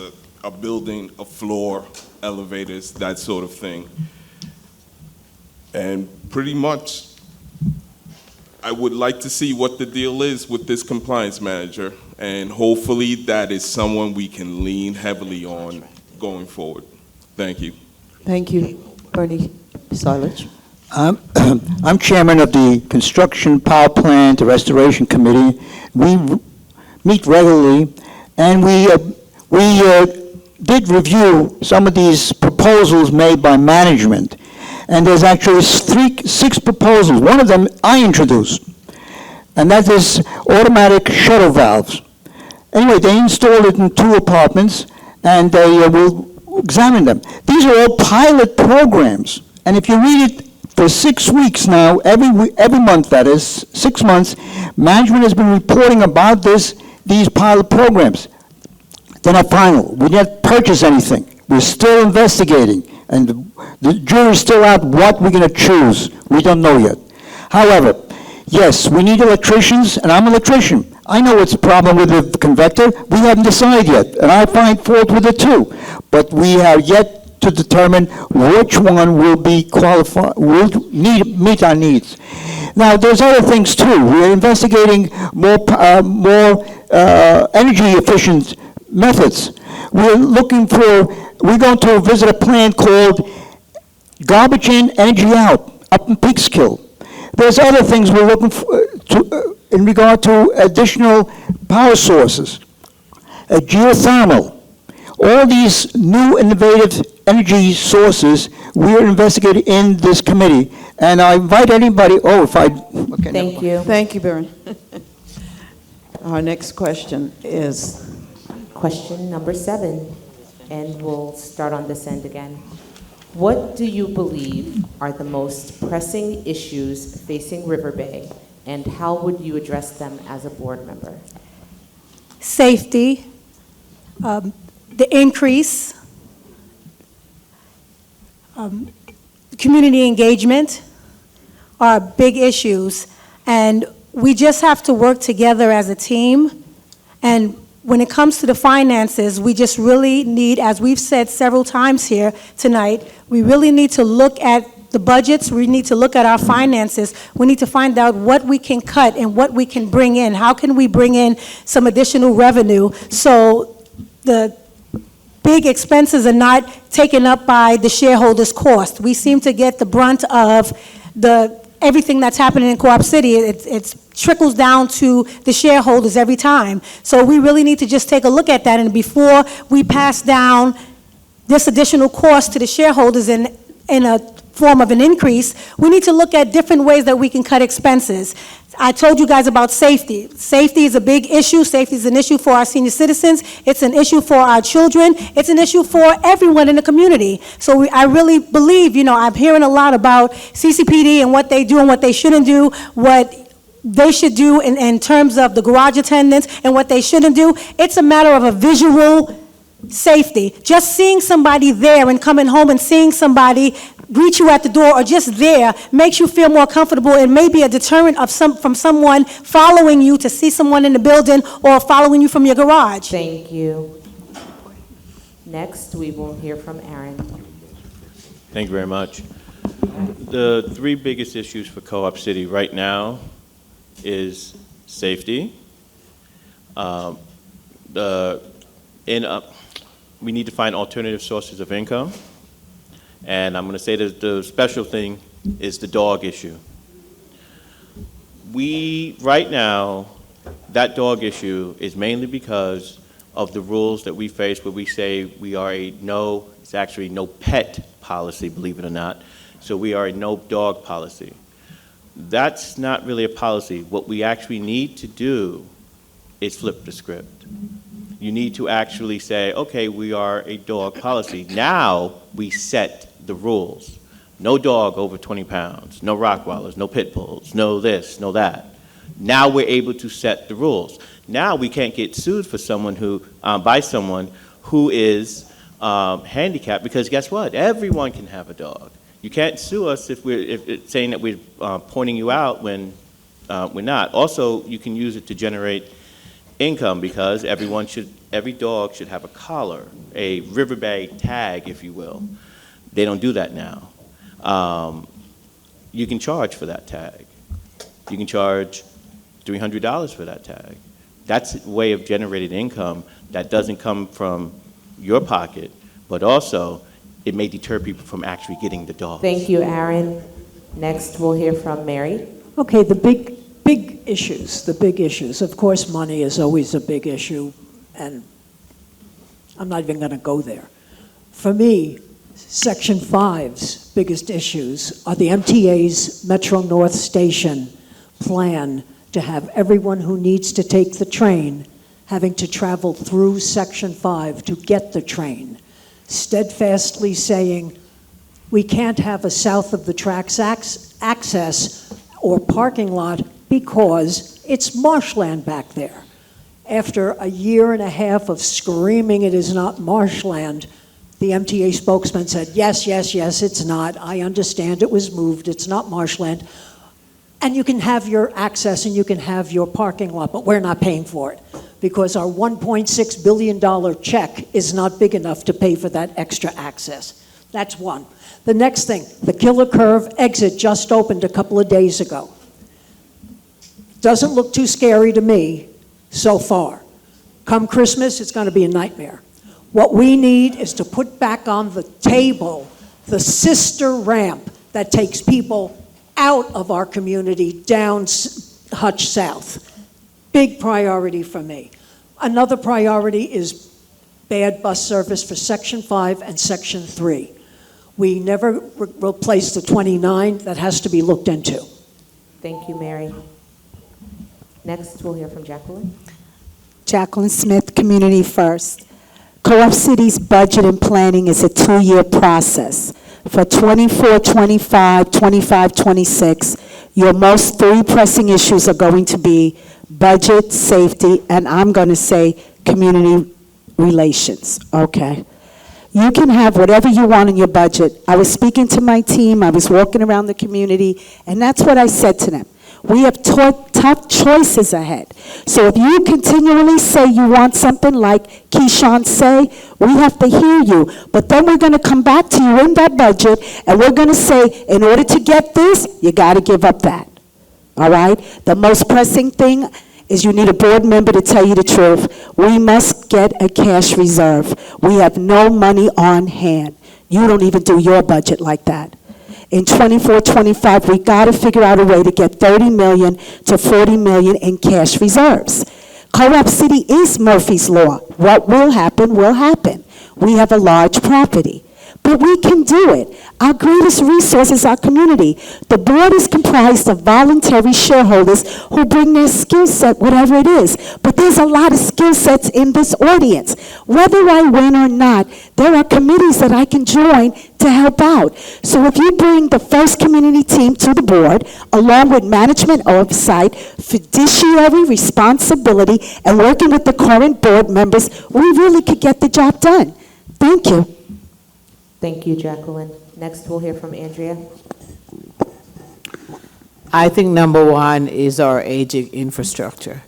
a building, a floor, elevators, that sort of thing. And pretty much, I would like to see what the deal is with this compliance manager, and hopefully that is someone we can lean heavily on going forward. Thank you. Thank you. Bernie Silage. I'm chairman of the Construction Power Plant Restoration Committee. We meet regularly, and we did review some of these proposals made by management. And there's actually 6 proposals. One of them I introduced, and that is automatic shuttle valves. Anyway, they installed it in 2 apartments, and they will examine them. These are all pilot programs, and if you read it for 6 weeks now, every month, that is, 6 months, management has been reporting about these pilot programs. They're not final. We didn't purchase anything. We're still investigating, and the jury's still out what we're going to choose. We don't know yet. However, yes, we need electricians, and I'm an electrician. I know what's the problem with the convector. We haven't decided yet, and I find fault with it too. But we have yet to determine which one will be qualified, will meet our needs. Now, there's other things too. We're investigating more energy efficient methods. We're going to visit a plant called Garbage In, Energy Out, up in Peekskill. There's other things we're looking for in regard to additional power sources, geothermal. All these new innovative energy sources we're investigating in this committee. And I invite anybody, okay. Thank you. Thank you, Baron. Our next question is? Question number 7, and we'll start on this end again. What do you believe are the most pressing issues facing Riverbay, and how would you address them as a board member? Safety, the increase, community engagement are big issues, and we just have to work together as a team. And when it comes to the finances, we just really need, as we've said several times here tonight, we really need to look at the budgets, we need to look at our finances, we need to find out what we can cut and what we can bring in. How can we bring in some additional revenue so the big expenses are not taken up by the shareholders' cost? We seem to get the brunt of everything that's happening in Co-op City. It trickles down to the shareholders every time. So we really need to just take a look at that, and before we pass down this additional cost to the shareholders in a form of an increase, we need to look at different ways that we can cut expenses. I told you guys about safety. Safety is a big issue. Safety is an issue for our senior citizens. It's an issue for our children. It's an issue for everyone in the community. So I really believe, I'm hearing a lot about CCPD and what they do and what they shouldn't do, what they should do in terms of the garage attendants and what they shouldn't do. It's a matter of a visual safety. Just seeing somebody there and coming home and seeing somebody greet you at the door or just there makes you feel more comfortable, and maybe a deterrent from someone following you to see someone in the building or following you from your garage. Thank you. Next, we will hear from Aaron. Thank you very much. The 3 biggest issues for Co-op City right now is safety. We need to find alternative sources of income. And I'm going to say that the special thing is the dog issue. Right now, that dog issue is mainly because of the rules that we face where we say we are it's actually no pet policy, believe it or not. So we are a no dog policy. That's not really a policy. What we actually need to do is flip the script. You need to actually say, okay, we are a dog policy. Now we set the rules. No dog over 20 pounds, no Rottweilers, no pit bulls, no this, no that. Now we're able to set the rules. Now we can't get sued for someone who, by someone who is handicapped, because guess what? Everyone can have a dog. You can't sue us if it's saying that we're pointing you out when we're not. Also, you can use it to generate income, because every dog should have a collar, a Riverbay tag, if you will. They don't do that now. You can charge for that tag. You can charge $300 for that tag. That's a way of generating income that doesn't come from your pocket, but also it may deter people from actually getting the dog. Thank you, Aaron. Next, we'll hear from Mary. Okay, the big issues. Of course, money is always a big issue, and I'm not even going to go there. For me, Section 5's biggest issues are the MTA's Metro North Station plan to have everyone who needs to take the train having to travel through Section 5 to get the train, steadfastly saying we can't have a south of the tracks access or parking lot because it's marshland back there. After a year and a half of screaming it is not marshland, the MTA spokesman said, yes, it's not. I understand it was moved. It's not marshland. And you can have your access and you can have your parking lot, but we're not paying for it because our $1.6 billion check is not big enough to pay for that extra access. That's one. The next thing, the Killer Curve exit just opened a couple of days ago. Doesn't look too scary to me so far. Come Christmas, it's going to be a nightmare. What we need is to put back on the table the sister ramp that takes people out of our community down Hutch South. Big priority for me. Another priority is bad bus service for Section 5 and Section 3. We never replaced the 29. That has to be looked into. Thank you, Mary. Next, we'll hear from Jacqueline. Jacqueline Smith, Community First. Co-op City's budget and planning is a 2-year process. For 24-25, 25-26, your most 3 pressing issues are going to be budget, safety, and I'm going to say community relations, okay? You can have whatever you want in your budget. I was speaking to my team, I was walking around the community, and that's what I said to them. We have tough choices ahead. So if you continually say you want something like Keyshawn say, we have to hear you. But then we're going to come back to you in that budget, and we're going to say, in order to get this, you got to give up that. All right? The most pressing thing is you need a board member to tell you the truth. We must get a cash reserve. We have no money on hand. You don't even do your budget like that. In 24-25, we got to figure out a way to get $30 million to $40 million in cash reserves. Co-op City is Murphy's Law. What will happen will happen. We have a large property. But we can do it. Our greatest resource is our community. The board is comprised of voluntary shareholders who bring their skill set, whatever it is. But there's a lot of skill sets in this audience. Whether I win or not, there are committees that I can join to help out. So if you bring the first community team to the board, along with management oversight, fiduciary responsibility, and working with the current board members, we really could get the job done. Thank you. Thank you, Jacqueline. Next, we'll hear from Andrea. I think number one is our aging infrastructure.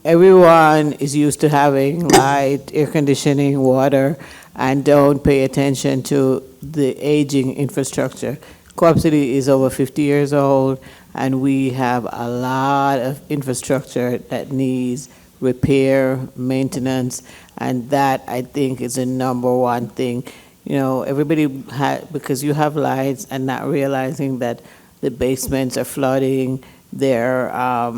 Everyone is used to having light, air conditioning, water, and don't pay attention to the aging infrastructure. Co-op City is over 50 years old, and we have a lot of infrastructure that needs repair, maintenance, and that, I think, is the number one thing. You know, everybody, because you have lights and not realizing that the basements are flooding, there are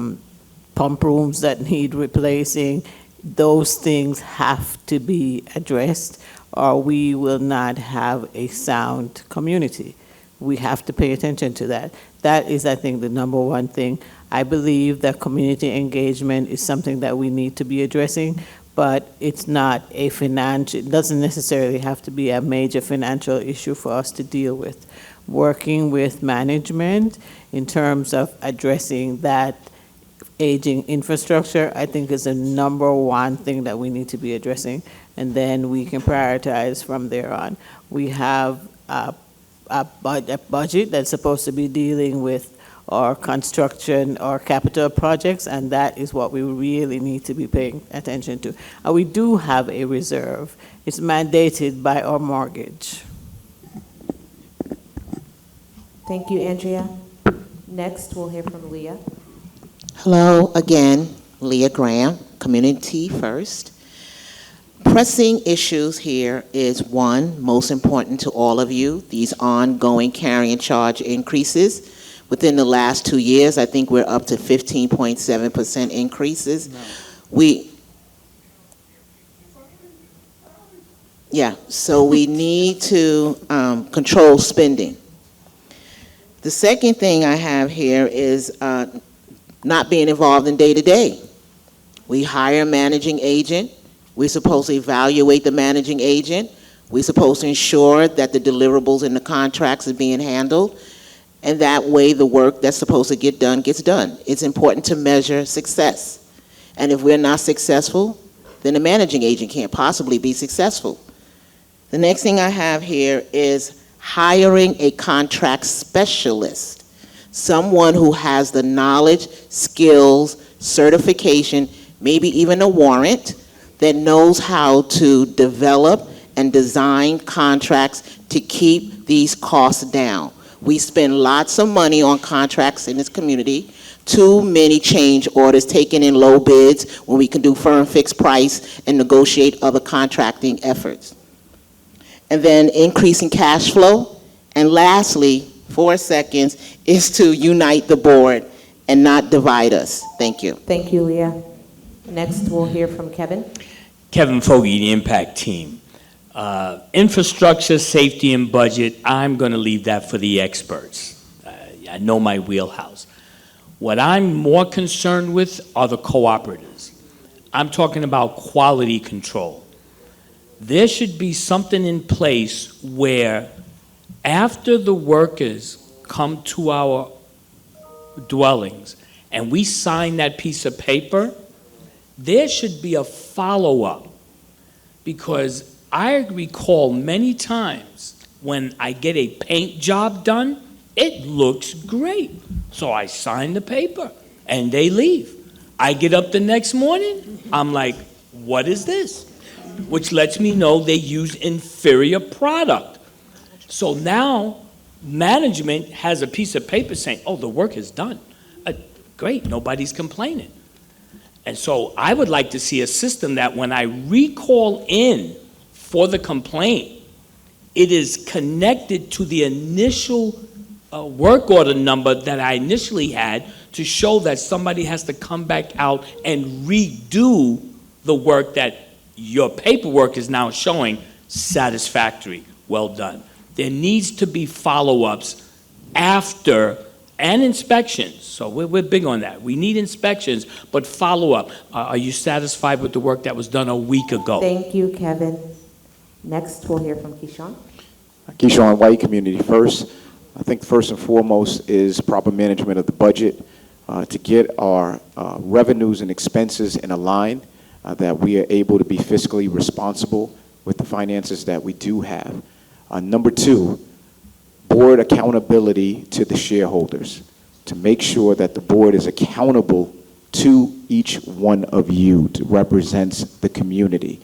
pump rooms that need replacing, those things have to be addressed, or we will not have a sound community. We have to pay attention to that. That is, I think, the number one thing. I believe that community engagement is something that we need to be addressing, but it's not a financial, it doesn't necessarily have to be a major financial issue for us to deal with. Working with management in terms of addressing that aging infrastructure, I think is the number one thing that we need to be addressing, and then we can prioritize from there on. We have a budget that's supposed to be dealing with our construction or capital projects, and that is what we really need to be paying attention to. And we do have a reserve. It's mandated by our mortgage. Thank you, Andrea. Next, we'll hear from Leah. Hello again, Leah Graham, Community First. Pressing issues here is one, most important to all of you, these ongoing carrying charge increases. Within the last 2 years, I think we're up to 15.7% increases. So we need to control spending. The second thing I have here is not being involved in day-to-day. We hire a managing agent. We're supposed to evaluate the managing agent. We're supposed to ensure that the deliverables in the contracts are being handled. And that way the work that's supposed to get done gets done. It's important to measure success. And if we're not successful, then the managing agent can't possibly be successful. The next thing I have here is hiring a contract specialist, someone who has the knowledge, skills, certification, maybe even a warrant, that knows how to develop and design contracts to keep these costs down. We spend lots of money on contracts in this community, too many change orders taken in low bids when we can do firm fixed price and negotiate other contracting efforts. And then increasing cash flow. And lastly, 4 seconds, is to unite the board and not divide us. Thank you. Thank you, Leah. Next, we'll hear from Kevin. Kevin Fogarty, the Impact Team. Infrastructure, safety, and budget, I'm going to leave that for the experts. I know my wheelhouse. What I'm more concerned with are the cooperatives. I'm talking about quality control. There should be something in place where after the workers come to our dwellings and we sign that piece of paper, there should be a follow-up, because I recall many times when I get a paint job done, it looks great. So I sign the paper and they leave. I get up the next morning, I'm like, what is this? Which lets me know they use inferior product. So now management has a piece of paper saying, oh, the work is done. Great, nobody's complaining. And so I would like to see a system that when I recall in for the complaint, it is connected to the initial work order number that I initially had, to show that somebody has to come back out and redo the work that your paperwork is now showing satisfactory, well done. There needs to be follow-ups after, and inspections. So we're big on that. We need inspections, but follow-up. Are you satisfied with the work that was done a week ago? Thank you, Kevin. Next, we'll hear from Keyshawn. Keyshawn White, Community First. I think first and foremost is proper management of the budget to get our revenues and expenses in a line that we are able to be fiscally responsible with the finances that we do have. Number two, board accountability to the shareholders, to make sure that the board is accountable to each one of you, to represents the community.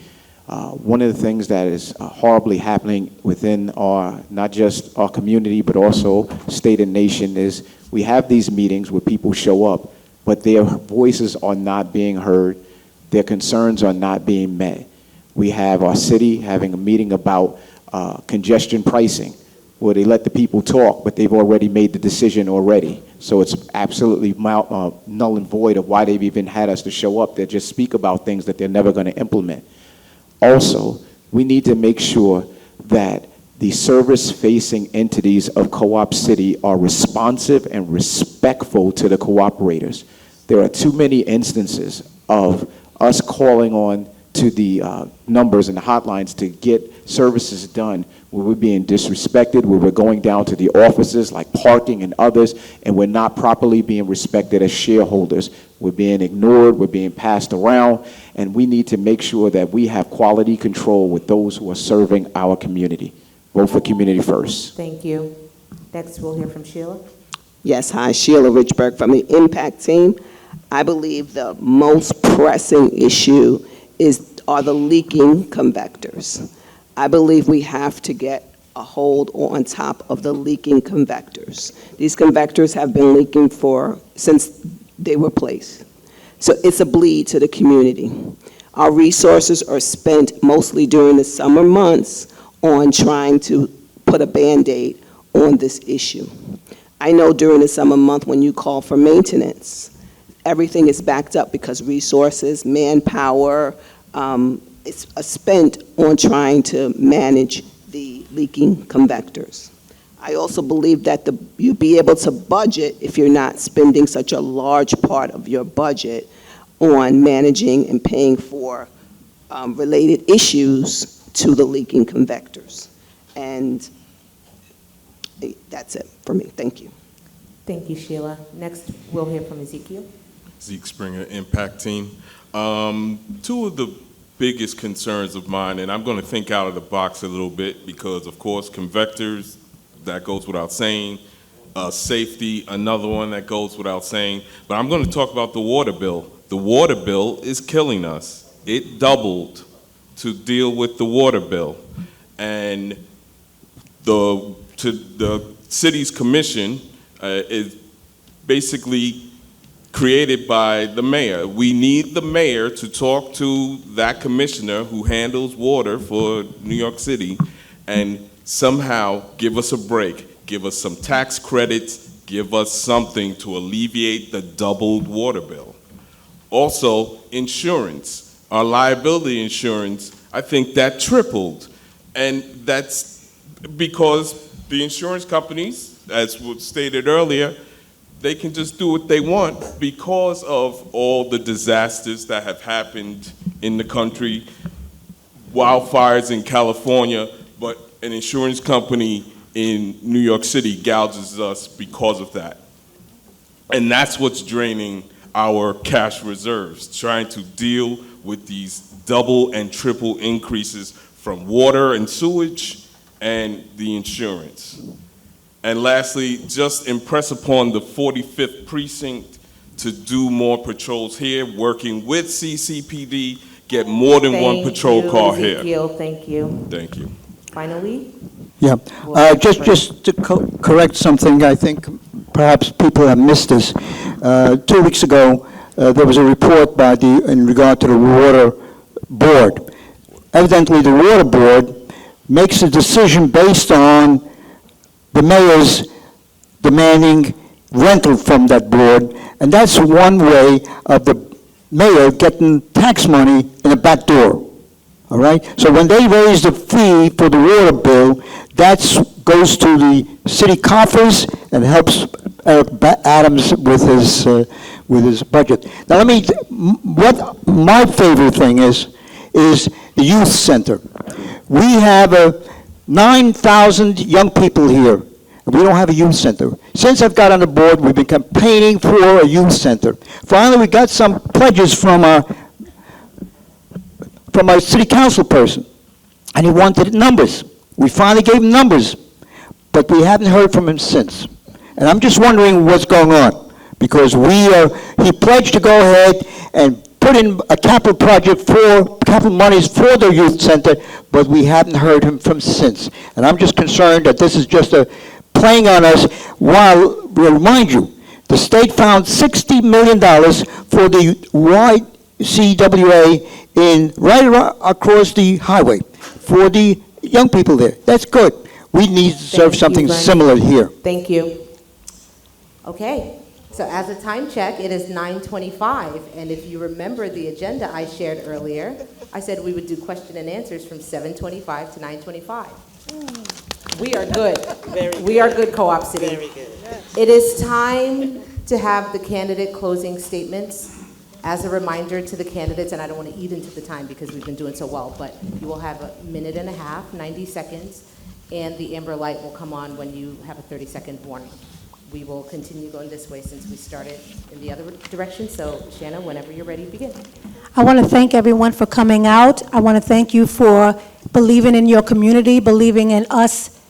One of the things that is horribly happening within our, not just our community, but also state and nation, is we have these meetings where people show up, but their voices are not being heard, their concerns are not being met. We have our city having a meeting about congestion pricing, where they let the people talk, but they've already made the decision already. So it's absolutely null and void of why they've even had us to show up there, just speak about things that they're never going to implement. Also, we need to make sure that the service-facing entities of Co-op City are responsive and respectful to the cooperators. There are too many instances of us calling on to the numbers and the hotlines to get services done, where we're being disrespected, where we're going down to the offices like parking and others, and we're not properly being respected as shareholders. We're being ignored, we're being passed around, and we need to make sure that we have quality control with those who are serving our community. Vote for Community First. Thank you. Next, we'll hear from Sheila. Yes, hi, Sheila Richburg from the Impact Team. I believe the most pressing issue are the leaking convectors. I believe we have to get a hold on top of the leaking convectors. These convectors have been leaking since they were placed. So it's a bleed to the community. Our resources are spent mostly during the summer months on trying to put a Band-Aid on this issue. I know during the summer month when you call for maintenance, everything is backed up because resources, manpower, it's spent on trying to manage the leaking convectors. I also believe that you'd be able to budget if you're not spending such a large part of your budget on managing and paying for related issues to the leaking convectors. And that's it for me. Thank you. Thank you, Sheila. Next, we'll hear from Ezekiel. Zeke Springer, Impact Team. Two of the biggest concerns of mine, and I'm going to think out of the box a little bit because, of course, convectors, that goes without saying. Safety, another one that goes without saying. But I'm going to talk about the water bill. The water bill is killing us. It doubled to deal with the water bill. And the city's commission is basically created by the mayor. We need the mayor to talk to that commissioner who handles water for New York City and somehow give us a break, give us some tax credits, give us something to alleviate the doubled water bill. Also, insurance, our liability insurance, I think that tripled. And that's because the insurance companies, as was stated earlier, they can just do what they want because of all the disasters that have happened in the country, wildfires in California, but an insurance company in New York City gouges us because of that. And that's what's draining our cash reserves, trying to deal with these double and triple increases from water and sewage and the insurance. And lastly, just impress upon the 45th precinct to do more patrols here, working with CCPD, get more than one patrol car here. Thank you. Thank you. Finally? Yeah, just to correct something, I think perhaps people have missed this. 2 weeks ago, there was a report in regard to the water board. Evidently, the water board makes a decision based on the mayor's demanding rental from that board, and that's one way of the mayor getting tax money in the back door. All right? So when they raise the fee for the water bill, that goes to the city coffers and helps Eric Adams with his budget. Now what my favorite thing is the youth center. We have 9,000 young people here. We don't have a youth center. Since I've got on the board, we've been campaigning for a youth center. Finally, we got some pledges from our city council person, and he wanted numbers. We finally gave him numbers, but we haven't heard from him since. And I'm just wondering what's going on, because he pledged to go ahead and put in a capital monies for the youth center, but we haven't heard him from since. And I'm just concerned that this is just playing on us while, we'll remind you, the state found $60 million for the YCWA right across the highway for the young people there. That's good. We need to serve something similar here. Thank you. Okay. So as a time check, it is 9:25, and if you remember the agenda I shared earlier, I said we would do question and answers from 7:25 to 9:25. We are good. We are good, Co-op City. Very good. It is time to have the candidate closing statements. As a reminder to the candidates, and I don't want to eat into the time because we've been doing so well, but you will have a minute and a half, 90 seconds. and the amber light will come on when you have a 30-second warning. We will continue going this way since we started in the other direction. So, Shanna, whenever you're ready, begin. I want to thank everyone for coming out. I want to thank you for believing in your community, believing in us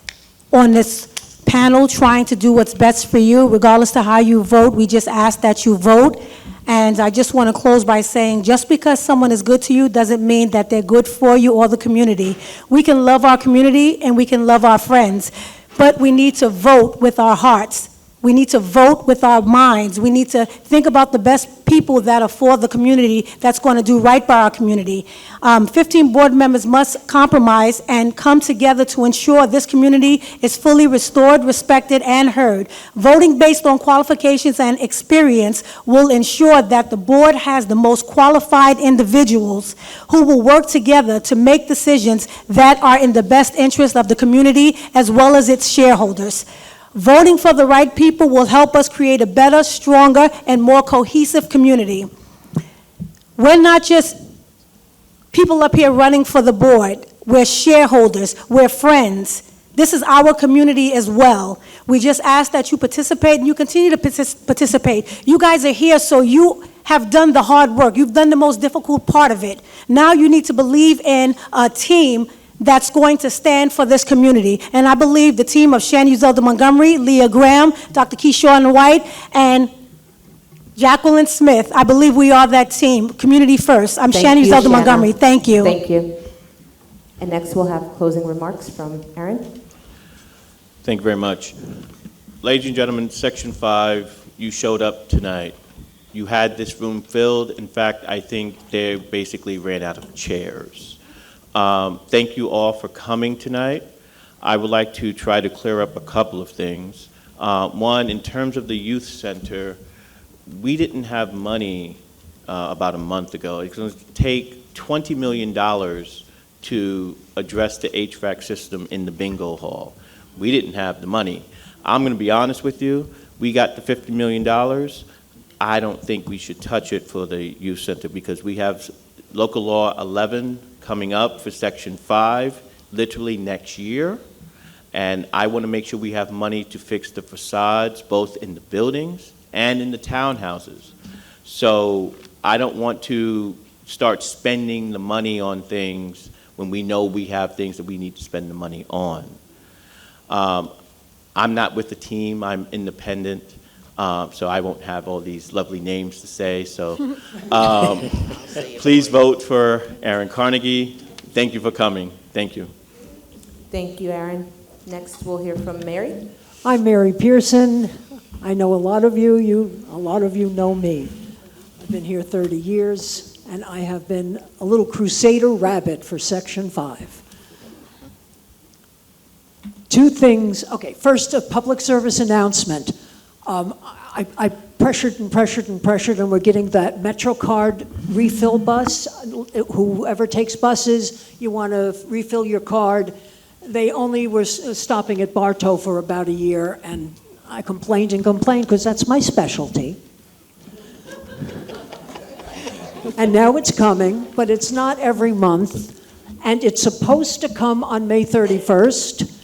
on this panel, trying to do what's best for you. Regardless of how you vote, we just ask that you vote. And I just want to close by saying, just because someone is good to you doesn't mean that they're good for you or the community. We can love our community and we can love our friends, but we need to vote with our hearts. We need to vote with our minds. We need to think about the best people that are for the community that's going to do right by our community. 15 board members must compromise and come together to ensure this community is fully restored, respected, and heard. Voting based on qualifications and experience will ensure that the board has the most qualified individuals who will work together to make decisions that are in the best interest of the community as well as its shareholders. Voting for the right people will help us create a better, stronger, and more cohesive community. We're not just people up here running for the board. We're shareholders. We're friends. This is our community as well. We just ask that you participate, and you continue to participate. You guys are here, so you have done the hard work. You've done the most difficult part of it. Now you need to believe in a team that's going to stand for this community. And I believe the team of Shani Zelda Montgomery, Leah Graham, Dr. Keyshawn White, and Jacqueline Smith, I believe we are that team. Community first. I'm Shani Zelda Montgomery. Thank you. Thank you. And next we'll have closing remarks from Aaron. Thank you very much. Ladies and gentlemen, Section 5, you showed up tonight. You had this room filled. In fact, I think they basically ran out of chairs. Thank you all for coming tonight. I would like to try to clear up a couple of things. One, in terms of the youth center, we didn't have money about a month ago. It's going to take $20 million to address the HVAC system in the bingo hall. We didn't have the money. I'm going to be honest with you. We got the $50 million. I don't think we should touch it for the youth center because we have local law 11 coming up for Section 5 literally next year. And I want to make sure we have money to fix the facades, both in the buildings and in the townhouses. So I don't want to start spending the money on things when we know we have things that we need to spend the money on. I'm not with the team, I'm independent, so I won't have all these lovely names to say. So please vote for Aaron Carnegie. Thank you for coming. Thank you. Thank you, Aaron. Next, we'll hear from Mary. I'm Mary Pearson. I know a lot of you. A lot of you know me. I've been here 30 years, and I have been a little crusader rabbit for Section 5. Two things. Okay, first, a public service announcement. I pressured, and we're getting that MetroCard refill bus. Whoever takes buses, you want to refill your card. They only were stopping at Bartow for about a year, and I complained because that's my specialty. And now it's coming, but it's not every month, and it's supposed to come on May 31st,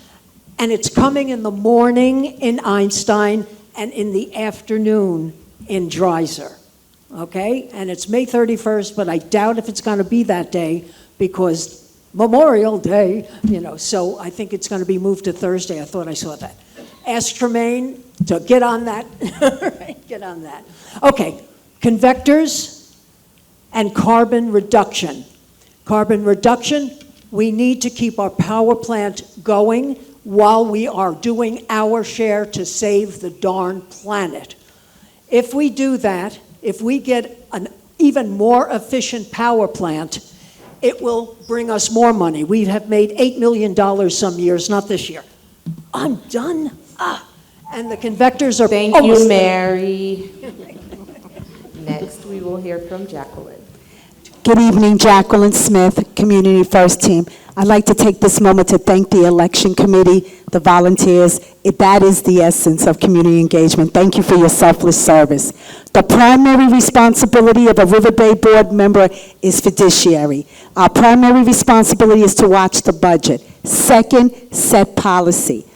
and it's coming in the morning in Einstein and in the afternoon in Dreiser, okay? And it's May 31st, but I doubt if it's going to be that day because Memorial Day, so I think it's going to be moved to Thursday. I thought I saw that. Ask Tremaine to get on that. Get on that. Okay, convectors and carbon reduction. Carbon reduction, we need to keep our power plant going while we are doing our share to save the darn planet. If we do that, if we get an even more efficient power plant, it will bring us more money. We have made $8 million some years, not this year. I'm done. And the convectors are Thank you, Mary. Next, we will hear from Jacqueline. Good evening, Jacqueline Smith, Community First Team. I'd like to take this moment to thank the election committee, the volunteers. That is the essence of community engagement. Thank you for your selfless service. The primary responsibility of a Riverbay board member is fiduciary. Our primary responsibility is to watch the budget, Second, set policy.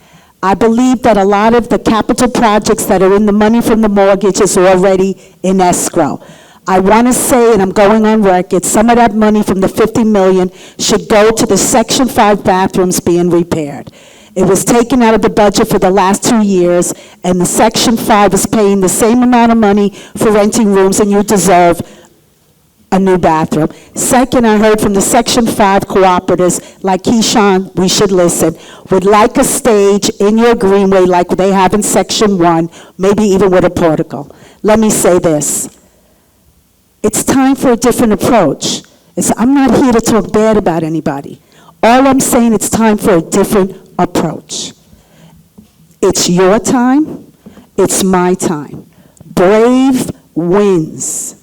I believe that a lot of the capital projects that are in the money from the mortgage is already in escrow. I want to say, and I'm going on record, some of that money from the 50 million should go to the Section 5 bathrooms being repaired. It was taken out of the budget for the last 2 years, and the Section 5 is paying the same amount of money for renting rooms, and you deserve a new bathroom. Second, I heard from the Section 5 cooperatives, like Keyshawn, we should listen, would like a stage in your greenway like they have in Section 1, maybe even with a portico. Let me say this. It's time for a different approach. I'm not here to talk bad about anybody. All I'm saying, it's time for a different approach. It's your time. It's my time. Brave wins.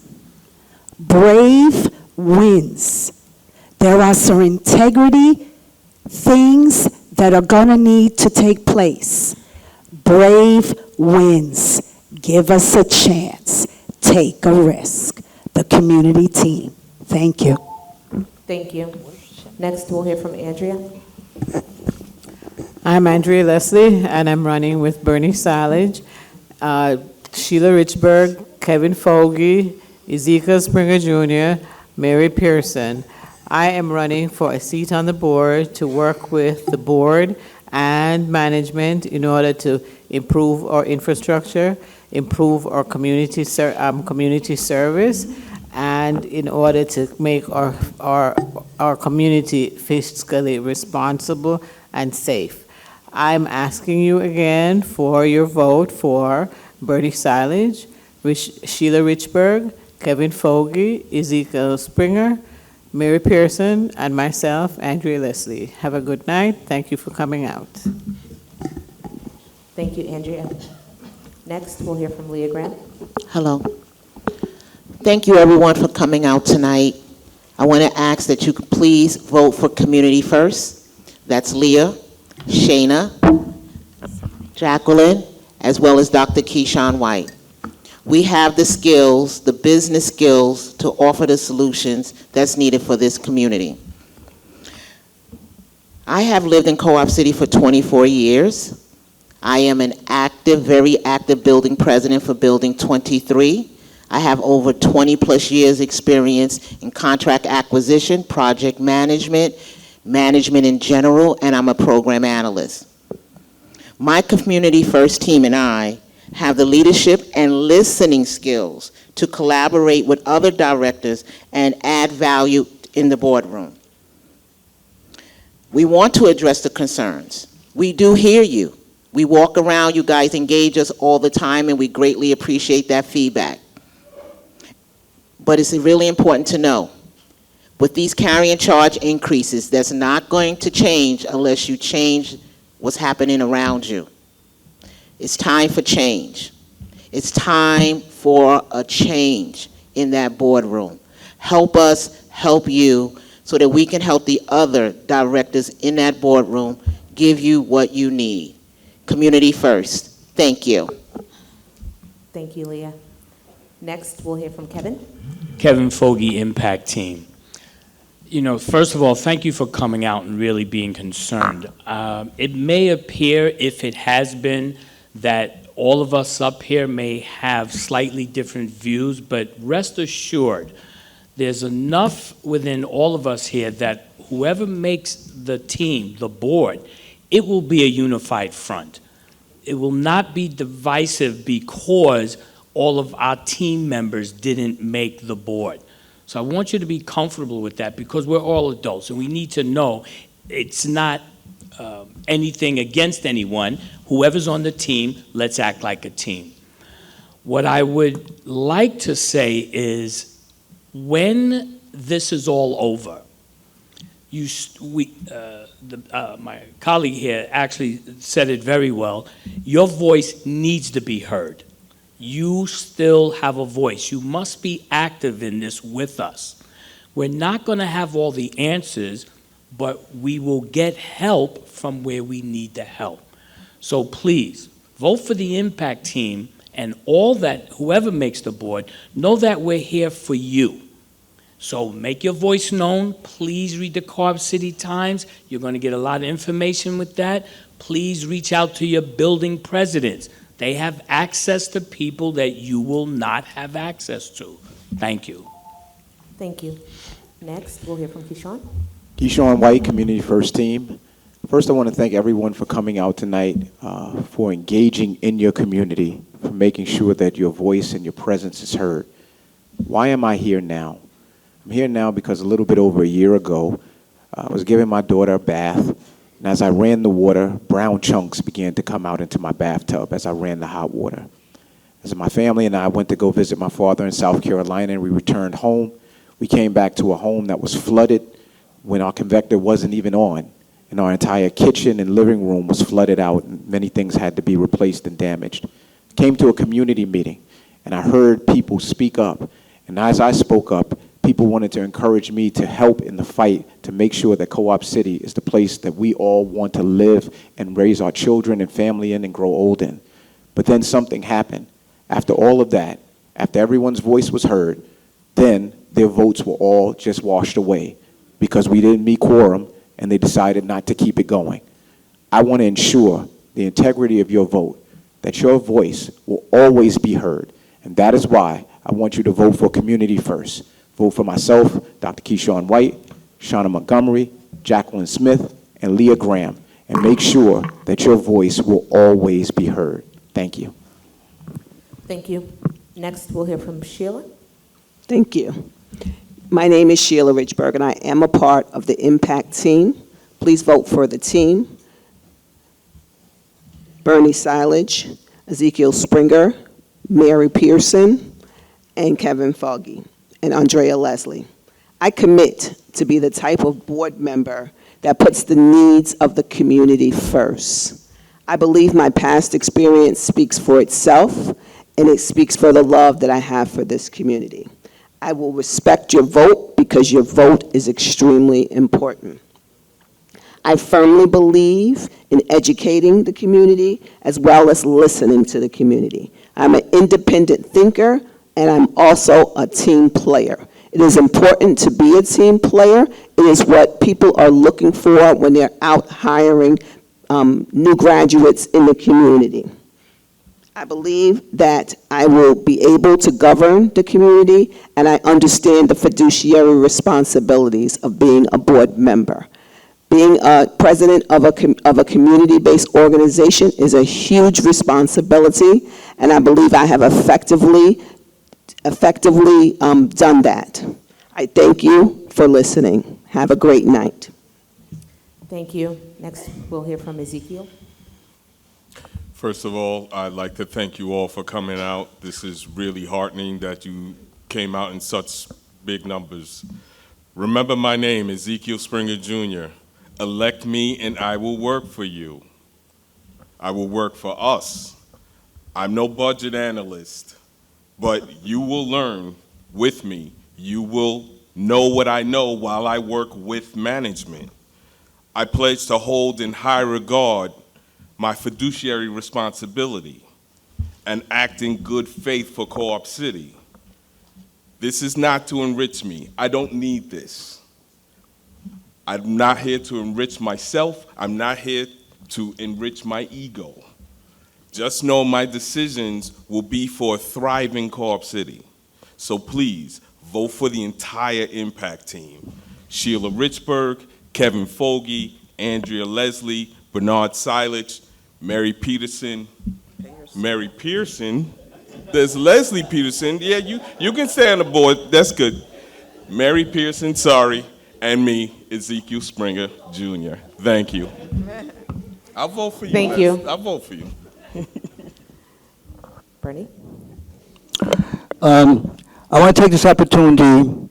Brave wins. There are some integrity things that are going to need to take place. Brave wins. Give us a chance. Take a risk. The community team. Thank you. Thank you. Next, we'll hear from Andrea. I'm Andrea Leslie, and I'm running with Bernie Salage, Sheila Richburg, Kevin Fogarty, Ezekiel Springer Jr., Mary Pearson. I am running for a seat on the board to work with the board and management in order to improve our infrastructure, improve our community service, and in order to make our community fiscally responsible and safe. I'm asking you again for your vote for Bertie Silage, Sheila Richburg, Kevin Fogarty, Ezekiel Springer, Mary Pearson, and myself, Andrea Leslie. Have a good night. Thank you for coming out. Thank you, Andrea. Next, we'll hear from Leah Grant. Hello. Thank you, everyone, for coming out tonight. I want to ask that you could please vote for Community First. That's Leah, Shayna, Jacqueline, as well as Dr. Keyshawn White. We have the skills, the business skills, to offer the solutions that's needed for this community. I have lived in Co-op City for 24 years. I am an active, very active building president for Building 23. I have over 20 plus years experience in contract acquisition, project management, management in general, and I'm a program analyst. My Community First team and I have the leadership and listening skills to collaborate with other directors and add value in the boardroom. We want to address the concerns. We do hear you. We walk around, you guys engage us all the time, and we greatly appreciate that feedback. But it's really important to know, with these carrying charge increases, that's not going to change unless you change what's happening around you. It's time for change. It's time for a change in that boardroom. Help us help you so that we can help the other directors in that boardroom give you what you need. Community First. Thank you. Thank you, Leah. Next, we'll hear from Kevin. Kevin Fogarty, Impact Team. You know, first of all, thank you for coming out and really being concerned. It may appear, if it has been, that all of us up here may have slightly different views, but rest assured, there's enough within all of us here that whoever makes the team, the board, it will be a unified front. It will not be divisive because all of our team members didn't make the board. So I want you to be comfortable with that because we're all adults and we need to know it's not anything against anyone. Whoever's on the team, let's act like a team. What I would like to say is when this is all over, my colleague here actually said it very well, your voice needs to be heard. You still have a voice. You must be active in this with us. We're not going to have all the answers, but we will get help from where we need the help. So please, vote for the Impact Team and all that, whoever makes the board, know that we're here for you. So make your voice known. Please read the Co-op City Times. You're going to get a lot of information with that. Please reach out to your building presidents. They have access to people that you will not have access to. Thank you. Thank you. Next, we'll hear from Keyshawn. Keyshawn White, Community First Team. First, I want to thank everyone for coming out tonight, for engaging in your community, for making sure that your voice and your presence is heard. Why am I here now? I'm here now because a little bit over a year ago, I was giving my daughter a bath, and as I ran the water, brown chunks began to come out into my bathtub as I ran the hot water. As my family and I went to go visit my father in South Carolina, and we returned home, we came back to a home that was flooded when our convector wasn't even on, and our entire kitchen and living room was flooded out, and many things had to be replaced and damaged. Came to a community meeting, and I heard people speak up, and as I spoke up, people wanted to encourage me to help in the fight to make sure that Co-op City is the place that we all want to live and raise our children and family in and grow old in. But then something happened. After all of that, after everyone's voice was heard, then their votes were all just washed away because we didn't meet quorum and they decided not to keep it going. I want to ensure the integrity of your vote, that your voice will always be heard. And that is why I want you to vote for Community First. Vote for myself, Dr. Keyshawn White, Shauna Montgomery, Jacqueline Smith, and Leah Graham, and make sure that your voice will always be heard. Thank you. Thank you. Next, we'll hear from Sheila. Thank you. My name is Sheila Richburg, and I am a part of the Impact team. Please vote for the team. Bernie Silage, Ezekiel Springer, Mary Pearson, and Kevin Foggy, and Andrea Leslie. I commit to be the type of board member that puts the needs of the community first. I believe my past experience speaks for itself, and it speaks for the love that I have for this community. I will respect your vote because your vote is extremely important. I firmly believe in educating the community as well as listening to the community. I'm an independent thinker, and I'm also a team player. It is important to be a team player. It is what people are looking for when they're out hiring new graduates in the community. I believe that I will be able to govern the community, and I understand the fiduciary responsibilities of being a board member. Being a president of a community-based organization is a huge responsibility, and I believe I have effectively done that. I thank you for listening. Have a great night. Thank you. Next, we'll hear from Ezekiel. First of all, I'd like to thank you all for coming out. This is really heartening that you came out in such big numbers. Remember my name, Ezekiel Springer Jr. Elect me and I will work for you. I will work for us. I'm no budget analyst, but you will learn with me. You will know what I know while I work with management. I pledge to hold in high regard my fiduciary responsibility and act in good faith for Co-op City. This is not to enrich me. I don't need this. I'm not here to enrich myself. I'm not here to enrich my ego. Just know my decisions will be for a thriving Co-op City. So please, vote for the entire Impact team. Sheila Richburg, Kevin Fogey, Andrea Leslie, Bernard Silage, Mary Peterson. Mary Pearson? There's Leslie Peterson. Yeah, you can stay on the board. That's good. Mary Pearson, sorry, and me, Ezekiel Springer Jr. Thank you. I'll vote for you. Thank you. I'll vote for you. Bernie? I want to take this opportunity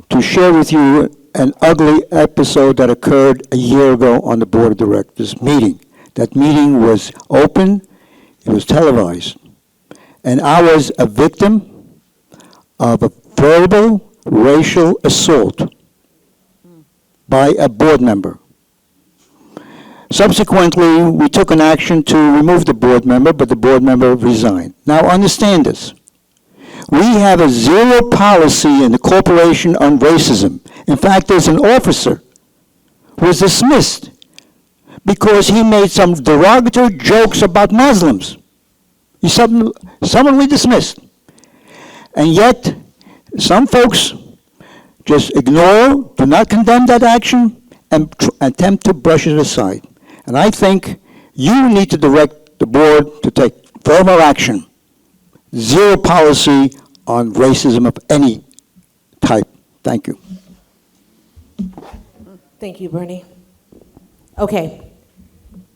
to share with you an ugly episode that occurred a year ago on the Board of Directors meeting. That meeting was open, it was televised, and I was a victim of a verbal racial assault by a board member. Subsequently, we took an action to remove the board member, but the board member resigned. Now understand this. We have a zero policy in the corporation on racism. In fact, there's an officer who was dismissed because he made some derogatory jokes about Muslims. He's summarily dismissed. And yet, some folks just ignore, do not condemn that action, and attempt to brush it aside. And I think you need to direct the board to take firmer action. Zero policy on racism of any type. Thank you. Thank you, Bernie. Okay.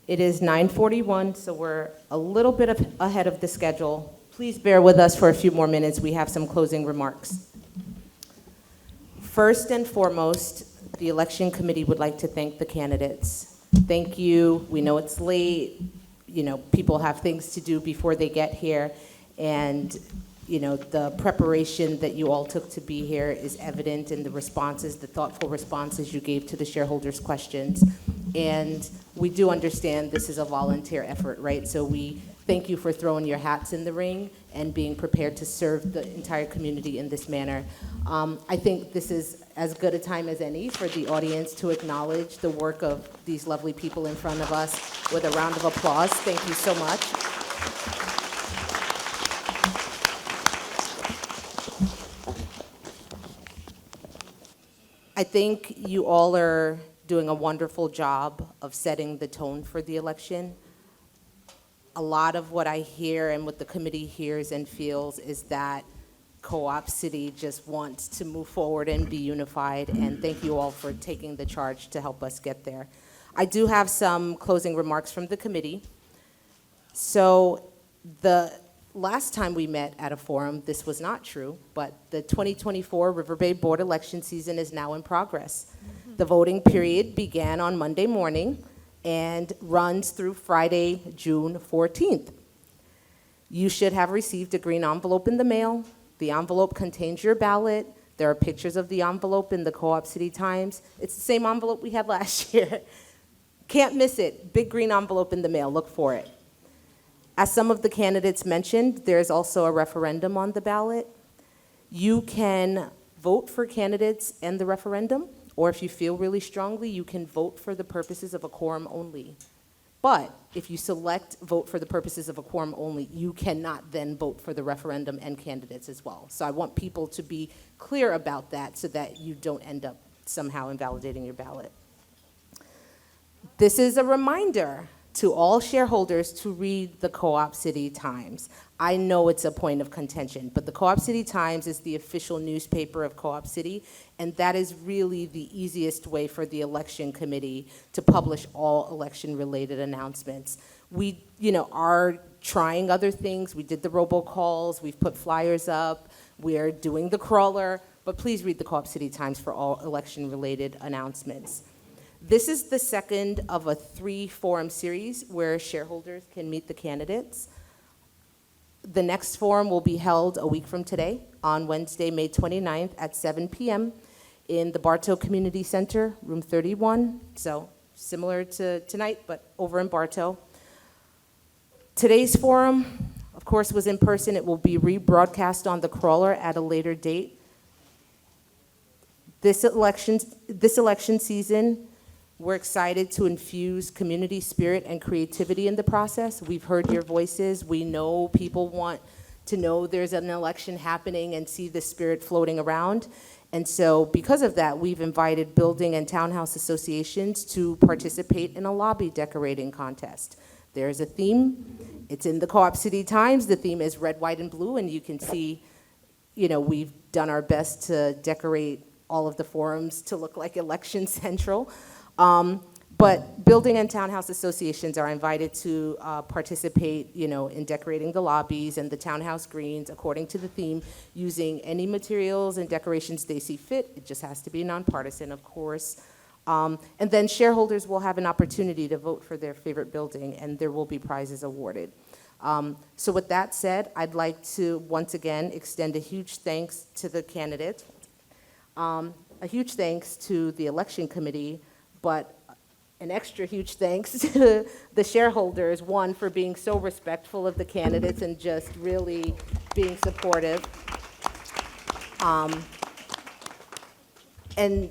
It is 9:41, so we're a little bit ahead of the schedule. Please bear with us for a few more minutes. We have some closing remarks. First and foremost, the election committee would like to thank the candidates. Thank you. We know it's late. You know, people have things to do before they get here. And, you know, the preparation that you all took to be here is evident in the responses, the thoughtful responses you gave to the shareholders' questions. And we do understand this is a volunteer effort, right? So we thank you for throwing your hats in the ring and being prepared to serve the entire community in this manner. I think this is as good a time as any for the audience to acknowledge the work of these lovely people in front of us with a round of applause. Thank you so much. I think you all are doing a wonderful job of setting the tone for the election. A lot of what I hear and what the committee hears and feels is that Co-op City just wants to move forward and be unified, and thank you all for taking the charge to help us get there. I do have some closing remarks from the committee. So the last time we met at a forum, this was not true, but the 2024 Riverbay Board election season is now in progress. The voting period began on Monday morning and runs through Friday, June 14th. You should have received a green envelope in the mail. The envelope contains your ballot. There are pictures of the envelope in the Co-op City Times. It's the same envelope we had last year. Can't miss it. Big green envelope in the mail. Look for it. As some of the candidates mentioned, there's also a referendum on the ballot. You can vote for candidates and the referendum, or if you feel really strongly, you can vote for the purposes of a quorum only. But if you select vote for the purposes of a quorum only, you cannot then vote for the referendum and candidates as well. So I want people to be clear about that so that you don't end up somehow invalidating your ballot. This is a reminder to all shareholders to read the Co-op City Times. I know it's a point of contention, but the Co-op City Times is the official newspaper of Co-op City, and that is really the easiest way for the election committee to publish all election-related announcements. We, are trying other things. We did the robocalls, we've put flyers up, we're doing the crawler, but please read the Co-op City Times for all election-related announcements. This is the second of a 3-forum series where shareholders can meet the candidates. The next forum will be held a week from today on Wednesday, May 29th at 7 p.m. in the Bartow Community Center, room 31. So similar to tonight, but over in Bartow. Today's forum, of course, was in person. It will be rebroadcast on the crawler at a later date. This election season, we're excited to infuse community spirit and creativity in the process. We've heard your voices. We know people want to know there's an election happening and see the spirit floating around. And so because of that, we've invited building and townhouse associations to participate in a lobby decorating contest. There's a theme. It's in the Co-op City Times. The theme is red, white, and blue, and you can see, we've done our best to decorate all of the forums to look like Election Central. But building and townhouse associations are invited to participate, in decorating the lobbies and the townhouse greens according to the theme, using any materials and decorations they see fit. It just has to be nonpartisan, of course. And then shareholders will have an opportunity to vote for their favorite building, and there will be prizes awarded. So with that said, I'd like to once again extend a huge thanks to the candidates, a huge thanks to the election committee, but an extra huge thanks to the shareholders, one, for being so respectful of the candidates and just really being supportive. And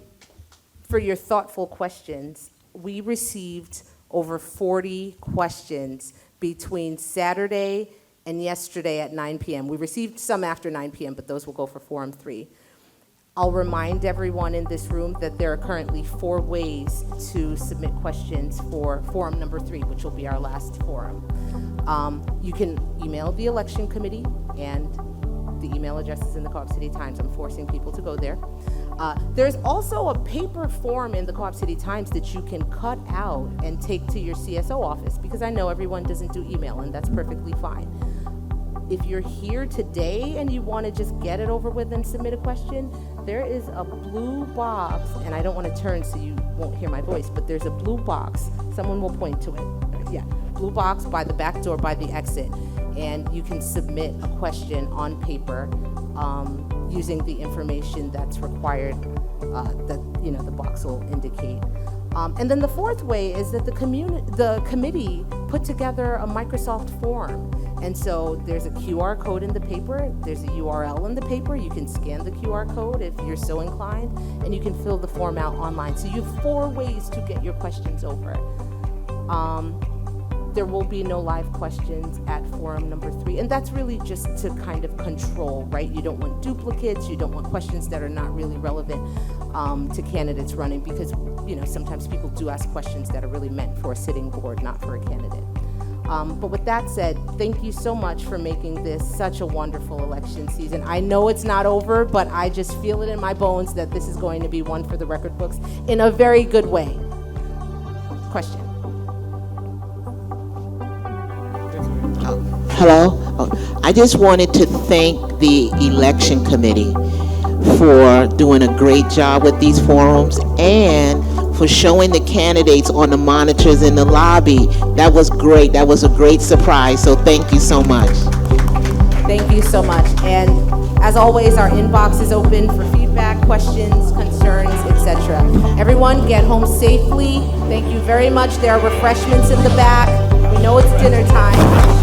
for your thoughtful questions. We received over 40 questions between Saturday and yesterday at 9 p.m. We received some after 9 p.m., but those will go for Forum 3. I'll remind everyone in this room that there are currently 4 ways to submit questions for Forum number 3, which will be our last forum. You can email the election committee, and the email address is in the Co-op City Times. I'm forcing people to go there. There's also a paper form in the Co-op City Times that you can cut out and take to your CSO office, because I know everyone doesn't do email, and that's perfectly fine. If you're here today and you want to just get it over with and submit a question, there is a blue box, and I don't want to turn so you won't hear my voice, but there's a blue box. Someone will point to it. Yeah, blue box by the back door by the exit, and you can submit a question on paper using the information that's required that the box will indicate. And then the fourth way is that the committee put together a Microsoft form. And so there's a QR code in the paper, there's a URL in the paper, you can scan the QR code if you're so inclined, and you can fill the form out online. So you have 4 ways to get your questions over. There will be no live questions at forum number 3, and that's really just to kind of control, right? You don't want duplicates, you don't want questions that are not really relevant to candidates running, because sometimes people do ask questions that are really meant for a sitting board, not for a candidate. But with that said, thank you so much for making this such a wonderful election season. I know it's not over, but I just feel it in my bones that this is going to be one for the record books in a very good way. Question. Hello. I just wanted to thank the election committee for doing a great job with these forums and for showing the candidates on the monitors in the lobby. That was great. That was a great surprise. So thank you so much. Thank you so much. And as always, our inbox is open for feedback, questions, concerns, etc. Everyone, get home safely. Thank you very much. There are refreshments in the back. We know it's dinner time.